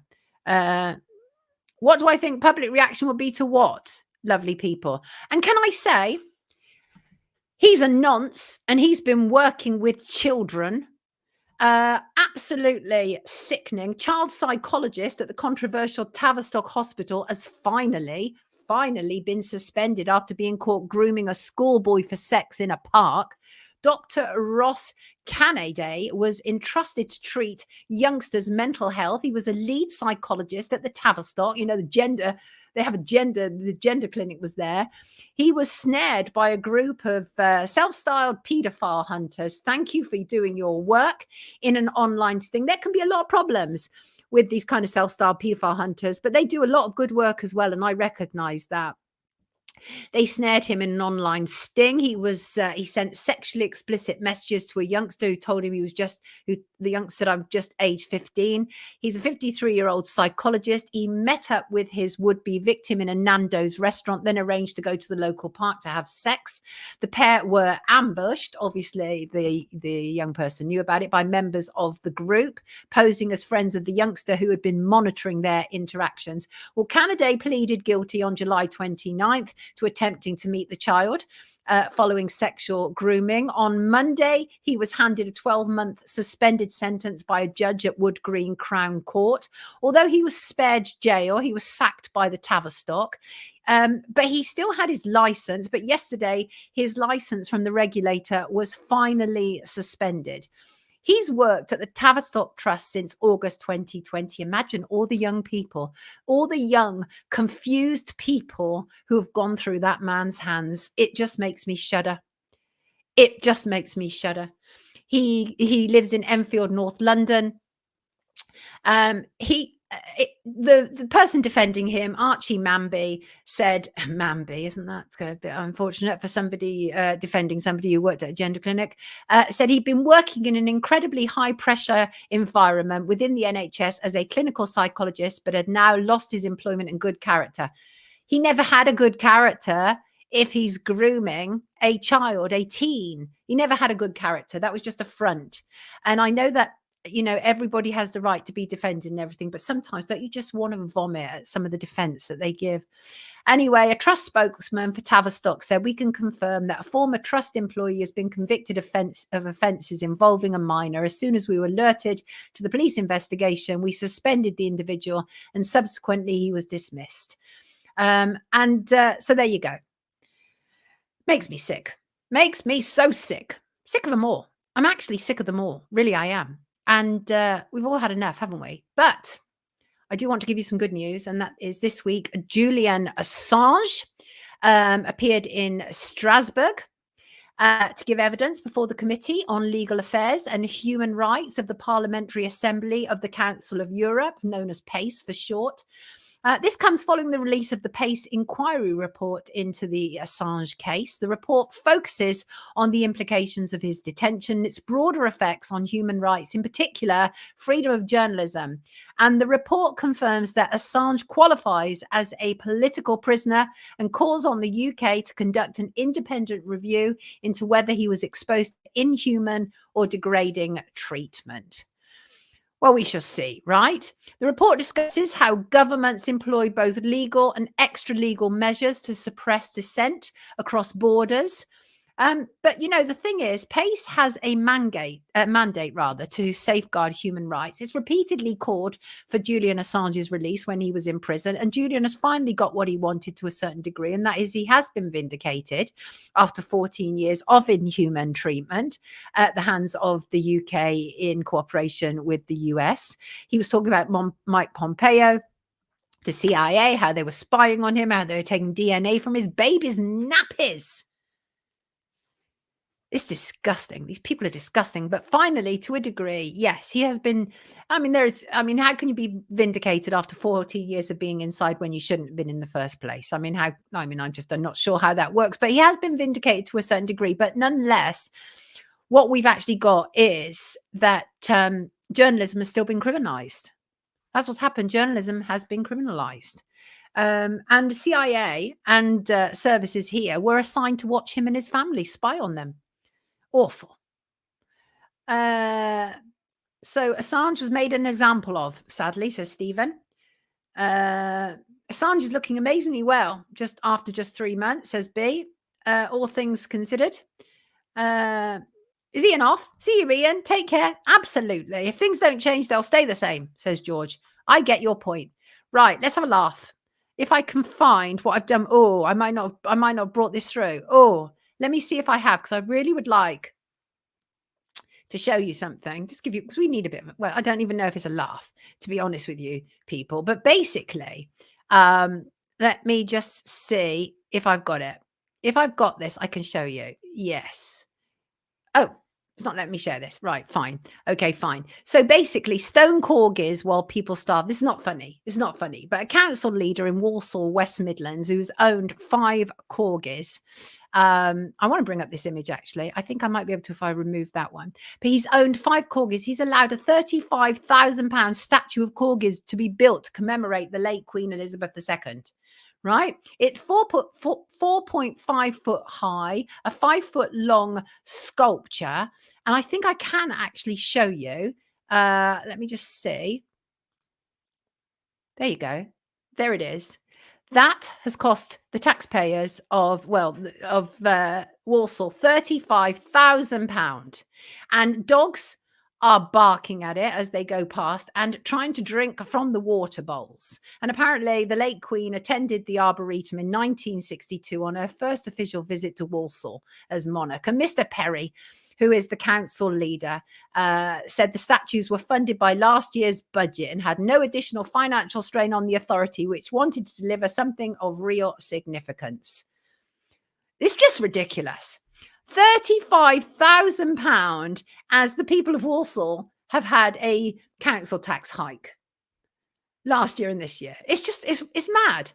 What do I think public reaction will be to what, lovely people? And can I say, he's a nonce and he's been working with children. Absolutely sickening. Child psychologist at the controversial Tavistock Hospital has finally been suspended after being caught grooming a schoolboy for sex in a park. Dr. Ross Canaday was entrusted to treat youngsters' mental health. He was a lead psychologist at the Tavistock. You know, the gender clinic was there. He was snared by a group of self-styled paedophile hunters. Thank you for doing your work in an online sting. There can be a lot of problems with these kind of self-styled paedophile hunters, but they do a lot of good work as well, and I recognize that. They snared him in an online sting. He sent sexually explicit messages to a youngster who told him the youngster said, I'm just age 15. He's a 53-year-old psychologist. He met up with his would-be victim in a Nando's restaurant, then arranged to go to the local park to have sex. The pair were ambushed. Obviously, the young person knew about it, by members of the group, posing as friends of the youngster who had been monitoring their interactions. Well, Canaday pleaded guilty on July 29th to attempting to meet the child following sexual grooming. On Monday, he was handed a 12-month suspended sentence by a judge at Wood Green Crown Court. Although he was spared jail, he was sacked by the Tavistock. But he still had his license. But yesterday, his license from the regulator was finally suspended. He's worked at the Tavistock Trust since August 2020. Imagine all the young people, all the young, confused people who have gone through that man's hands. It just makes me shudder. It just makes me shudder. He lives in Enfield, North London. the person defending him, Archie Manby, said, Manby, isn't that a bit unfortunate for somebody defending somebody who worked at a gender clinic, said he'd been working in an incredibly high pressure environment within the NHS as a clinical psychologist, but had now lost his employment and good character. He never had a good character if he's grooming a child, a teen. He never had a good character. That was just a front. And I know that, you know, everybody has the right to be defended and everything, but sometimes don't you just want to vomit at some of the defense that they give? Anyway, a trust spokesman for Tavistock said, we can confirm that a former trust employee has been convicted of offences involving a minor. As soon as we were alerted to the police investigation, we suspended the individual and subsequently he was dismissed. So there you go. Makes me sick. Makes me so sick. Sick of them all. I'm actually sick of them all. Really, I am. And we've all had enough, haven't we? But I do want to give you some good news. And that is this week, Julian Assange appeared in Strasbourg to give evidence before the Committee on Legal Affairs and Human Rights of the Parliamentary Assembly of the Council of Europe, known as PACE for short. This comes following the release of the PACE inquiry report into the Assange case. The report focuses on the implications of his detention, its broader effects on human rights, in particular, freedom of journalism. And the report confirms that Assange qualifies as a political prisoner and calls on the UK to conduct an independent review into whether he was exposed to inhuman or degrading treatment. Well, we shall see, right? The report discusses how governments employ both legal and extra-legal measures to suppress dissent across borders. But, you know, the thing is, PACE has a mandate to safeguard human rights. It's repeatedly called for Julian Assange's release when he was in prison. And Julian has finally got what he wanted to a certain degree. And that is he has been vindicated after 14 years of inhuman treatment at the hands of the UK in cooperation with the US. He was talking about Mike Pompeo, the CIA, how they were spying on him, how they were taking DNA from his baby's nappies. It's disgusting. These people are disgusting. But finally, to a degree, yes, he has been. How can you be vindicated after 14 years of being inside when you shouldn't have been in the first place? I'm not sure how that works, but he has been vindicated to a certain degree. But nonetheless, what we've actually got is that journalism has still been criminalized. That's what's happened. Journalism has been criminalized. And the CIA and services here were assigned to watch him and his family, spy on them. Awful. So Assange was made an example of, sadly, says Stephen. Assange is looking amazingly well after just 3 months, says B. All things considered. Is Ian off? See you, Ian. Take care. Absolutely. If things don't change, they'll stay the same, says George. I get your point. Right, let's have a laugh. If I can find what I've done. Oh, I might not have brought this through. Oh, let me see if I have, because I really would like to show you something. Just give you, because we need a bit of, well, I don't even know if it's a laugh, to be honest with you people. But basically, let me just see if I've got it. If I've got this, I can show you. Yes. Oh, it's not letting me share this. Right, fine. Okay, fine. So basically, stone corgis while people starve. This is not funny. It's not funny. But a council leader in Walsall, West Midlands, who's owned 5 corgis. I want to bring up this image, actually. I think I might be able to if I remove that one. But he's owned 5 corgis. He's allowed a £35,000 statue of corgis to be built to commemorate the late Queen Elizabeth II. Right? It's 4.5 foot high, a 5 foot long sculpture. And I think I can actually show you. Let me just see. There you go. There it is. That has cost the taxpayers of Walsall £35,000. And dogs are barking at it as they go past and trying to drink from the water bowls. And apparently the late Queen attended the Arboretum in 1962 on her first official visit to Walsall as monarch. And Mr. Perry, who is the council leader, said the statues were funded by last year's budget and had no additional financial strain on the authority, which wanted to deliver something of real significance. It's just ridiculous. £35,000 as the people of Walsall have had a council tax hike. last year and this year. It's mad.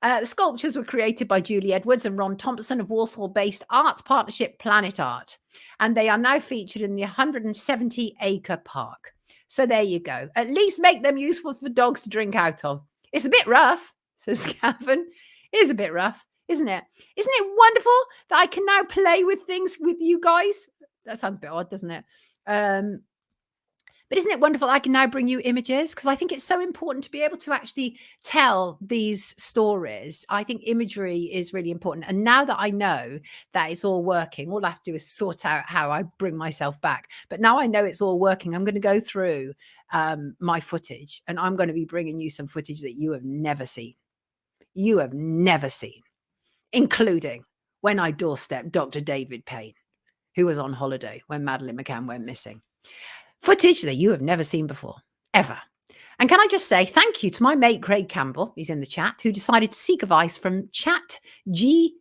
The sculptures were created by Julie Edwards and Ron Thompson of Walsall-based arts partnership Planet Art, and they are now featured in the 170-acre park. So there you go. At least make them useful for dogs to drink out of. It's a bit rough, says Gavin. It is a bit rough, isn't it? Isn't it wonderful that I can now play with things with you guys? That sounds a bit odd, doesn't it? But isn't it wonderful I can now bring you images? Because I think it's so important to be able to actually tell these stories. I think imagery is really important. And now that I know that it's all working, all I have to do is sort out how I bring myself back. But now I know it's all working, I'm going to go through my footage, and I'm going to be bringing you some footage that you have never seen. You have never seen, including when I doorstepped Dr. David Payne, who was on holiday when Madeleine McCann went missing. Footage that you have never seen before, ever. And can I just say thank you to my mate, Craig Campbell, he's in the chat, who decided to seek advice from Chat GPT.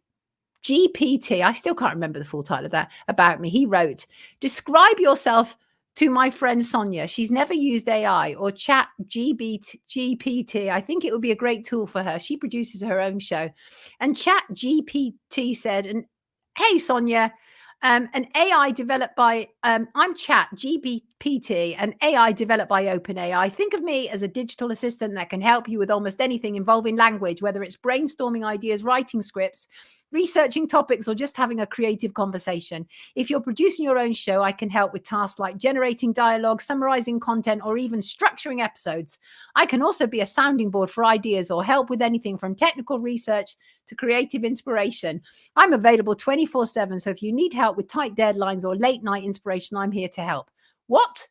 I still can't remember the full title of that, about me. He wrote, describe yourself to my friend Sonia. She's never used AI or Chat GPT. I think it would be a great tool for her. She produces her own show. And Chat GPT said, and hey, Sonia, an AI developed by, I'm Chat GPT, an AI developed by OpenAI. Think of me as a digital assistant that can help you with almost anything involving language, whether it's brainstorming ideas, writing scripts, researching topics, or just having a creative conversation. If you're producing your own show, I can help with tasks like generating dialogue, summarizing content, or even structuring episodes. I can also be a sounding board for ideas or help with anything from technical research to creative inspiration. I'm available 24/7, so if you need help with tight deadlines or late night inspiration, I'm here to help. What?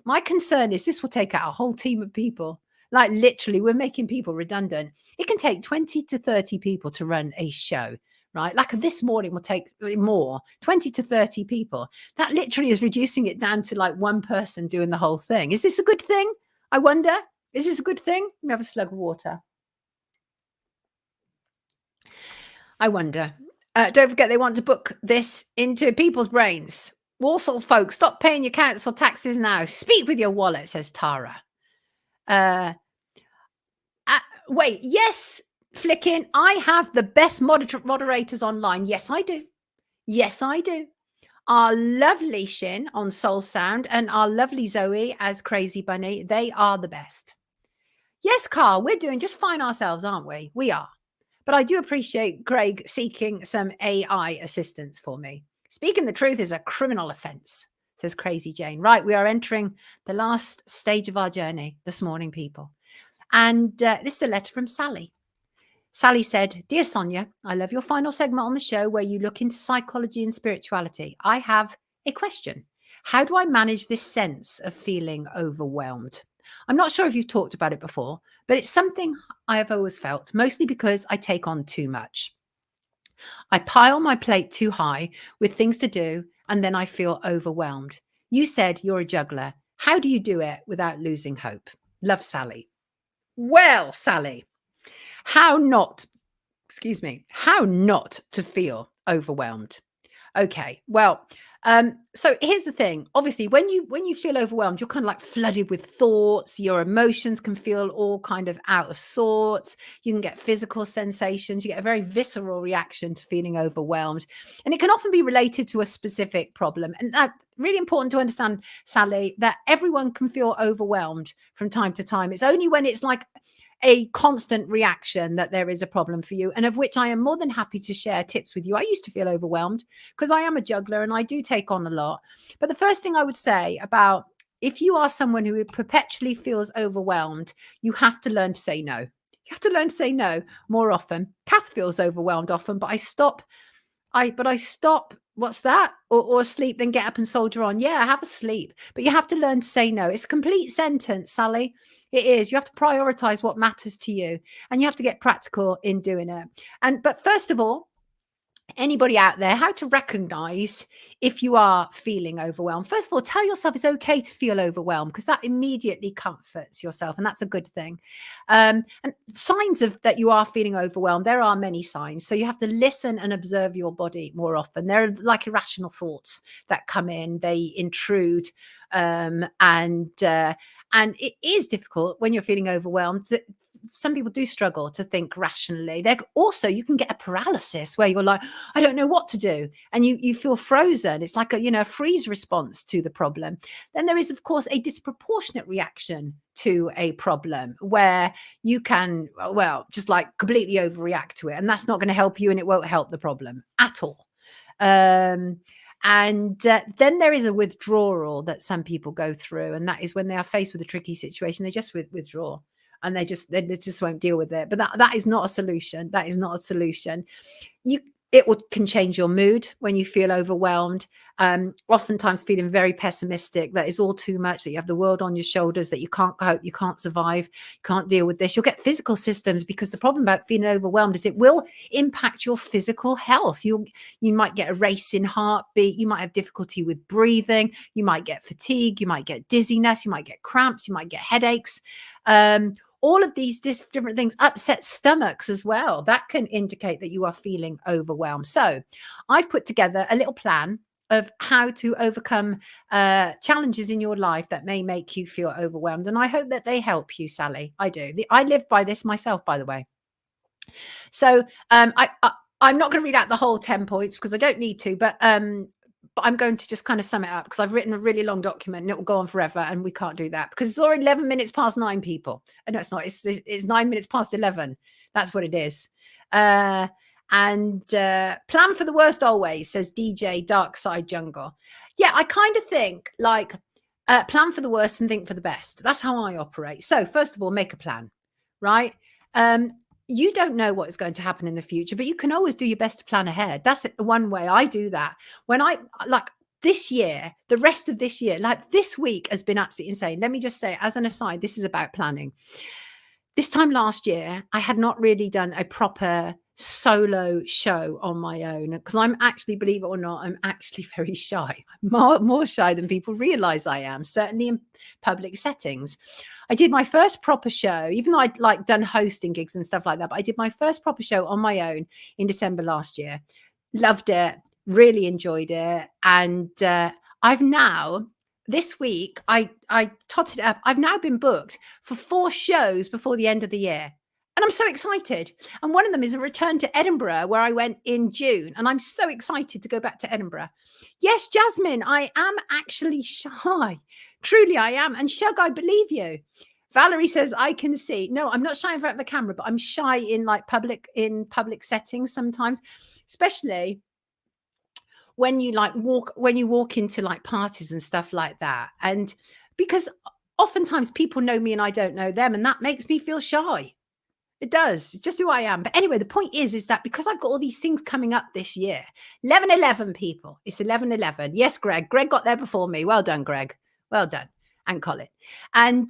My concern is this will take out a whole team of people. Like literally, we're making people redundant. It can take 20 to 30 people to run a show, right? Like this morning will take more, 20 to 30 people. That literally is reducing it down to like one person doing the whole thing. Is this a good thing? I wonder. Is this a good thing? Let me have a slug of water. I wonder. Don't forget, they want to book this into people's brains. Walsall folks, stop paying your council taxes now. Speak with your wallet, says Tara. Wait, yes, Flickin, I have the best moderators online. Yes, I do. Yes, I do. Our lovely Shin on Soul Sound and our lovely Zoe as Crazy Bunny, they are the best. Yes, Carl, we're doing just fine ourselves, aren't we? We are. But I do appreciate Craig seeking some AI assistance for me. Speaking the truth is a criminal offence, says Crazy Jane. Right, we are entering the last stage of our journey this morning, people. And this is a letter from Sally. Sally said, Dear Sonia, I love your final segment on the show where you look into psychology and spirituality. I have a question. How do I manage this sense of feeling overwhelmed? I'm not sure if you've talked about it before, but it's something I have always felt, mostly because I take on too much. I pile my plate too high with things to do, and then I feel overwhelmed. You said you're a juggler. How do you do it without losing hope? Love, Sally. Well, Sally, how not to feel overwhelmed? Okay, well, so here's the thing. Obviously, when you feel overwhelmed, you're kind of like flooded with thoughts. Your emotions can feel all kind of out of sorts. You can get physical sensations. You get a very visceral reaction to feeling overwhelmed. And it can often be related to a specific problem. And that's really important to understand, Sally, that everyone can feel overwhelmed from time to time. It's only when it's like a constant reaction that there is a problem for you, and of which I am more than happy to share tips with you. I used to feel overwhelmed because I am a juggler and I do take on a lot. But the first thing I would say about if you are someone who perpetually feels overwhelmed, you have to learn to say no. You have to learn to say no more often. Kath feels overwhelmed often, but I stop. What's that? Or sleep, then get up and soldier on. Yeah, have a sleep. But you have to learn to say no. It's a complete sentence, Sally. It is. You have to prioritize what matters to you. And you have to get practical in doing it. But first of all, anybody out there, how to recognize if you are feeling overwhelmed. First of all, tell yourself it's okay to feel overwhelmed, because that immediately comforts yourself, and that's a good thing. And signs of that you are feeling overwhelmed, there are many signs. So you have to listen and observe your body more often. There are like irrational thoughts that come in, they intrude and it is difficult when you're feeling overwhelmed. Some people do struggle to think rationally. You can get a paralysis where you're like, I don't know what to do, and you feel frozen. It's like a freeze response to the problem. Then there is, of course, a disproportionate reaction to a problem where you can, just like completely overreact to it, and that's not going to help you, and it won't help the problem at all. And then there is a withdrawal that some people go through, and that is when they are faced with a tricky situation, they just withdraw. And they just won't deal with it. But that is not a solution. That is not a solution. It can change your mood when you feel overwhelmed. Oftentimes feeling very pessimistic, that is all too much, that you have the world on your shoulders, that you can't cope, you can't survive, you can't deal with this. You'll get physical symptoms, because the problem about feeling overwhelmed is it will impact your physical health. You might get a racing heartbeat, you might have difficulty with breathing, you might get fatigue, you might get dizziness, you might get cramps, you might get headaches. All of these different things, upset stomachs as well. That can indicate that you are feeling overwhelmed. So I've put together a little plan of how to overcome challenges in your life that may make you feel overwhelmed. And I hope that they help you, Sally. I do. I live by this myself, by the way. So I'm not going to read out the whole 10 points because I don't need to, but I'm going to just kind of sum it up, because I've written a really long document and it will go on forever, and we can't do that because it's already 11 minutes past 9, people. No, it's not. It's 9 minutes past 11. That's what it is. Plan for the worst always, says DJ Dark Side Jungle. Yeah, I kind of think like plan for the worst and think for the best. That's how I operate. So first of all, make a plan, right? You don't know what is going to happen in the future, but you can always do your best to plan ahead. That's one way I do that. When I this year, the rest of this year, like this week has been absolutely insane. Let me just say, as an aside, this is about planning. This time last year, I had not really done a proper solo show on my own, because I'm actually, believe it or not, I'm actually very shy. I'm more shy than people realize I am, certainly in public settings. I did my first proper show, even though I'd done hosting gigs and stuff like that, but I did my first proper show on my own in December last year. Loved it, really enjoyed it. And I've now, this week, I totted it up. I've now been booked for 4 shows before the end of the year. And I'm so excited. And one of them is a return to Edinburgh, where I went in June. And I'm so excited to go back to Edinburgh. Yes, Jasmine, I am actually shy. Truly, I am. And Shug, I believe you. Valerie says, I can see. No, I'm not shy in front of the camera, but I'm shy in public settings sometimes, especially when you walk into like parties and stuff like that. And because oftentimes people know me and I don't know them, and that makes me feel shy. It does. It's just who I am. But anyway, the point is that because I've got all these things coming up this year, 11/11, people. It's 11/11. Yes, Greg. Greg got there before me. Well done, Greg. Well done. And Colin. And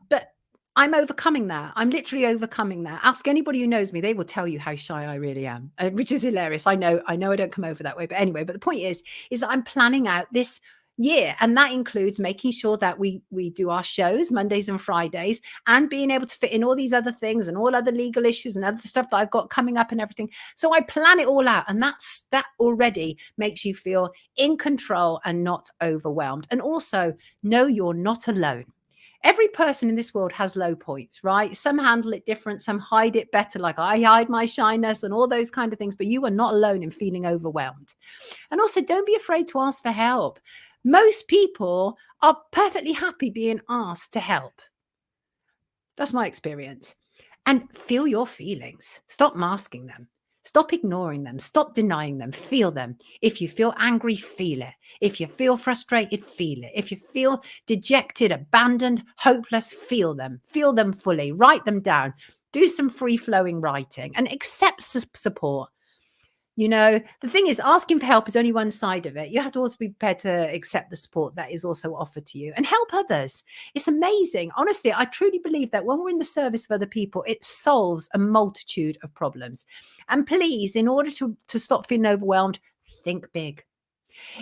but I'm overcoming that. I'm literally overcoming that. Ask anybody who knows me. They will tell you how shy I really am, which is hilarious. I know I don't come over that way. But anyway, but the point is that I'm planning out this year, and that includes making sure that we do our shows Mondays and Fridays, and being able to fit in all these other things and all other legal issues and other stuff that I've got coming up and everything. So I plan it all out, and that already makes you feel in control and not overwhelmed. And also know you're not alone. Every person in this world has low points, right? Some handle it different, some hide it better, like I hide my shyness and all those kind of things, but you are not alone in feeling overwhelmed. And also, don't be afraid to ask for help. Most people are perfectly happy being asked to help. That's my experience. And feel your feelings. Stop masking them. Stop ignoring them. Stop denying them. Feel them. If you feel angry, feel it. If you feel frustrated, feel it. If you feel dejected, abandoned, hopeless, feel them. Feel them fully. Write them down. Do some free-flowing writing and accept support. You know, the thing is, asking for help is only one side of it. You have to also be prepared to accept the support that is also offered to you and help others. It's amazing. Honestly, I truly believe that when we're in the service of other people, it solves a multitude of problems. And please, in order to stop feeling overwhelmed, think big.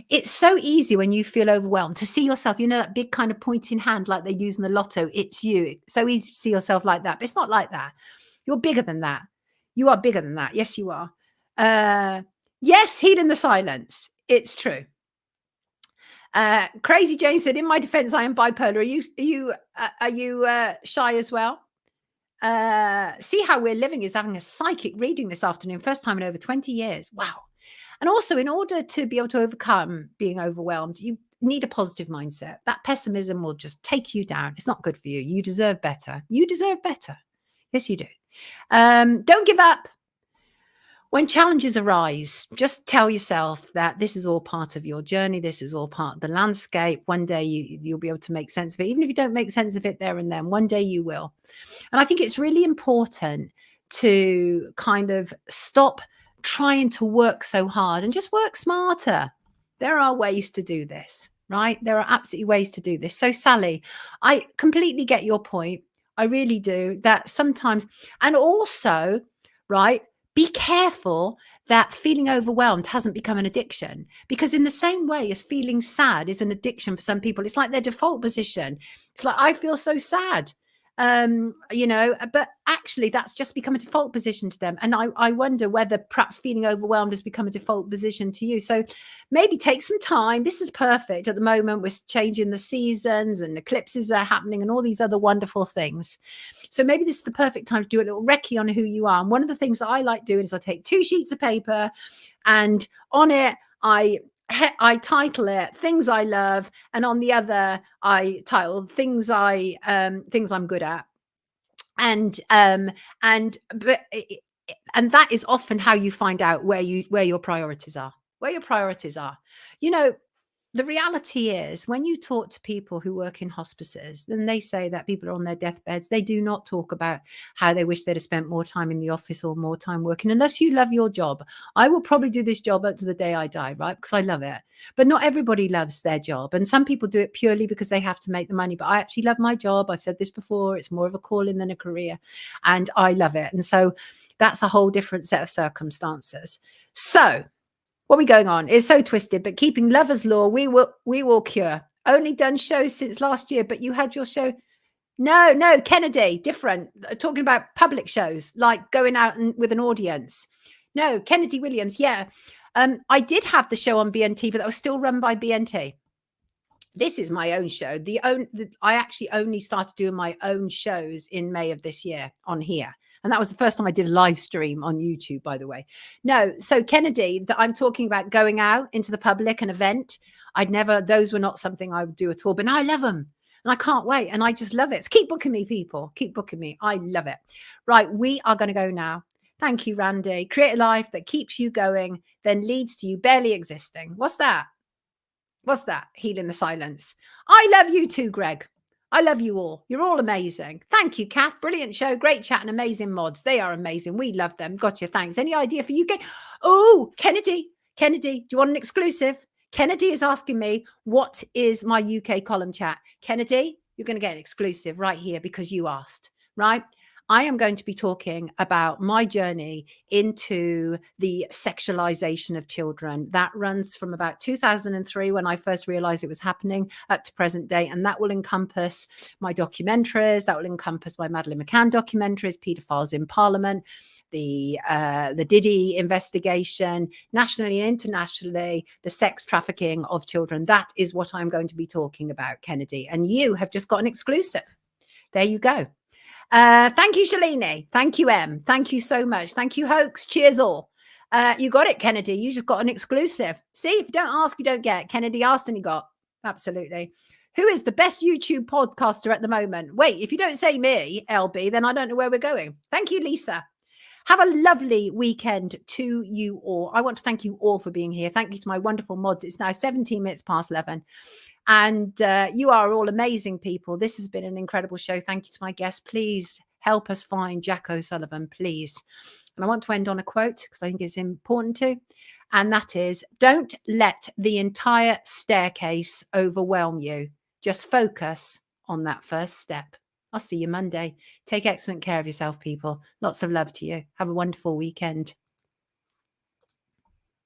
It's so easy when you feel overwhelmed to see yourself, you know, that big kind of pointing hand like they use in the lotto. It's you. It's so easy to see yourself like that. But it's not like that. You're bigger than that. You are bigger than that. Yes, you are. Yes, heed in the silence. It's true. Crazy Jane said, in my defense, I am bipolar. Are you shy as well? See How We're Living is having a psychic reading this afternoon. First time in over 20 years. Wow. And also, in order to be able to overcome being overwhelmed, you need a positive mindset. That pessimism will just take you down. It's not good for you. You deserve better. You deserve better. Yes, you do. Don't give up. When challenges arise, just tell yourself that this is all part of your journey. This is all part of the landscape. One day you'll be able to make sense of it. Even if you don't make sense of it there and then, one day you will. And I think it's really important to kind of stop trying to work so hard and just work smarter. There are ways to do this, right? There are absolutely ways to do this. So Sally, I completely get your point. I really do. That sometimes, and also, right, be careful that feeling overwhelmed hasn't become an addiction, because in the same way as feeling sad is an addiction for some people, it's like their default position. It's like, I feel so sad, but actually that's just become a default position to them. And I wonder whether perhaps feeling overwhelmed has become a default position to you. So maybe take some time. This is perfect at the moment. We're changing the seasons and eclipses are happening and all these other wonderful things. So maybe this is the perfect time to do a little recce on who you are. And one of the things that I like doing is I take 2 sheets of paper and on it, I title it Things I Love, and on the other I title Things I'm good at. And that is often how you find out where your priorities are. The reality is, when you talk to people who work in hospices, then they say that people are on their deathbeds. They do not talk about how they wish they'd have spent more time in the office or more time working, unless you love your job. I will probably do this job up to the day I die, right? Because I love it. But not everybody loves their job. And some people do it purely because they have to make the money. But I actually love my job. I've said this before. It's more of a calling than a career. And I love it. And so that's a whole different set of circumstances. So what are we going on? It's so twisted, but keeping lovers law, we will cure. Only done shows since last year, but you had your show. No, Kennedy, different. Talking about public shows, like going out with an audience. No, Kennedy Williams, yeah. I did have the show on BNT, but that was still run by BNT. This is my own show. I actually only started doing my own shows in May of this year on here. And that was the first time I did a live stream on YouTube, by the way. No, so Kennedy, that I'm talking about going out into the public, an event. Those were not something I would do at all, but now I love them. And I can't wait. And I just love it. So keep booking me, people. Keep booking me. I love it. Right, we are going to go now. Thank you, Randy. Create a life that keeps you going, then leads to you barely existing. What's that? Healing the silence. I love you too, Greg. I love you all. You're all amazing. Thank you, Kath. Brilliant show. Great chat and amazing mods. They are amazing. We love them. Gotcha. Thanks. Any idea for UK? Oh, Kennedy, do you want an exclusive? Kennedy is asking me, what is my UK column chat? Kennedy, you're going to get an exclusive right here because you asked, right? I am going to be talking about my journey into the sexualization of children. That runs from about 2003, when I first realized it was happening, up to present day. And that will encompass my documentaries. That will encompass my Madeleine McCann documentaries, Paedophiles in Parliament, the Diddy investigation, nationally and internationally, the sex trafficking of children. That is what I'm going to be talking about, Kennedy. And you have just got an exclusive. There you go. Thank you, Shalini. Thank you, Em. Thank you so much. Thank you, Hoax. Cheers all. You got it, Kennedy. You just got an exclusive. See, if you don't ask, you don't get. Kennedy asked and he got. Absolutely. Who is the best YouTube podcaster at the moment? Wait, if you don't say me, LB, then I don't know where we're going. Thank you, Lisa. Have a lovely weekend to you all. I want to thank you all for being here. Thank you to my wonderful mods. It's now 17 minutes past 11. And you are all amazing people. This has been an incredible show. Thank you to my guests. Please help us find Jack O'Sullivan, please. And I want to end on a quote because I think it's important to. And that is, don't let the entire staircase overwhelm you. Just focus on that first step. I'll see you Monday. Take excellent care of yourself, people. Lots of love to you. Have a wonderful weekend.